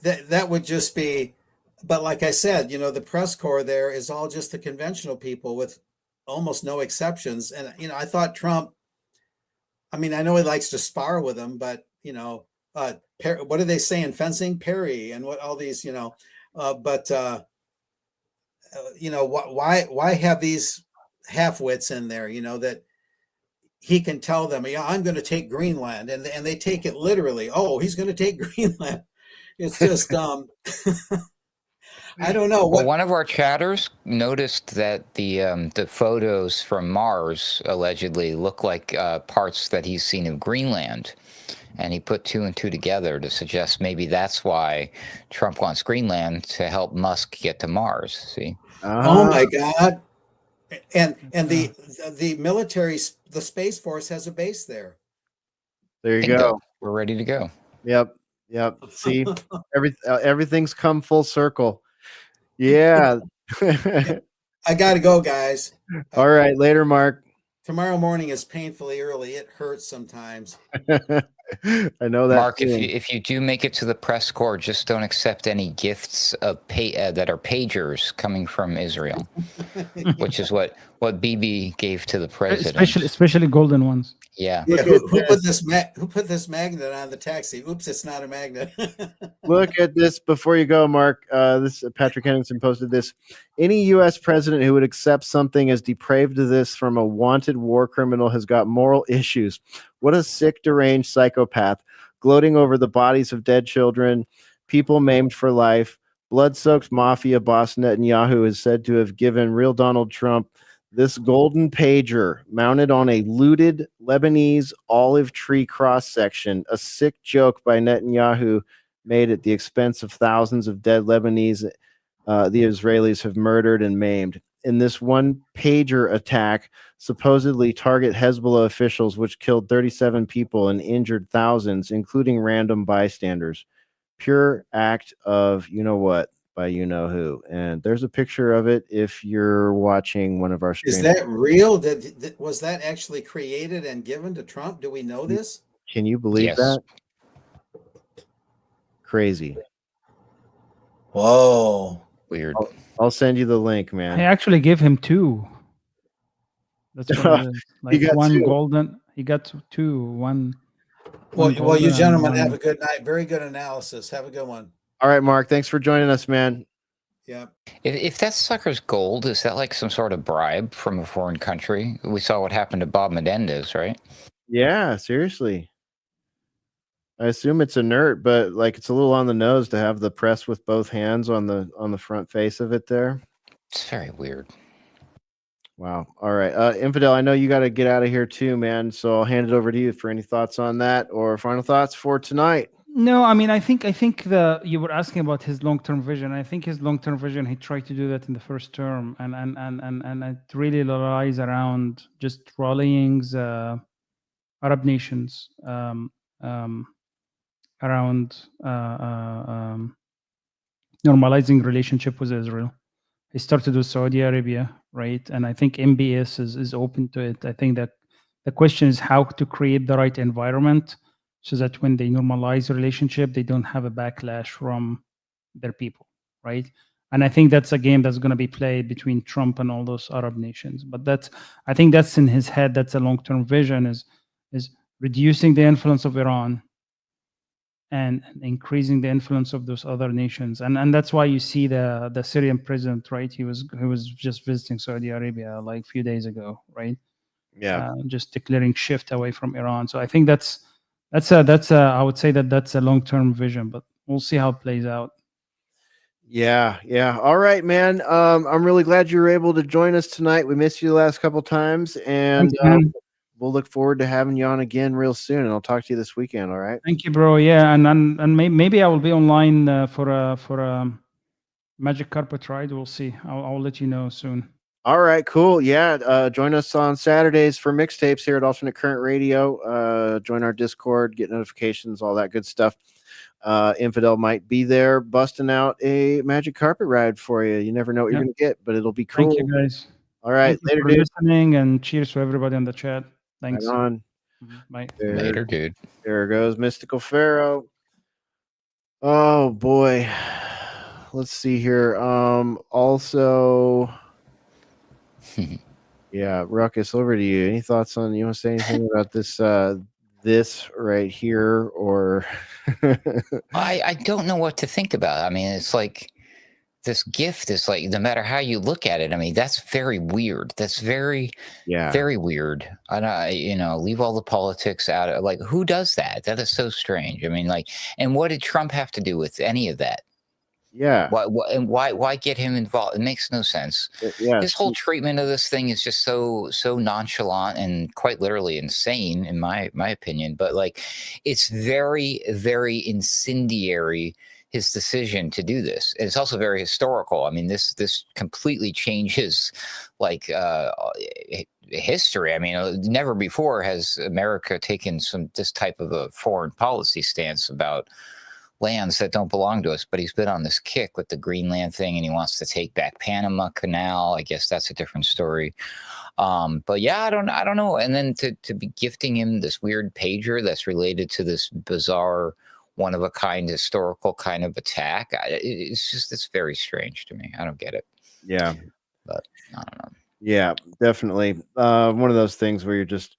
Speaker 7: That would just be, but like I said, the press corps there is all just the conventional people with almost no exceptions. And, I thought Trump, I mean, I know he likes to spar with them, but, what do they say in fencing? Parry and what all these, why have these half-wits in there, that he can tell them, yeah, I'm going to take Greenland, and they take it literally. Oh, he's going to take Greenland. It's just, I don't know.
Speaker 4: Well, one of our chatters noticed that the photos from Mars allegedly look like parts that he's seen of Greenland, and he put two and two together to suggest maybe that's why Trump wants Greenland to help Musk get to Mars. See?
Speaker 7: Oh my God! And the military, the Space Force has a base there.
Speaker 1: There you
Speaker 4: Bingo.
Speaker 1: go.
Speaker 4: We're ready to go.
Speaker 1: Yep. See, everything's come full circle. Yeah.
Speaker 7: I got to go, guys.
Speaker 1: All right. Later, Mark.
Speaker 7: Tomorrow morning is painfully early. It hurts sometimes.
Speaker 1: I know that.
Speaker 4: Mark, if you do make it to the press corps, just don't accept any gifts of that are pagers coming from Israel, which is what BB gave to the president.
Speaker 5: Especially golden ones.
Speaker 4: Yeah.
Speaker 7: Who put this magnet on the taxi? Oops, it's not a magnet.
Speaker 1: Look at this before you go, Mark. This Patrick Henningsen posted this. Any U.S. president who would accept something as depraved as this from a wanted war criminal has got moral issues. What a sick, deranged psychopath, gloating over the bodies of dead children, people maimed for life. Blood-soaked mafia boss Netanyahu is said to have given real Donald Trump this golden pager mounted on a looted Lebanese olive tree cross-section, a sick joke by Netanyahu made at the expense of thousands of dead Lebanese the Israelis have murdered and maimed. In this one pager attack, supposedly target Hezbollah officials, which killed 37 people and injured thousands, including random bystanders. Pure act of you-know-what by you-know-who. And there's a picture of it if you're watching one of our streams.
Speaker 7: Is that real? Was that actually created and given to Trump? Do we know this?
Speaker 1: Can you believe that? Crazy.
Speaker 7: Whoa.
Speaker 4: Weird.
Speaker 1: I'll send you the link, man.
Speaker 5: I actually gave him two. That's what it is. Like one
Speaker 1: two.
Speaker 5: Golden. He got two. One.
Speaker 7: Well, you gentlemen have a good night. Very good analysis. Have a good one.
Speaker 1: All right, Mark. Thanks for joining us, man.
Speaker 7: Yeah.
Speaker 4: If that sucker's gold, is that like some sort of bribe from a foreign country? We saw what happened to Bob Menendez, right?
Speaker 1: Yeah, seriously. I assume it's inert, but like it's a little on the nose to have the press with both hands on the front face of it there.
Speaker 4: It's very weird.
Speaker 1: Wow. All right. Infidel, I know you got to get out of here too, man. So I'll hand it over to you for any thoughts on that or final thoughts for tonight.
Speaker 5: No, I mean, I think you were asking about his long-term vision. I think his long-term vision, he tried to do that in the first term, and it really relies around just rallying Arab nations around normalizing relationship with Israel. He started with Saudi Arabia, right? And I think MBS is open to it. I think that the question is how to create the right environment so that when they normalize a relationship, they don't have a backlash from their people, right? And I think that's a game that's going to be played between Trump and all those Arab nations. But I think that's in his head. That's a long-term vision is reducing the influence of Iran and increasing the influence of those other nations. And that's why you see the Syrian president, right? He was just visiting Saudi Arabia like a few days ago, right?
Speaker 1: Yeah.
Speaker 5: Just declaring shift away from Iran. So I think that's I would say that's a long-term vision, but we'll see how it plays out.
Speaker 1: Yeah. All right, man. I'm really glad you were able to join us tonight. We missed you the last couple times, and we'll look forward to having you on again real soon. And I'll talk to you this weekend. All right.
Speaker 5: Thank you, bro. Yeah, and maybe I will be online for Magic Carpet Ride. We'll see. I'll let you know soon.
Speaker 1: All right, cool. Yeah, join us on Saturdays for mixtapes here at Alternate Current Radio. Join our Discord, get notifications, all that good stuff. Infidel might be there busting out a magic carpet ride for you. You never know what you're going to get, but it'll be cool.
Speaker 5: Thank you, guys.
Speaker 1: All right,
Speaker 5: Thank you
Speaker 1: later,
Speaker 5: for
Speaker 1: dude.
Speaker 5: listening, and cheers to everybody on the chat. Thanks.
Speaker 1: Right on.
Speaker 5: Bye.
Speaker 4: Later, dude.
Speaker 1: There goes Mystical Pharaoh. Oh boy. Let's see here. Also, yeah, Ruckus, over to you. Any thoughts on, you want to say anything about this right here, or
Speaker 4: I don't know what to think about. I mean, it's like this gift is like, no matter how you look at it, I mean, that's very weird. That's very weird. And leave all the politics out of, like, who does that? That is so strange. I mean, like, and what did Trump have to do with any of that?
Speaker 1: Yeah.
Speaker 4: Why get him involved? It makes no sense.
Speaker 1: Yeah.
Speaker 4: His whole treatment of this thing is just so nonchalant and quite literally insane, in my opinion. But like, it's very, very incendiary, his decision to do this. And it's also very historical. I mean, this completely changes like history. I mean, never before has America taken this type of a foreign policy stance about lands that don't belong to us. But he's been on this kick with the Greenland thing, and he wants to take back Panama Canal. I guess that's a different story. But yeah, I don't know. And then to be gifting him this weird pager that's related to this bizarre, one of a kind historical kind of attack, it's very strange to me. I don't get it.
Speaker 1: Yeah,
Speaker 4: but I don't know.
Speaker 1: Yeah, definitely. One of those things where you're just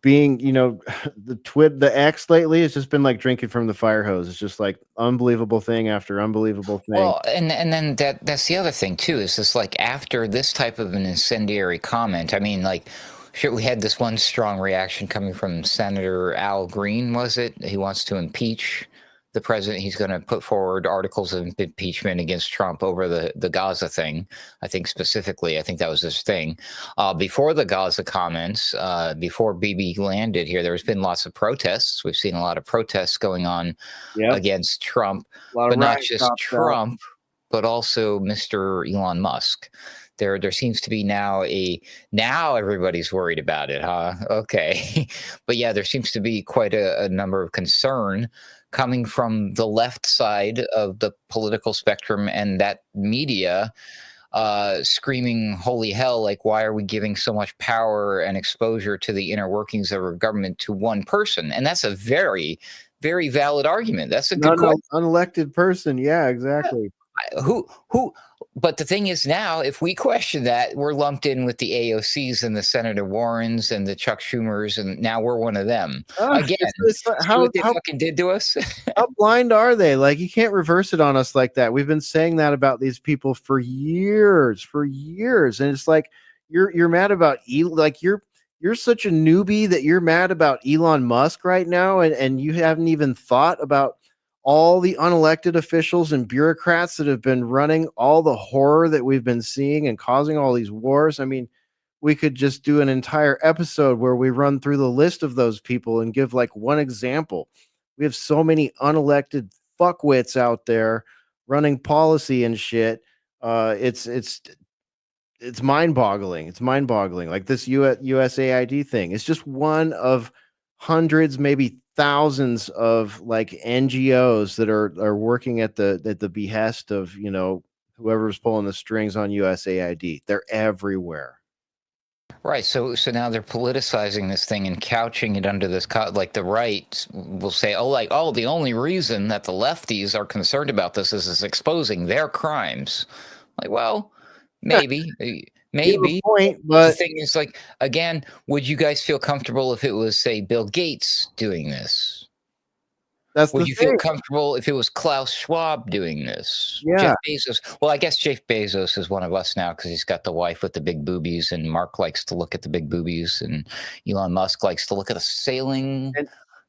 Speaker 1: being, the X lately has just been like drinking from the fire hose. It's just like unbelievable thing after unbelievable thing.
Speaker 4: Well, and then that's the other thing too, is just like after this type of an incendiary comment, I mean, like, sure, we had this one strong reaction coming from Senator Al Green, was it? He wants to impeach the president. He's going to put forward articles of impeachment against Trump over the Gaza thing. I think specifically, I think that was his thing. Before the Gaza comments, before Bibi landed here, there's been lots of protests. We've seen a lot of protests going on against Trump, but not just Trump, but also Mr. Elon Musk. There seems to be now everybody's worried about it, huh? Okay. But yeah, there seems to be quite a number of concern coming from the left side of the political spectrum, and that media screaming holy hell, like, why are we giving so much power and exposure to the inner workings of our government to one person? And that's a very, very valid argument. That's a good question.
Speaker 1: Unelected person. Yeah, exactly.
Speaker 4: Who but the thing is, now if we question that, we're lumped in with the AOCs and the Senator Warrens and the Chuck Schumers, and now we're one of them. Again, what they fucking did to us.
Speaker 1: How blind are they? Like, you can't reverse it on us like that. We've been saying that about these people for years, and it's like you're mad about you're such a newbie that you're mad about Elon Musk right now, and you haven't even thought about all the unelected officials and bureaucrats that have been running all the horror that we've been seeing and causing all these wars. I mean, we could just do an entire episode where we run through the list of those people and give like one example. We have so many unelected fuckwits out there running policy and shit. It's mind-boggling. It's mind-boggling. Like this USAID thing. It's just one of hundreds, maybe thousands of like NGOs that are working at the behest of, whoever's pulling the strings on USAID. They're everywhere.
Speaker 4: Right. So now they're politicizing this thing and couching it under this, like the right will say, the only reason that the lefties are concerned about this is exposing their crimes. Like, well, maybe. Maybe.
Speaker 1: Point, but
Speaker 4: the thing is, like, again, would you guys feel comfortable if it was, say, Bill Gates doing this? Would you feel comfortable if it was Klaus Schwab doing this?
Speaker 1: Yeah.
Speaker 4: Jeff Bezos. Well, I guess Jeff Bezos is one of us now because he's got the wife with the big boobies, and Mark likes to look at the big boobies, and Elon Musk likes to look at the sailing.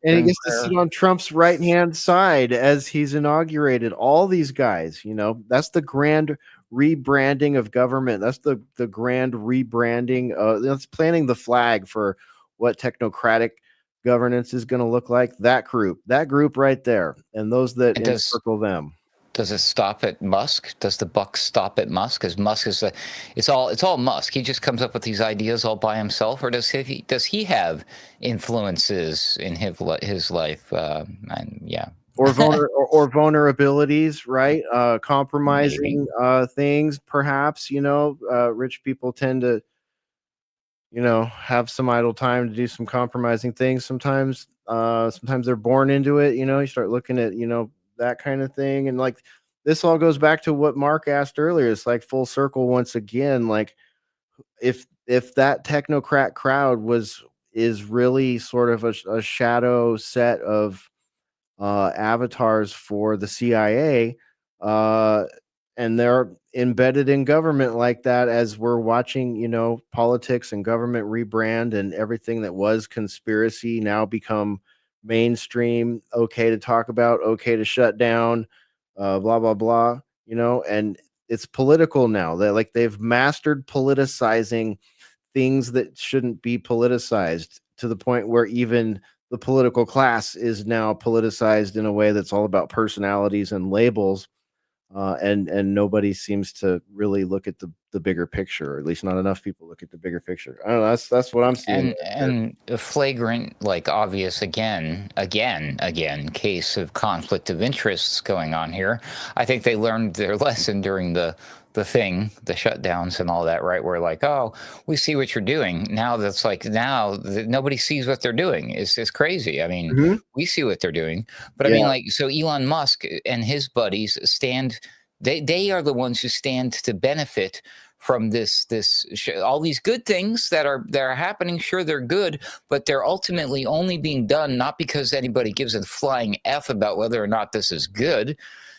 Speaker 1: And he gets to sit on Trump's right-hand side as he's inaugurated all these guys. That's the grand rebranding of government. That's the grand rebranding. That's planting the flag for what technocratic governance is going to look like. That group right there, and those that encircle them.
Speaker 4: Does it stop at Musk? Does the buck stop at Musk? Because Musk is it's all Musk. He just comes up with these ideas all by himself, or does he have influences in his life? And yeah,
Speaker 1: or vulnerabilities, right? Compromising things, perhaps. Rich people tend to, have some idle time to do some compromising things. Sometimes they're born into it. You start looking at, that kind of thing. And like, this all goes back to what Mark asked earlier. It's like full circle once again. Like, if that technocrat crowd is really sort of a shadow set of avatars for the CIA, and they're embedded in government like that, as we're watching, politics and government rebrand, and everything that was conspiracy now become mainstream, okay to talk about, okay to shut down, blah, blah, blah, and it's political now. That, like, they've mastered politicizing things that shouldn't be politicized, to the point where even the political class is now politicized in a way that's all about personalities and labels, and nobody seems to really look at the bigger picture, or at least not enough people look at the bigger picture. I don't know. That's what I'm seeing.
Speaker 4: And a flagrant, like, obvious again case of conflict of interests going on here. I think they learned their lesson during the shutdowns and all that, right? We're like, oh, we see what you're doing. Now that's like, nobody sees what they're doing. It's crazy. I mean, we see what they're doing, but I mean, like, so Elon Musk and his buddies they are the ones who stand to benefit from all these good things that are happening. Sure, they're good, but they're ultimately only being done not because anybody gives a flying F about whether or not this is good.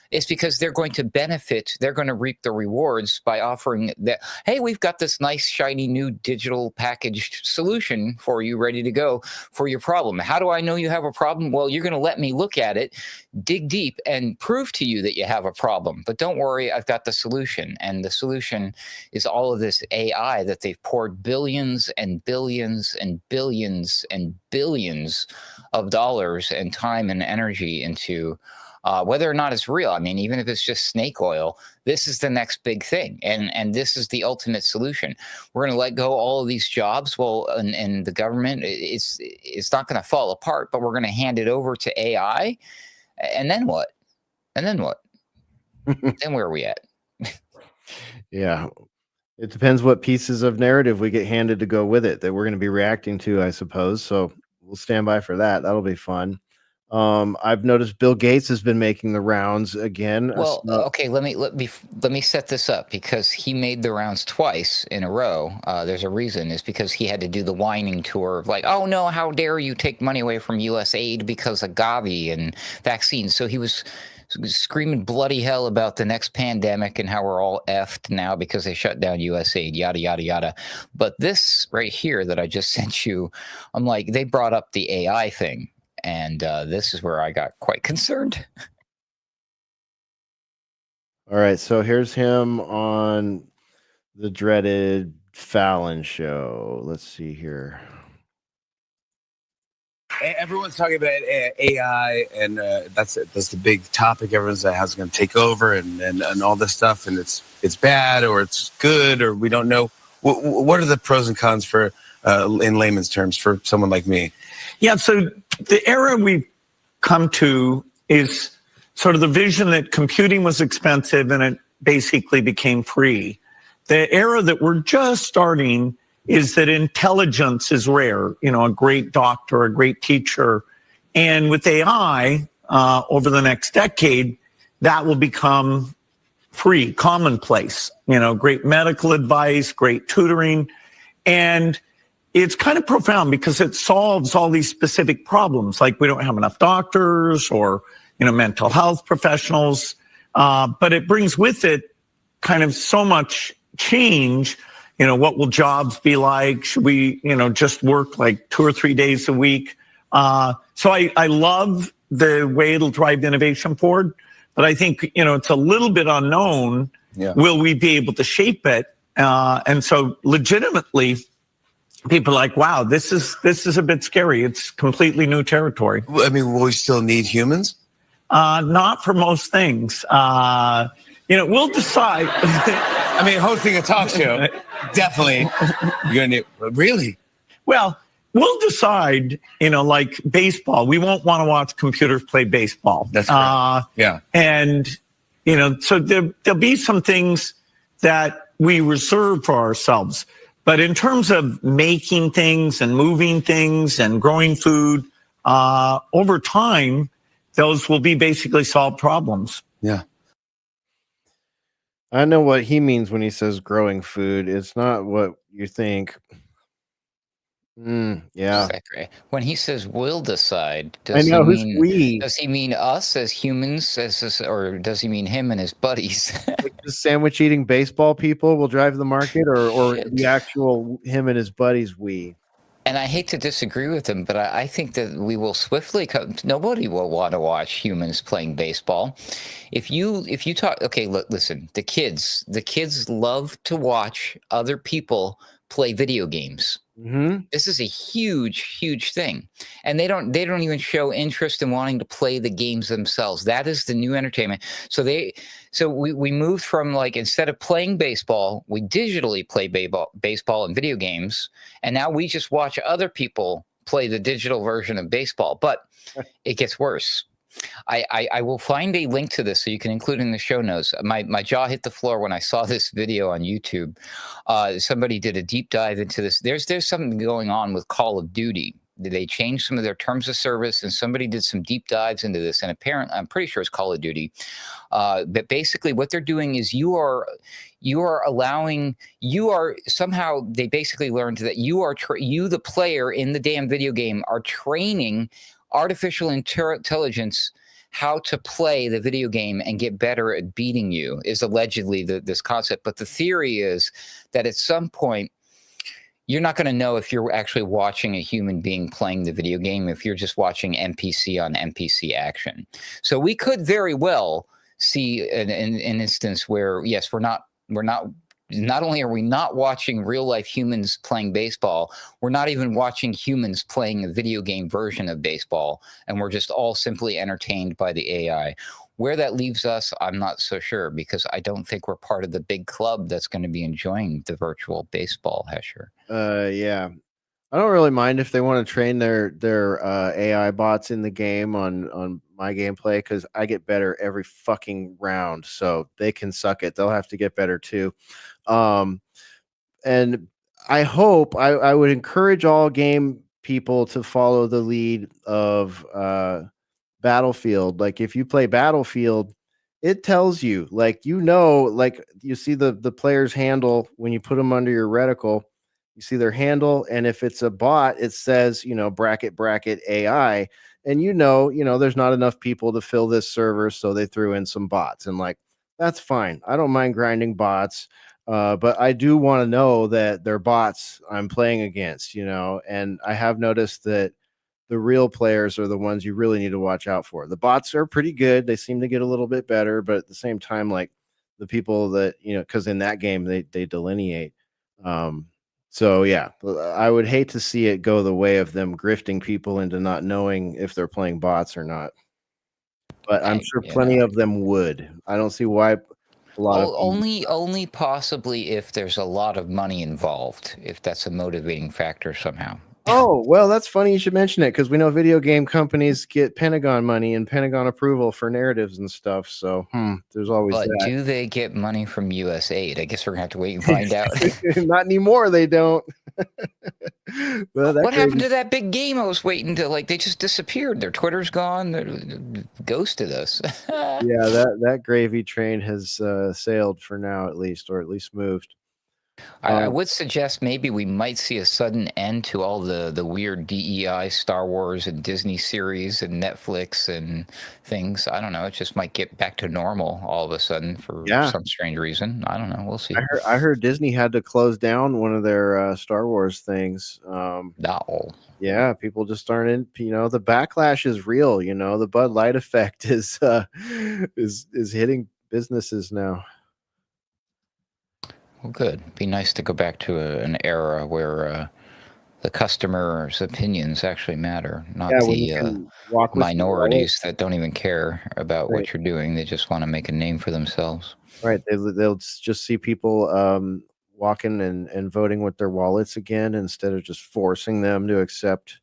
Speaker 4: It's because they're going to benefit. They're going to reap the rewards by offering that. Hey, we've got this nice, shiny, new digital packaged solution for you, ready to go for your problem. How do I know you have a problem? Well, you're going to let me look at it, dig deep, and prove to you that you have a problem. But don't worry, I've got the solution. And the solution is all of this AI that they've poured billions and billions and billions and billions of dollars and time and energy into. Whether or not it's real, I mean, even if it's just snake oil, this is the next big thing, and this is the ultimate solution. We're going to let go all of these jobs. Well, and the government, it's not going to fall apart, but we're going to hand it over to AI, and then what? Then where are we at?
Speaker 1: Yeah, it depends what pieces of narrative we get handed to go with it that we're going to be reacting to, I suppose. So we'll stand by for that. That'll be fun. I've noticed Bill Gates has been making the rounds again.
Speaker 4: Well, okay, let me set this up, because he made the rounds twice in a row. There's a reason. It's because he had to do the whining tour of like, oh no, how dare you take money away from U.S. aid because of Gavi and vaccines. So he was screaming bloody hell about the next pandemic and how we're all effed now because they shut down U.S. aid, yada, yada, yada. But this right here that I just sent you, I'm like, they brought up the AI thing. And this is where I got quite concerned.
Speaker 1: All right, so here's him on the dreaded Fallon show. Let's see here.
Speaker 10: Everyone's talking about AI, and that's the big topic. Everyone's like, how's it going to take over, and all this stuff, and it's bad or it's good, or we don't know. What are the pros and cons for, in layman's terms, for someone like me?
Speaker 11: Yeah, so the era we've come to is sort of the vision that computing was expensive and it basically became free. The era that we're just starting is that intelligence is rare, a great doctor, a great teacher. And with AI, over the next decade, that will become free, commonplace, great medical advice, great tutoring. And it's kind of profound because it solves all these specific problems, like we don't have enough doctors or, mental health professionals. But it brings with it kind of so much change. What will jobs be like? Should we, just work like 2 or 3 days a week? So I love the way it'll drive innovation forward. But I think, it's a little bit unknown. Yeah. Will we be able to shape it? And so legitimately, people are like, wow, this is a bit scary. It's completely new territory.
Speaker 10: I mean, will we still need humans?
Speaker 11: not for most things. We'll decide.
Speaker 10: I mean, hosting a talk show, definitely. You're gonna need, really?
Speaker 11: Well, we'll decide, like baseball. We won't want to watch computers play baseball.
Speaker 10: That's correct. Yeah.
Speaker 11: And, so there'll be some things that we reserve for ourselves. But in terms of making things and moving things and growing food, over time, those will be basically solved problems.
Speaker 10: Yeah.
Speaker 1: I know what he means when he says growing food. It's not what you think. Yeah.
Speaker 4: Exactly. When he says we'll decide,
Speaker 1: I know who's we.
Speaker 4: does he mean us as humans, or does he mean him and his buddies?
Speaker 1: Like the sandwich eating baseball people will drive the market, or the actual him and his buddies we.
Speaker 4: And I hate to disagree with him, but I think that we will swiftly come. Nobody will want to watch humans playing baseball. If you talk, okay, look, listen, the kids love to watch other people play video games.
Speaker 1: Mm-hmm.
Speaker 4: This is a huge thing, and they don't even show interest in wanting to play the games themselves. That is the new entertainment. So we moved from, like, instead of playing baseball, we digitally play baseball and video games, and now we just watch other people play the digital version of baseball. But it gets worse. I will find a link to this so you can include in the show notes. My jaw hit the floor when I saw this video on YouTube. Somebody did a deep dive into this. There's something going on with Call of Duty. They changed some of their terms of service, and somebody did some deep dives into this. And apparently, I'm pretty sure it's Call of Duty. But basically, what they're doing is somehow they basically learned that you, the player in the damn video game, are training artificial intelligence how to play the video game and get better at beating you, is allegedly this concept. But the theory is that at some point, you're not going to know if you're actually watching a human being playing the video game, if you're just watching NPC on NPC action. So we could very well see an instance where, yes, not only are we not watching real life humans playing baseball, we're not even watching humans playing a video game version of baseball, and we're just all simply entertained by the AI. Where that leaves us, I'm not so sure, because I don't think we're part of the big club that's going to be enjoying the virtual baseball, Hesher.
Speaker 1: Yeah. I don't really mind if they want to train their AI bots in the game on my gameplay, because I get better every fucking round, so they can suck it. They'll have to get better too. And I hope I would encourage all game people to follow the lead of Battlefield. Like, if you play Battlefield, it tells you, like, like you see the player's handle when you put them under your reticle. You see their handle, and if it's a bot, it says, bracket AI, and there's not enough people to fill this server, so they threw in some bots, and, like, that's fine. I don't mind grinding bots, but I do want to know that they're bots I'm playing against, and I have noticed that the real players are the ones you really need to watch out for. The bots are pretty good. They seem to get a little bit better, but at the same time, like, the people that, because in that game, they delineate. So yeah, I would hate to see it go the way of them grifting people into not knowing if they're playing bots or not. But I'm sure plenty of them would. I don't see why a lot of
Speaker 4: only possibly if there's a lot of money involved, if that's a motivating factor somehow.
Speaker 1: Oh, well, that's funny you should mention it, because we know video game companies get Pentagon money and Pentagon approval for narratives and stuff. So there's always
Speaker 4: But
Speaker 1: that.
Speaker 4: do they get money from US aid? I guess we're going to have to wait and find out.
Speaker 1: Not anymore, they don't. Well,
Speaker 4: what happened to that big game I was waiting to, like, they just disappeared. Their Twitter's gone. They ghosted us.
Speaker 1: Yeah, that gravy train has sailed for now, at least, or at least moved.
Speaker 4: I would suggest maybe we might see a sudden end to all the weird DEI Star Wars and Disney series and Netflix and things. I don't know. It just might get back to normal all of a sudden for some strange reason. I don't know. We'll see.
Speaker 1: I heard Disney had to close down one of their Star Wars things.
Speaker 4: No.
Speaker 1: Yeah, people just aren't in. The backlash is real. The Bud Light effect is hitting businesses now.
Speaker 4: Well, good. Be nice to go back to an era where the customer's opinions actually matter, not
Speaker 1: Yeah, when you
Speaker 4: the
Speaker 1: can walk with your wallet.
Speaker 4: minorities that don't even care about
Speaker 1: Right.
Speaker 4: what you're doing. They just want to make a name for themselves.
Speaker 1: Right. They'll just see people walking and voting with their wallets again instead of just forcing them to accept,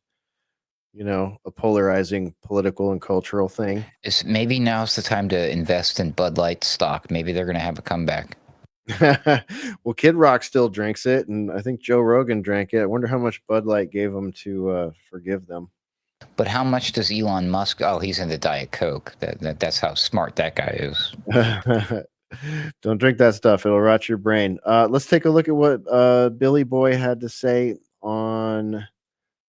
Speaker 1: a polarizing political and cultural thing.
Speaker 4: Maybe now's the time to invest in Bud Light stock. Maybe they're going to have a comeback.
Speaker 1: Well, Kid Rock still drinks it, and I think Joe Rogan drank it. I wonder how much Bud Light gave him to forgive them.
Speaker 4: But how much does Elon Musk? Oh, he's into Diet Coke. That's how smart that guy is.
Speaker 1: Don't drink that stuff; it'll rot your brain. Let's take a look at what Billy Boy had to say on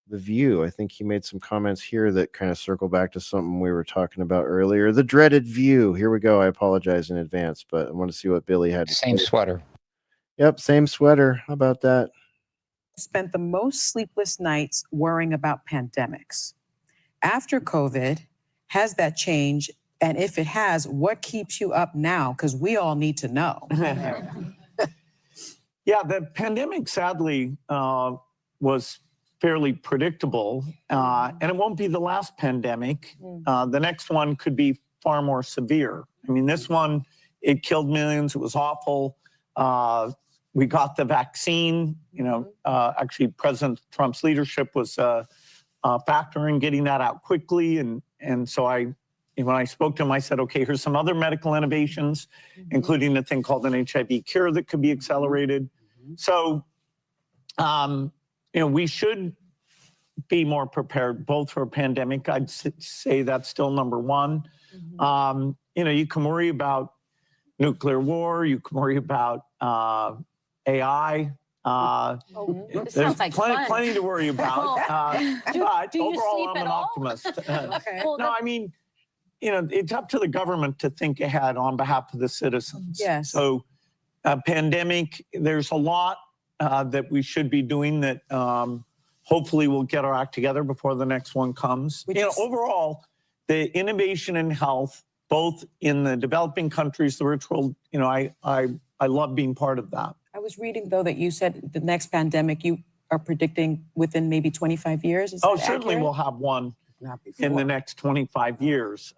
Speaker 1: The View. I think he made some comments here that kind of circle back to something we were talking about earlier. The dreaded View. Here we go. I apologize in advance, but I want to see what Billy had to say.
Speaker 4: Same sweater.
Speaker 1: Yep, same sweater. How about that?
Speaker 12: Spent the most sleepless nights worrying about pandemics. After COVID, has that changed? And if it has, what keeps you up now? Because we all need to know.
Speaker 11: Yeah, the pandemic sadly was fairly predictable, and it won't be the last pandemic. The next one could be far more severe. I mean, this one, it killed millions. It was awful. We got the vaccine. Actually, President Trump's leadership was a factor in getting that out quickly. And so when I spoke to him, I said, okay, here's some other medical innovations, including a thing called an HIV cure that could be accelerated. So, we should be more prepared both for a pandemic. I'd say that's still number one. You can worry about nuclear war. You can worry about AI.
Speaker 13: This
Speaker 11: There's
Speaker 13: sounds like fun.
Speaker 11: plenty to worry about. But
Speaker 13: do you
Speaker 11: overall,
Speaker 13: sleep
Speaker 11: I'm
Speaker 13: at
Speaker 11: an
Speaker 13: all?
Speaker 11: optimist.
Speaker 12: Okay.
Speaker 13: Well,
Speaker 11: No, I mean, it's up to the government to think ahead on behalf of the citizens.
Speaker 12: Yes.
Speaker 11: So, pandemic, there's a lot that we should be doing that hopefully we'll get our act together before the next one comes. Overall, the innovation in health, both in the developing countries, the rich world, I love being part of that.
Speaker 12: I was reading, though, that you said the next pandemic you are predicting within maybe 25 years. Is that
Speaker 11: Certainly
Speaker 12: accurate?
Speaker 11: we'll have one in the next 25 years.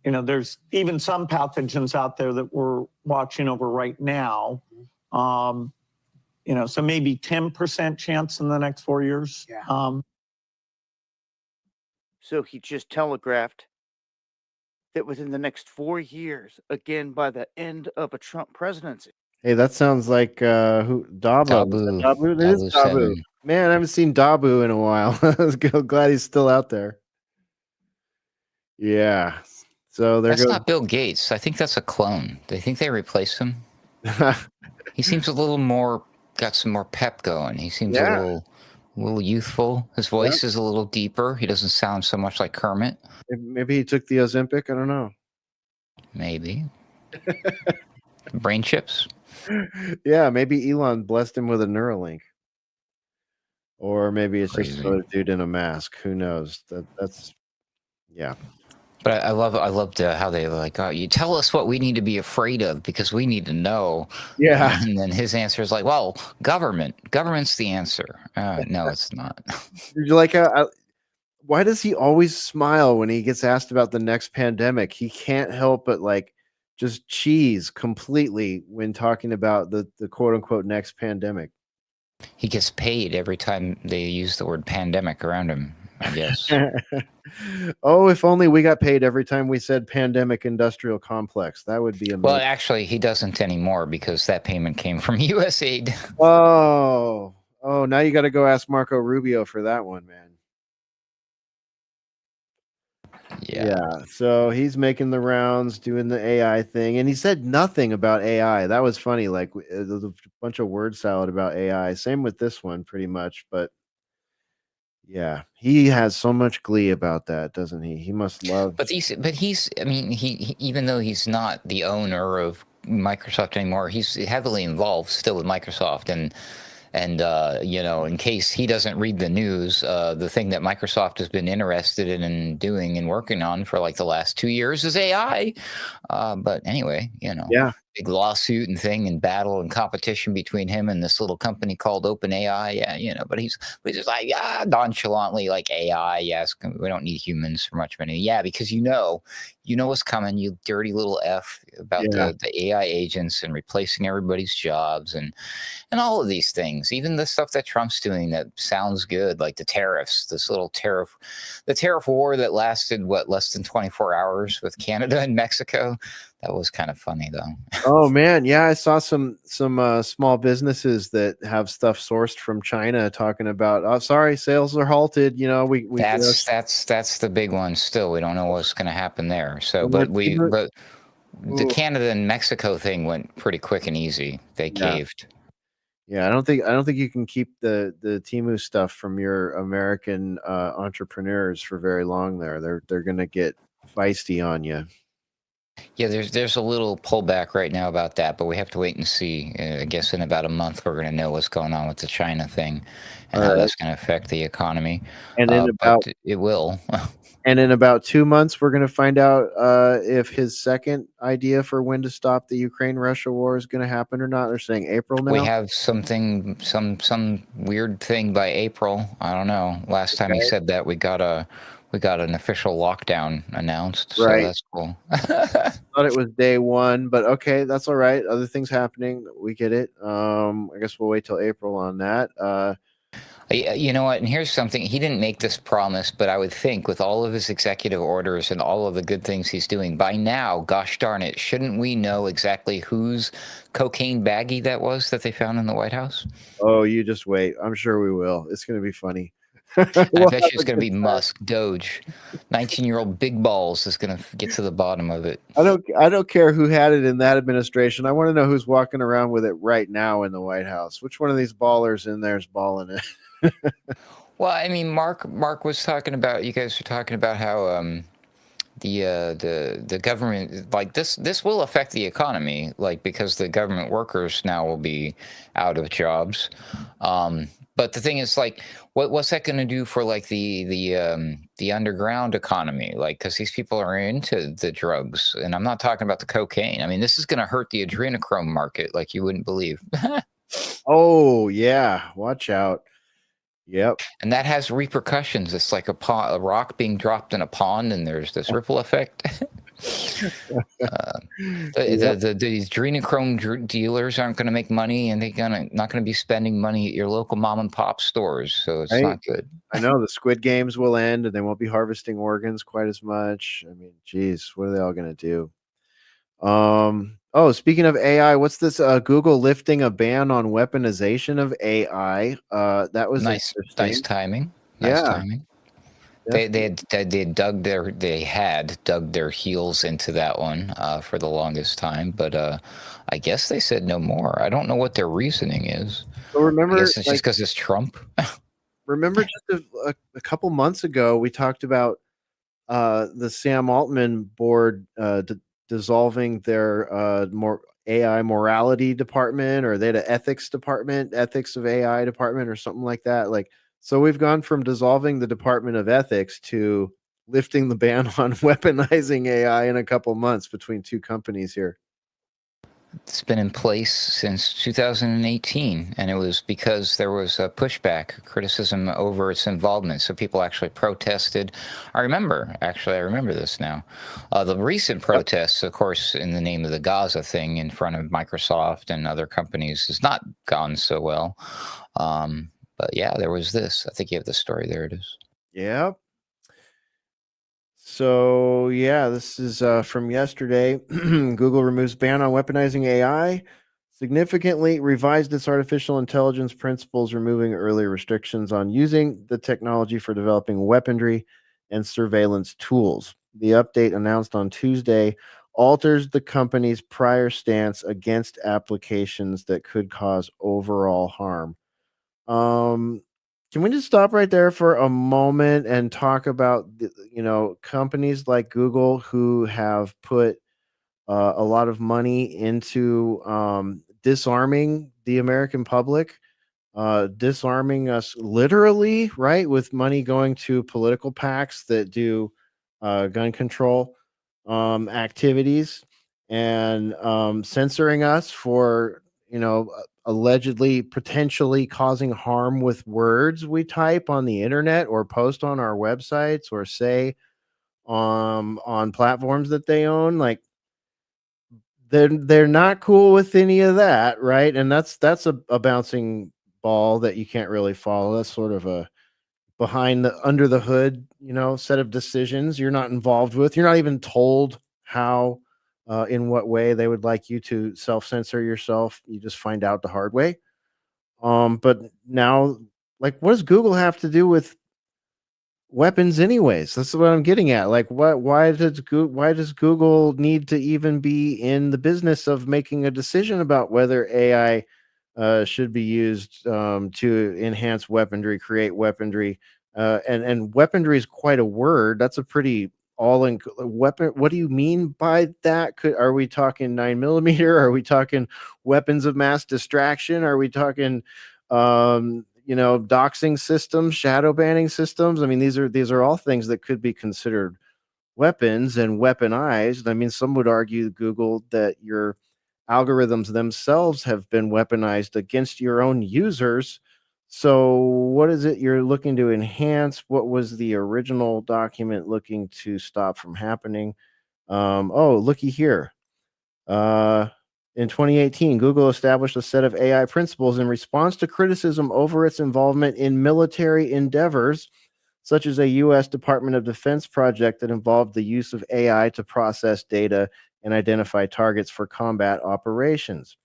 Speaker 11: There's even some pathogens out there that we're watching over right now. So maybe 10% chance in the next 4 years.
Speaker 14: Yeah. So he just telegraphed that within the next 4 years, again by the end of a Trump presidency.
Speaker 1: Hey, that sounds like who? Dabo.
Speaker 4: Dabu.
Speaker 1: Dabu? It is
Speaker 4: Dabu
Speaker 1: Dabu.
Speaker 4: 7.
Speaker 1: Man, I haven't seen Dabu in a while. I'm glad he's still out there. Yeah. So there
Speaker 4: That's
Speaker 1: goes.
Speaker 4: not Bill Gates. I think that's a clone. Do you think they replaced him? He seems a little more, got some more pep going. He seems a little youthful. His voice is a little deeper. He doesn't sound so much like Kermit.
Speaker 1: Maybe he took the Ozempic. I don't know.
Speaker 4: Maybe. Brain chips.
Speaker 1: Yeah, maybe Elon blessed him with a Neuralink. Or maybe it's just
Speaker 4: Crazy.
Speaker 1: another dude in a mask. Who knows? That's yeah.
Speaker 4: But I loved how they were like, oh, you tell us what we need to be afraid of because we need to know.
Speaker 1: Yeah.
Speaker 4: And then his answer is like, well, government's the answer. No, it's not.
Speaker 1: Did you like how? Why does he always smile when he gets asked about the next pandemic? He can't help but just cheese completely when talking about the quote unquote next pandemic.
Speaker 4: He gets paid every time they use the word pandemic around him, I guess.
Speaker 1: Oh, if only we got paid every time we said pandemic industrial complex. That would be amazing.
Speaker 4: Well, actually, he doesn't anymore because that payment came from USAID.
Speaker 1: Oh, now you got to go ask Marco Rubio for that one, man. Yeah. So he's making the rounds, doing the AI thing, and he said nothing about AI. That was funny. Like there's a bunch of word salad about AI. Same with this one, pretty much. But yeah, he has so much glee about that, doesn't he? He must love.
Speaker 4: But he's. I mean, he even though he's not the owner of Microsoft anymore, he's heavily involved still with Microsoft, and in case he doesn't read the news, the thing that Microsoft has been interested in doing and working on for like the last 2 years is AI. But anyway,
Speaker 1: Yeah,
Speaker 4: big lawsuit and thing and battle and competition between him and this little company called OpenAI. Yeah, but he's just like, nonchalantly, like, AI. Yes, we don't need humans for much of anything. Yeah, because you know what's coming. You dirty little f about the AI agents and replacing everybody's jobs and all of these things. Even the stuff that Trump's doing that sounds good, like the tariffs. The tariff war that lasted less than 24 hours with Canada and Mexico. That was kind of funny, though.
Speaker 1: Oh man, yeah, I saw some small businesses that have stuff sourced from China talking about, oh, sorry, sales are halted.
Speaker 4: That's the big one. Still, we don't know what's going to happen there. So,
Speaker 1: Well,
Speaker 4: but the
Speaker 1: Ooh.
Speaker 4: Canada and Mexico thing went pretty quick and easy. They caved.
Speaker 1: Yeah, I don't think you can keep the Temu stuff from your American entrepreneurs for very long there. They're going to get feisty on you.
Speaker 4: Yeah, there's a little pullback right now about that, but we have to wait and see. I guess in about a month we're going to know what's going on with the China thing and how that's going to affect the economy.
Speaker 1: And
Speaker 4: but it will.
Speaker 1: And in about 2 months, we're going to find out if his second idea for when to stop the Ukraine-Russia war is going to happen or not. They're saying April now.
Speaker 4: We have some weird thing by April. I don't know. Last time he said that, we got an official lockdown announced. So that's cool.
Speaker 1: Thought it was day one, but okay, that's all right. Other things happening. We get it. I guess we'll wait till April on that.
Speaker 4: You know what? And here's something. He didn't make this promise, but I would think with all of his executive orders and all of the good things he's doing, by now, gosh darn it, shouldn't we know exactly whose cocaine baggie that was that they found in the White House?
Speaker 1: Oh, you just wait. I'm sure we will. It's going to be funny.
Speaker 4: I bet you it's going to be Musk, Doge, 19-year-old big balls is going to get to the bottom of it.
Speaker 1: I don't care who had it in that administration. I want to know who's walking around with it right now in the White House. Which one of these ballers in there is balling it?
Speaker 4: Well, I mean, Mark was talking about, you guys were talking about how the government, like this will affect the economy, like because the government workers now will be out of jobs. But the thing is, like, what's that going to do for like the underground economy? Like, because these people are into the drugs, and I'm not talking about the cocaine. I mean, this is going to hurt the adrenochrome market, like you wouldn't believe.
Speaker 1: Oh yeah, watch out. Yep.
Speaker 4: And that has repercussions. It's like a rock being dropped in a pond, and there's this ripple effect. These adrenochrome dealers aren't going to make money, and they're not going to be spending money at your local mom and pop stores. So it's not good.
Speaker 1: I know the Squid Games will end, and they won't be harvesting organs quite as much. I mean, geez, what are they all going to do? Oh, speaking of AI, what's this? Google lifting a ban on weaponization of AI. That was
Speaker 4: nice timing.
Speaker 1: Nice
Speaker 4: timing. They had dug their heels into that one for the longest time, but I guess they said no more. I don't know what their reasoning is.
Speaker 1: So remember,
Speaker 4: I guess it's just because it's Trump.
Speaker 1: Remember, just a couple months ago, we talked about the Sam Altman board dissolving their AI morality department, or they had an ethics of AI department, or something like that. Like, so we've gone from dissolving the Department of Ethics to lifting the ban on weaponizing AI in a couple months between two companies here.
Speaker 4: It's been in place since 2018, and it was because there was a pushback, criticism over its involvement. So people actually protested. I remember this now. The recent protests, of course, in the name of the Gaza thing in front of Microsoft and other companies has not gone so well. But yeah, there was this. I think you have the story. There it is.
Speaker 1: Yep. So yeah, this is from yesterday. Google removes ban on weaponizing AI, significantly revised its artificial intelligence principles, removing earlier restrictions on using the technology for developing weaponry and surveillance tools. The update, announced on Tuesday, alters the company's prior stance against applications that could cause overall harm. Can we just stop right there for a moment and talk about companies like Google who have put a lot of money into disarming the American public, disarming us literally, right, with money going to political PACs that do gun control activities. and censoring us for, allegedly potentially causing harm with words we type on the internet or post on our websites or say on platforms that they own. Like, they're not cool with any of that, right? And that's a bouncing ball that you can't really follow. That's sort of a behind the under the hood, set of decisions you're not involved with. You're not even told how, in what way they would like you to self-censor yourself. You just find out the hard way. But now, like, what does Google have to do with weapons anyways? That's what I'm getting at. Like, why does Google need to even be in the business of making a decision about whether AI should be used to enhance weaponry, create weaponry, and weaponry is quite a word. That's a pretty all in weapon. What do you mean by that? Are we talking 9mm? Are we talking weapons of mass distraction? Are we talking doxing systems, shadow banning systems? I mean, these are all things that could be considered weapons and weaponized. I mean, some would argue, Google, that your algorithms themselves have been weaponized against your own users. So what is it you're looking to enhance? What was the original document looking to stop from happening? Oh, looky here. In 2018, Google established a set of AI principles in response to criticism over its involvement in military endeavors, such as a U.S. Department of Defense project that involved the use of AI to process data and identify targets for combat operations.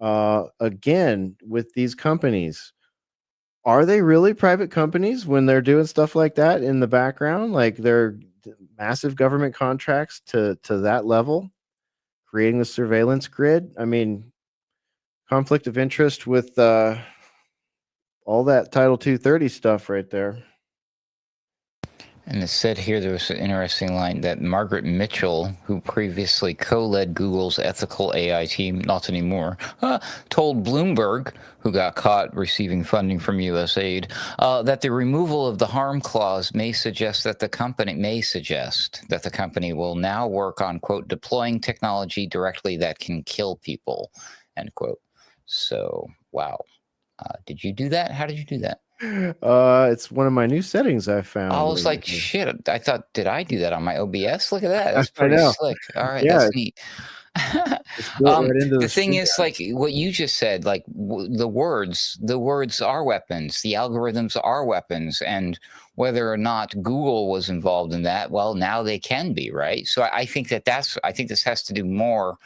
Speaker 1: Again, with these companies, are they really private companies when they're doing stuff like that in the background? Like, they're massive government contracts to that level, creating the surveillance grid? I mean, conflict of interest with all that Title 230 stuff right there.
Speaker 4: And it said here there was an interesting line that Margaret Mitchell, who previously co-led Google's ethical AI team, not anymore, told Bloomberg, who got caught receiving funding from USAID, that the removal of the harm clause may suggest that the company will now work on, quote, deploying technology directly that can kill people, end quote. So, wow. Did you do that? How did you do that?
Speaker 1: It's one of my new settings I found.
Speaker 4: I was like, shit, I thought, did I do that on my OBS? Look at that. That's
Speaker 1: I
Speaker 4: pretty
Speaker 1: know.
Speaker 4: slick. All right,
Speaker 1: Yeah,
Speaker 4: that's neat.
Speaker 1: it's built right into
Speaker 4: The
Speaker 1: the
Speaker 4: thing
Speaker 1: screen.
Speaker 4: is, like what you just said, like the words are weapons. The algorithms are weapons. And whether or not Google was involved in that, well, now they can be, right? So I think I think this has to do more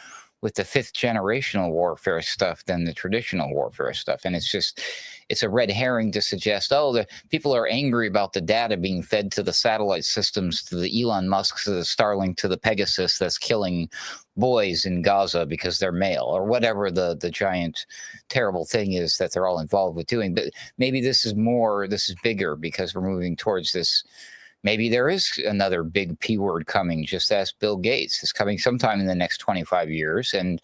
Speaker 4: with the fifth generational warfare stuff than the traditional warfare stuff. And it's a red herring to suggest, oh, the people are angry about the data being fed to the satellite systems, to the Elon Musks, to the Starlink, to the Pegasus that's killing boys in Gaza because they're male, or whatever the giant terrible thing is that they're all involved with doing. But maybe this is bigger because we're moving towards this. Maybe there is another big P word coming, just as Bill Gates is coming sometime in the next 25 years. And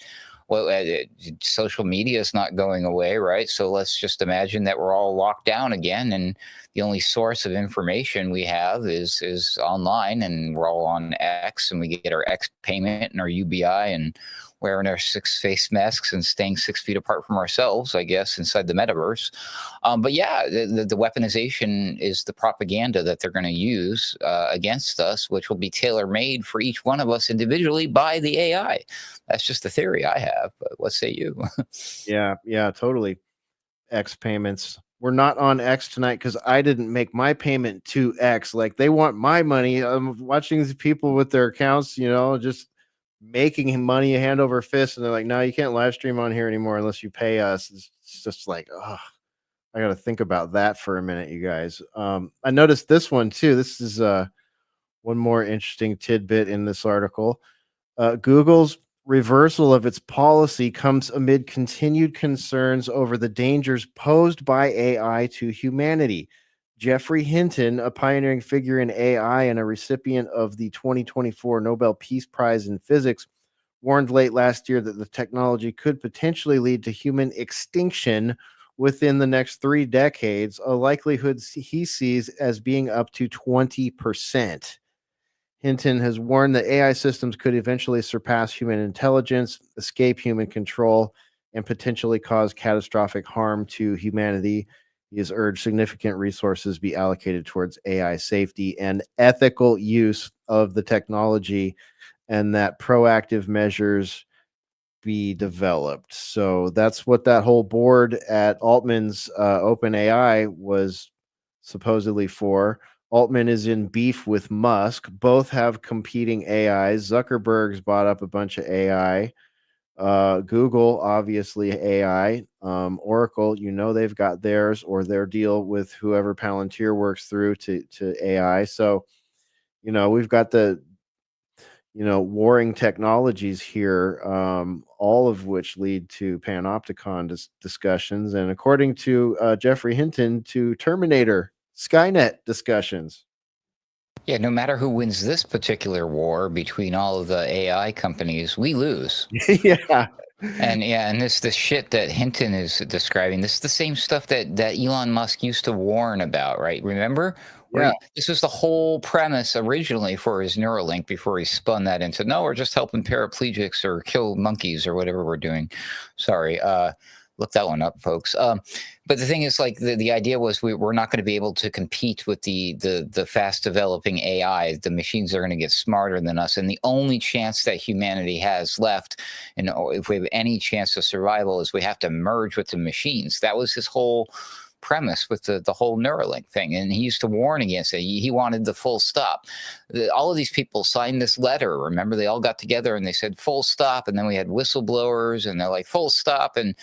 Speaker 4: social media is not going away, right? So let's just imagine that we're all locked down again, and the only source of information we have is online, and we're all on X, and we get our X payment and our UBI, and wearing our 6 face masks and staying 6 feet apart from ourselves, I guess, inside the metaverse. But yeah, the weaponization is the propaganda that they're going to use against us, which will be tailor-made for each one of us individually by the AI. That's just the theory I have, but what say you?
Speaker 1: Yeah, totally. X payments. We're not on X tonight because I didn't make my payment to X. Like, they want my money. I'm watching these people with their accounts, just making money hand over fist, and they're like, no, you can't live stream on here anymore unless you pay us. It's just like, oh, I got to think about that for a minute, you guys. I noticed this one too. This is one more interesting tidbit in this article. Google's reversal of its policy comes amid continued concerns over the dangers posed by AI to humanity. Jeffrey Hinton, a pioneering figure in AI and a recipient of the 2024 Nobel Peace Prize in Physics, warned late last year that the technology could potentially lead to human extinction within the next 3 decades, a likelihood he sees as being up to 20%. Hinton has warned that AI systems could eventually surpass human intelligence, escape human control, and potentially cause catastrophic harm to humanity. He has urged significant resources be allocated towards AI safety and ethical use of the technology, and that proactive measures be developed. So that's what that whole board at Altman's OpenAI was supposedly for. Altman is in beef with Musk. Both have competing AIs. Zuckerberg's bought up a bunch of AI. Google, obviously AI. Oracle, they've got theirs or their deal with whoever Palantir works through to AI. So, we've got the warring technologies here, all of which lead to panopticon discussions, and according to Jeffrey Hinton, to Terminator Skynet discussions.
Speaker 4: Yeah, no matter who wins this particular war between all of the AI companies, we lose.
Speaker 1: Yeah.
Speaker 4: And this shit that Hinton is describing, this is the same stuff that Elon Musk used to warn about, right? Remember?
Speaker 1: Yeah.
Speaker 4: This was the whole premise originally for his Neuralink before he spun that into, no, we're just helping paraplegics or kill monkeys or whatever we're doing. Sorry. Look that one up, folks. But the thing is, like, the idea was we're not going to be able to compete with the fast developing AI. The machines are going to get smarter than us, and the only chance that humanity has left, and if we have any chance of survival, is we have to merge with the machines. That was his whole premise with the whole Neuralink thing, and he used to warn against it. He wanted the full stop. All of these people signed this letter. Remember, they all got together and they said full stop, and then we had whistleblowers, and they're like full stop, and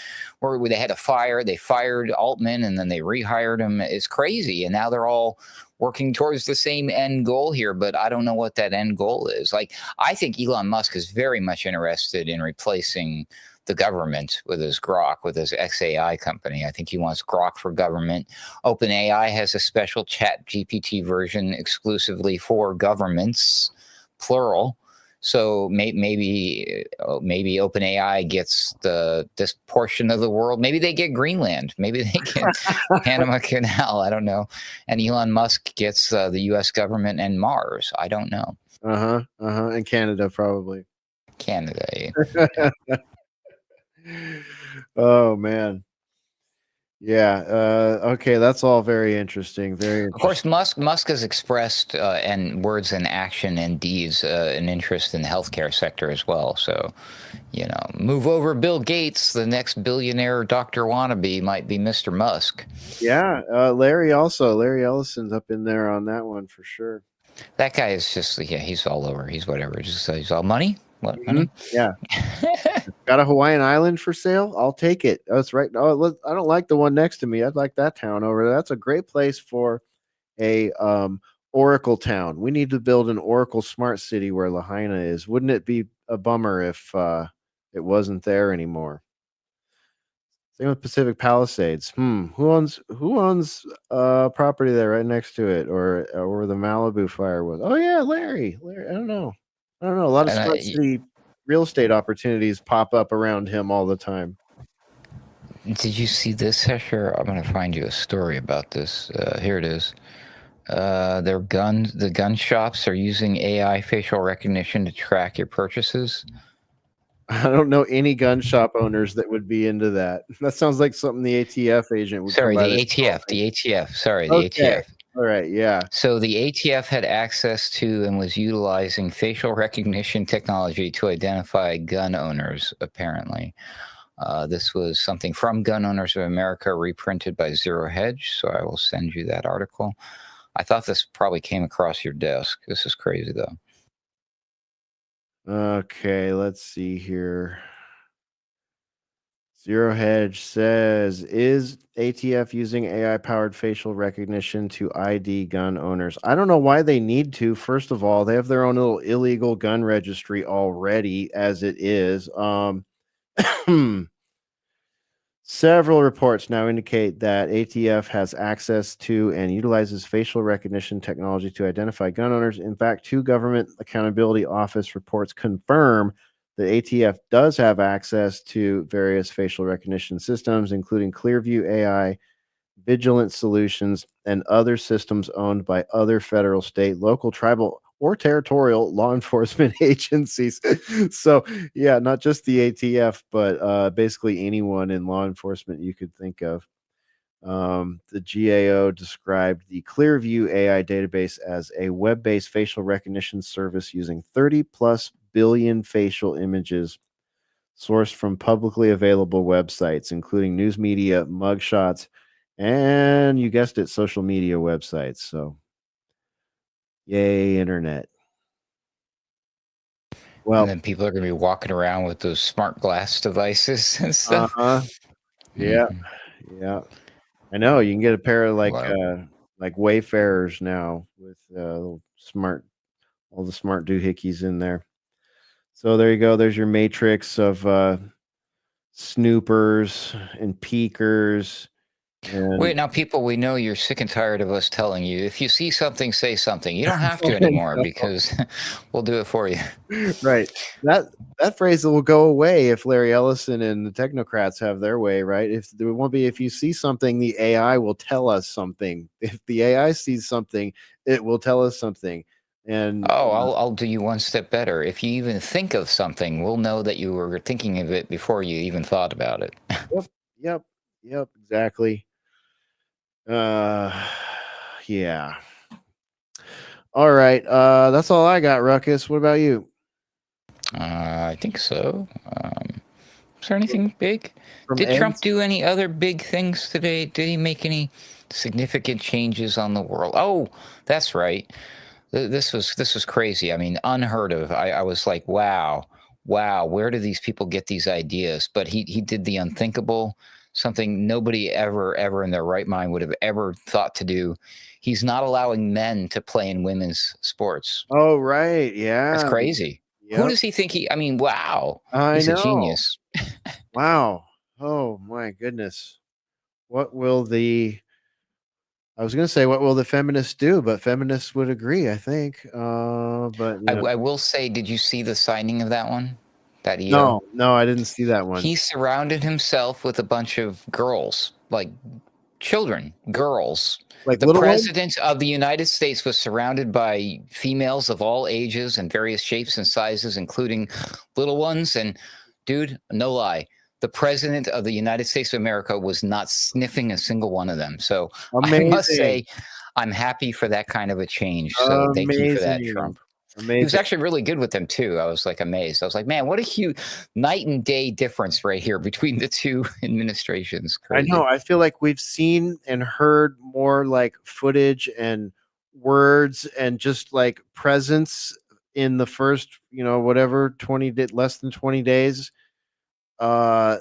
Speaker 4: they had a fire. They fired Altman, and then they rehired him. It's crazy, and now they're all working towards the same end goal here, but I don't know what that end goal is. Like, I think Elon Musk is very much interested in replacing the government with his Grok, with his XAI company. I think he wants Grok for government. OpenAI has a special Chat GPT version exclusively for governments, plural. So maybe OpenAI gets this portion of the world. Maybe they get Greenland. Maybe they get Panama Canal. I don't know. And Elon Musk gets the U.S. government and Mars. I don't know.
Speaker 1: And Canada, probably.
Speaker 4: Canada.
Speaker 1: Oh man. Yeah. Okay. That's all very interesting.
Speaker 4: Of course, Musk has expressed and words and action and deeds an interest in the healthcare sector as well. So, move over Bill Gates. The next billionaire Dr. Wannabe might be Mr. Musk.
Speaker 1: Yeah. Larry Ellison's up in there on that one for sure.
Speaker 4: That guy is just, he's all over. He's whatever. He's all money. What money?
Speaker 1: Yeah. Got a Hawaiian island for sale? I'll take it. That's right. Oh, I don't like the one next to me. I'd like that town over there. That's a great place for a Oracle town. We need to build an Oracle smart city where Lahaina is. Wouldn't it be a bummer if it wasn't there anymore? Same with Pacific Palisades. Who owns property there right next to it, or where the Malibu fire was? Oh yeah, Larry. I don't know. A lot of smart city real estate opportunities pop up around him all the time.
Speaker 4: Did you see this, Hesher? I'm going to find you a story about this. Here it is. The gun shops are using AI facial recognition to track your purchases.
Speaker 1: I don't know any gun shop owners that would be into that. That sounds like something the ATF agent would.
Speaker 4: Sorry, the ATF. Sorry, the ATF.
Speaker 1: All right, yeah.
Speaker 4: So the ATF had access to and was utilizing facial recognition technology to identify gun owners, apparently. This was something from Gun Owners of America, reprinted by Zero Hedge, so I will send you that article. I thought this probably came across your desk. This is crazy, though.
Speaker 1: Okay, let's see here. Zero Hedge says, is ATF using AI-powered facial recognition to ID gun owners? I don't know why they need to. First of all, they have their own little illegal gun registry already as it is. Several reports now indicate that ATF has access to and utilizes facial recognition technology to identify gun owners. In fact, 2 Government Accountability Office reports confirm that ATF does have access to various facial recognition systems, including Clearview AI, Vigilant Solutions, and other systems owned by other federal, state, local, tribal, or territorial law enforcement agencies. So, yeah, not just the ATF, but basically anyone in law enforcement you could think of. The GAO described the Clearview AI database as a web based facial recognition service using 30 plus billion facial images sourced from publicly available websites, including news media, mugshots, and you guessed it, social media websites. So, yay, internet.
Speaker 4: And
Speaker 1: Well,
Speaker 4: then people are going to be walking around with those smart glass devices and stuff.
Speaker 1: yeah, yeah. I know you can get a pair of
Speaker 4: Wow.
Speaker 1: like Wayfarers now with little smart, all the smart doohickeys in there. So there you go. There's your matrix of snoopers and peekers. And
Speaker 4: Wait, now, people, we know you're sick and tired of us telling you if you see something, say something. You don't have to
Speaker 1: I
Speaker 4: anymore
Speaker 1: know.
Speaker 4: because we'll do it for you.
Speaker 1: Right. That phrase will go away if Larry Ellison and the technocrats have their way, right? If there won't be, if you see something, the AI will tell us something. If the AI sees something, it will tell us something. And
Speaker 4: Oh, I'll do you one step better. If you even think of something, we'll know that you were thinking of it before you even thought about it.
Speaker 1: yep, exactly. Yeah. All right. That's all I got, Ruckus. What about you?
Speaker 4: I think so. Is there anything big?
Speaker 1: From
Speaker 4: Did Trump
Speaker 1: eggs?
Speaker 4: do any other big things today? Did he make any significant changes on the world? Oh, that's right. This was crazy. I mean, unheard of. I was like, wow, where do these people get these ideas? But he did the unthinkable, something nobody ever in their right mind would have ever thought to do. He's not allowing men to play in women's sports.
Speaker 1: Oh, right.
Speaker 4: That's
Speaker 1: Yeah.
Speaker 4: crazy. Who
Speaker 1: Yep.
Speaker 4: does he think I mean, wow.
Speaker 1: I
Speaker 4: He's a
Speaker 1: know.
Speaker 4: genius.
Speaker 1: Wow. Oh my goodness. What will the I was gonna say what will the feminists do, but feminists would agree, I think. But you know.
Speaker 4: I will say, did you see the signing of that one? That EO?
Speaker 1: No, I didn't see that one.
Speaker 4: He surrounded himself with a bunch of girls, like children, girls.
Speaker 1: Like
Speaker 4: The
Speaker 1: little ones?
Speaker 4: president of the United States was surrounded by females of all ages and various shapes and sizes, including little ones. And dude, no lie, the president of the United States of America was not sniffing a single one of them. So I must
Speaker 1: Amazing.
Speaker 4: say, I'm happy for that kind of a change. So thank you for that,
Speaker 1: Amazing.
Speaker 4: Trump. He was
Speaker 1: Amazing.
Speaker 4: actually really good with them too. I was like amazed. I was like, man, what a huge night and day difference right here between the two administrations.
Speaker 1: I know.
Speaker 4: Crazy.
Speaker 1: I feel like we've seen and heard more like footage and words and just like presence in the first, whatever less than 20 days uh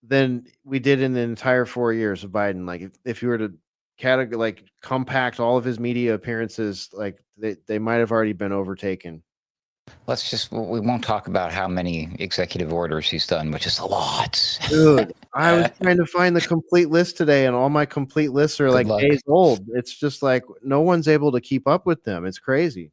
Speaker 1: than we did in the entire 4 years of Biden. Like if you were to compact all of his media appearances, like they might have already been overtaken.
Speaker 4: We won't talk about how many executive orders he's done, which is a lot.
Speaker 1: Dude, I was trying to find the complete list today, and all my complete lists are
Speaker 4: Good
Speaker 1: like
Speaker 4: luck.
Speaker 1: days old. It's just like no one's able to keep up with them. It's crazy.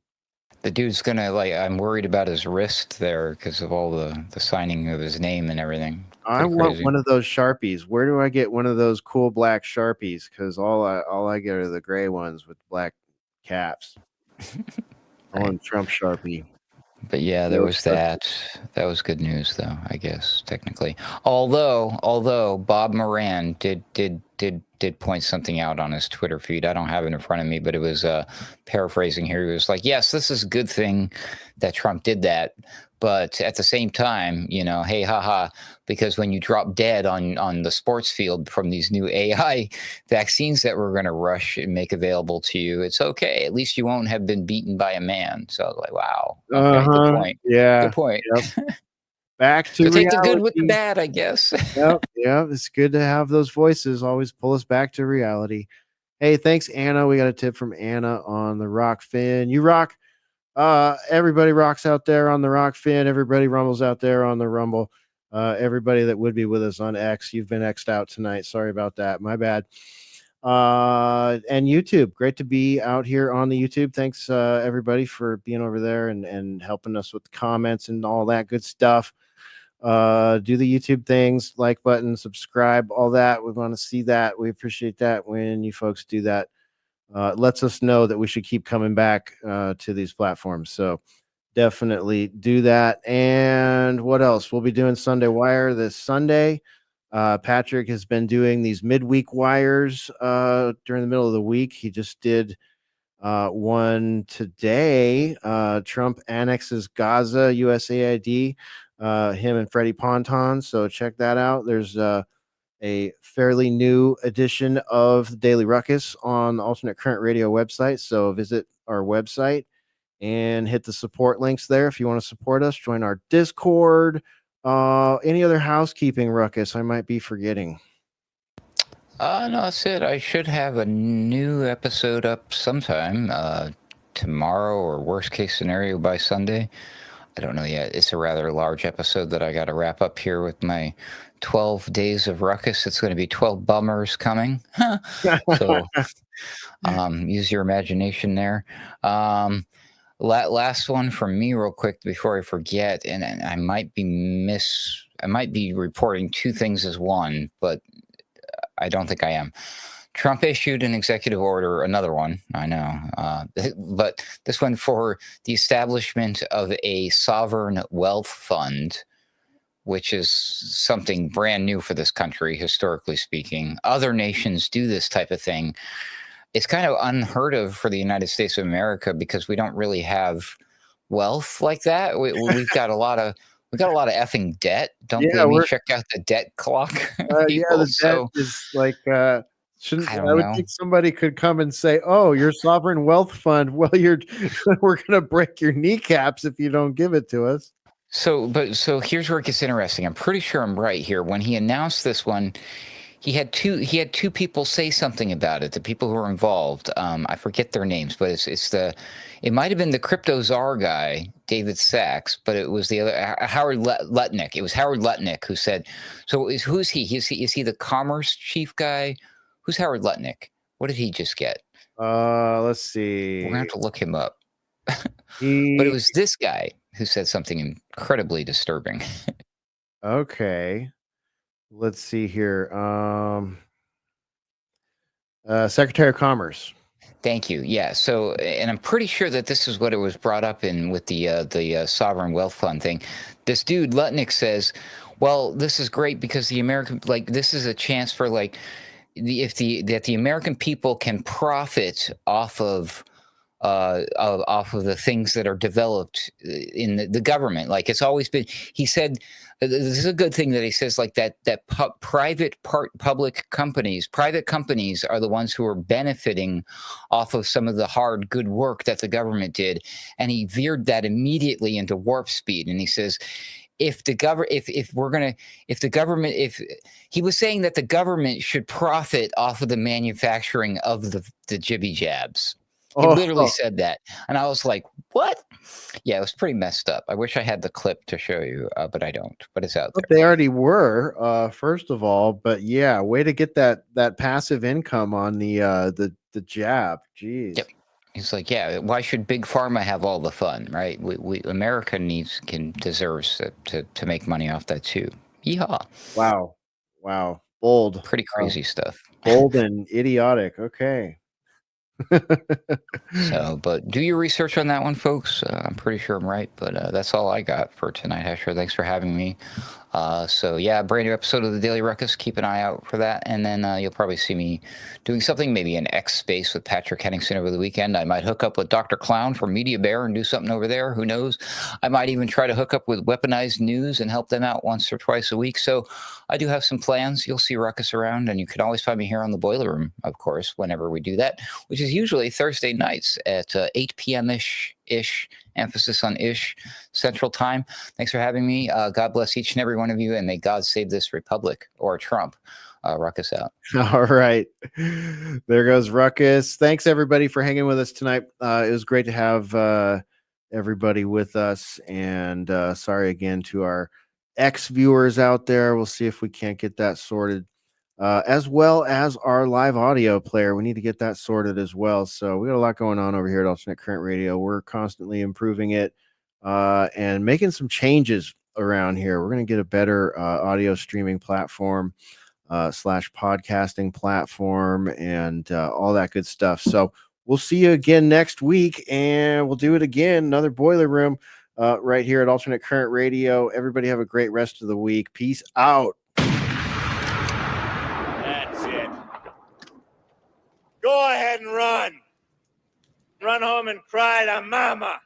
Speaker 4: The dude's gonna I'm worried about his wrist there because of all the signing of his name and everything.
Speaker 1: I
Speaker 4: Pretty
Speaker 1: want
Speaker 4: crazy.
Speaker 1: one of those Sharpies. Where do I get one of those cool black Sharpies? Because all I get are the gray ones with black caps. I want Trump Sharpie.
Speaker 4: But yeah, there was that. That was good news, though, I guess technically. Although Bob Moran did point something out on his Twitter feed. I don't have it in front of me, but it was paraphrasing here. He was like, "Yes, this is a good thing that Trump did that, but at the same time, hey, haha, because when you drop dead on the sports field from these new AI vaccines that we're going to rush and make available to you, it's okay. At least you won't have been beaten by a man." So I was like, wow, okay, good point.
Speaker 1: Yeah.
Speaker 4: Good point.
Speaker 1: Yep. Back to
Speaker 4: So take
Speaker 1: reality.
Speaker 4: the good with the bad, I guess.
Speaker 1: Yep. It's good to have those voices always pull us back to reality. Hey, thanks, Anna. We got a tip from Anna on the Rock Fin. You rock. Everybody rocks out there on the Rock Fin. Everybody rumbles out there on the Rumble. Everybody that would be with us on X, you've been X'd out tonight. Sorry about that. My bad. And YouTube, great to be out here on the YouTube. Thanks, everybody, for being over there and helping us with the comments and all that good stuff. Do the YouTube things, like button, subscribe, all that. We want to see that. We appreciate that when you folks do that. lets us know that we should keep coming back to these platforms. So definitely do that. And what else? We'll be doing Sunday Wire this Sunday. Patrick has been doing these midweek wires during the middle of the week. He just did one today. Trump annexes Gaza, USAID, him and Freddie Ponton. So check that out. There's a fairly new edition of the Daily Ruckus on the Alternate Current Radio website. So visit our website and hit the support links there if you want to support us. Join our Discord. Any other housekeeping, Ruckus, I might be forgetting?
Speaker 4: No, that's it. I should have a new episode up sometime tomorrow, or worst case scenario by Sunday. I don't know yet. It's a rather large episode that I got to wrap up here with my 12 days of Ruckus. It's going to be 12 bummers coming. So use your imagination there. Last one from me real quick before I forget, and I might be reporting two things as one, but I don't think I am. Trump issued an executive order, another one, I know, but this one for the establishment of a sovereign wealth fund, which is something brand new for this country, historically speaking. Other nations do this type of thing. It's kind of unheard of for the United States of America because we don't really have wealth like that. We've got a lot of effing debt. Don't blame me. Check out the debt clock.
Speaker 1: The debt is like I would think somebody could come and say, "Oh, your sovereign wealth fund. Well, we're gonna break your kneecaps if you don't give it to us."
Speaker 4: So here's where it gets interesting. I'm pretty sure I'm right here. When he announced this one, he had two people say something about it. The people who were involved, I forget their names, but it might have been the crypto czar guy, David Sachs, but it was the other Howard Lutnick. It was Howard Lutnick who said. So who's he? Is he the commerce chief guy? Who's Howard Lutnick? What did he just get?
Speaker 1: Let's see.
Speaker 4: We're gonna have to look him up. But it was this guy who said something incredibly disturbing.
Speaker 1: Okay. Let's see here. Secretary of Commerce.
Speaker 4: Thank you. Yeah. So, and I'm pretty sure that this is what it was brought up in with the sovereign wealth fund thing. This dude Lutnick says, "Well, this is great because this is a chance for the American people can profit off of the things that are developed in the government. Like it's always been." He said, "This is a good thing that he says like that private companies are the ones who are benefiting off of some of the hard good work that the government did." And he veered that immediately into warp speed. And he says, he was saying that the government should profit off of the manufacturing of the jibby jabs. He literally said that. And I was like, what? Yeah, it was pretty messed up. I wish I had the clip to show you, but I don't. But it's out there.
Speaker 1: They already were, first of all. But yeah, way to get that passive income on the jab. Jeez.
Speaker 4: Yep. He's like, yeah, why should Big Pharma have all the fun, right? America deserves to make money off that too. Yeehaw.
Speaker 1: Wow. Bold.
Speaker 4: Pretty crazy stuff.
Speaker 1: Bold and idiotic. Okay.
Speaker 4: So, but do your research on that one, folks. I'm pretty sure I'm right, but that's all I got for tonight. Hesher, thanks for having me. So yeah, brand new episode of the Daily Ruckus. Keep an eye out for that, and then you'll probably see me doing something, maybe an X Space with Patrick Henningsen over the weekend. I might hook up with Dr. Clown from Media Bear and do something over there. Who knows? I might even try to hook up with Weaponized News and help them out once or twice a week. So I do have some plans. You'll see Ruckus around, and you can always find me here on the Boiler Room, of course, whenever we do that, which is usually Thursday nights at 8 p.m.-ish. Emphasis on ish Central Time. Thanks for having me. God bless each and every one of you, and may God save this republic or Trump. Ruckus out.
Speaker 1: All right. There goes Ruckus. Thanks everybody for hanging with us tonight. It was great to have everybody with us, and sorry again to our ex-viewers out there. We'll see if we can't get that sorted. As well as our live audio player. We need to get that sorted as well. So we got a lot going on over here at Alternate Current Radio. We're constantly improving it and making some changes around here. We're going to get a better audio streaming platform slash podcasting platform and all that good stuff. So we'll see you again next week, and we'll do it again, another Boiler Room right here at Alternate Current Radio. Everybody have a great rest of the week. Peace out.
Speaker 13: That's it. Go ahead and run. Run home and cry to mama.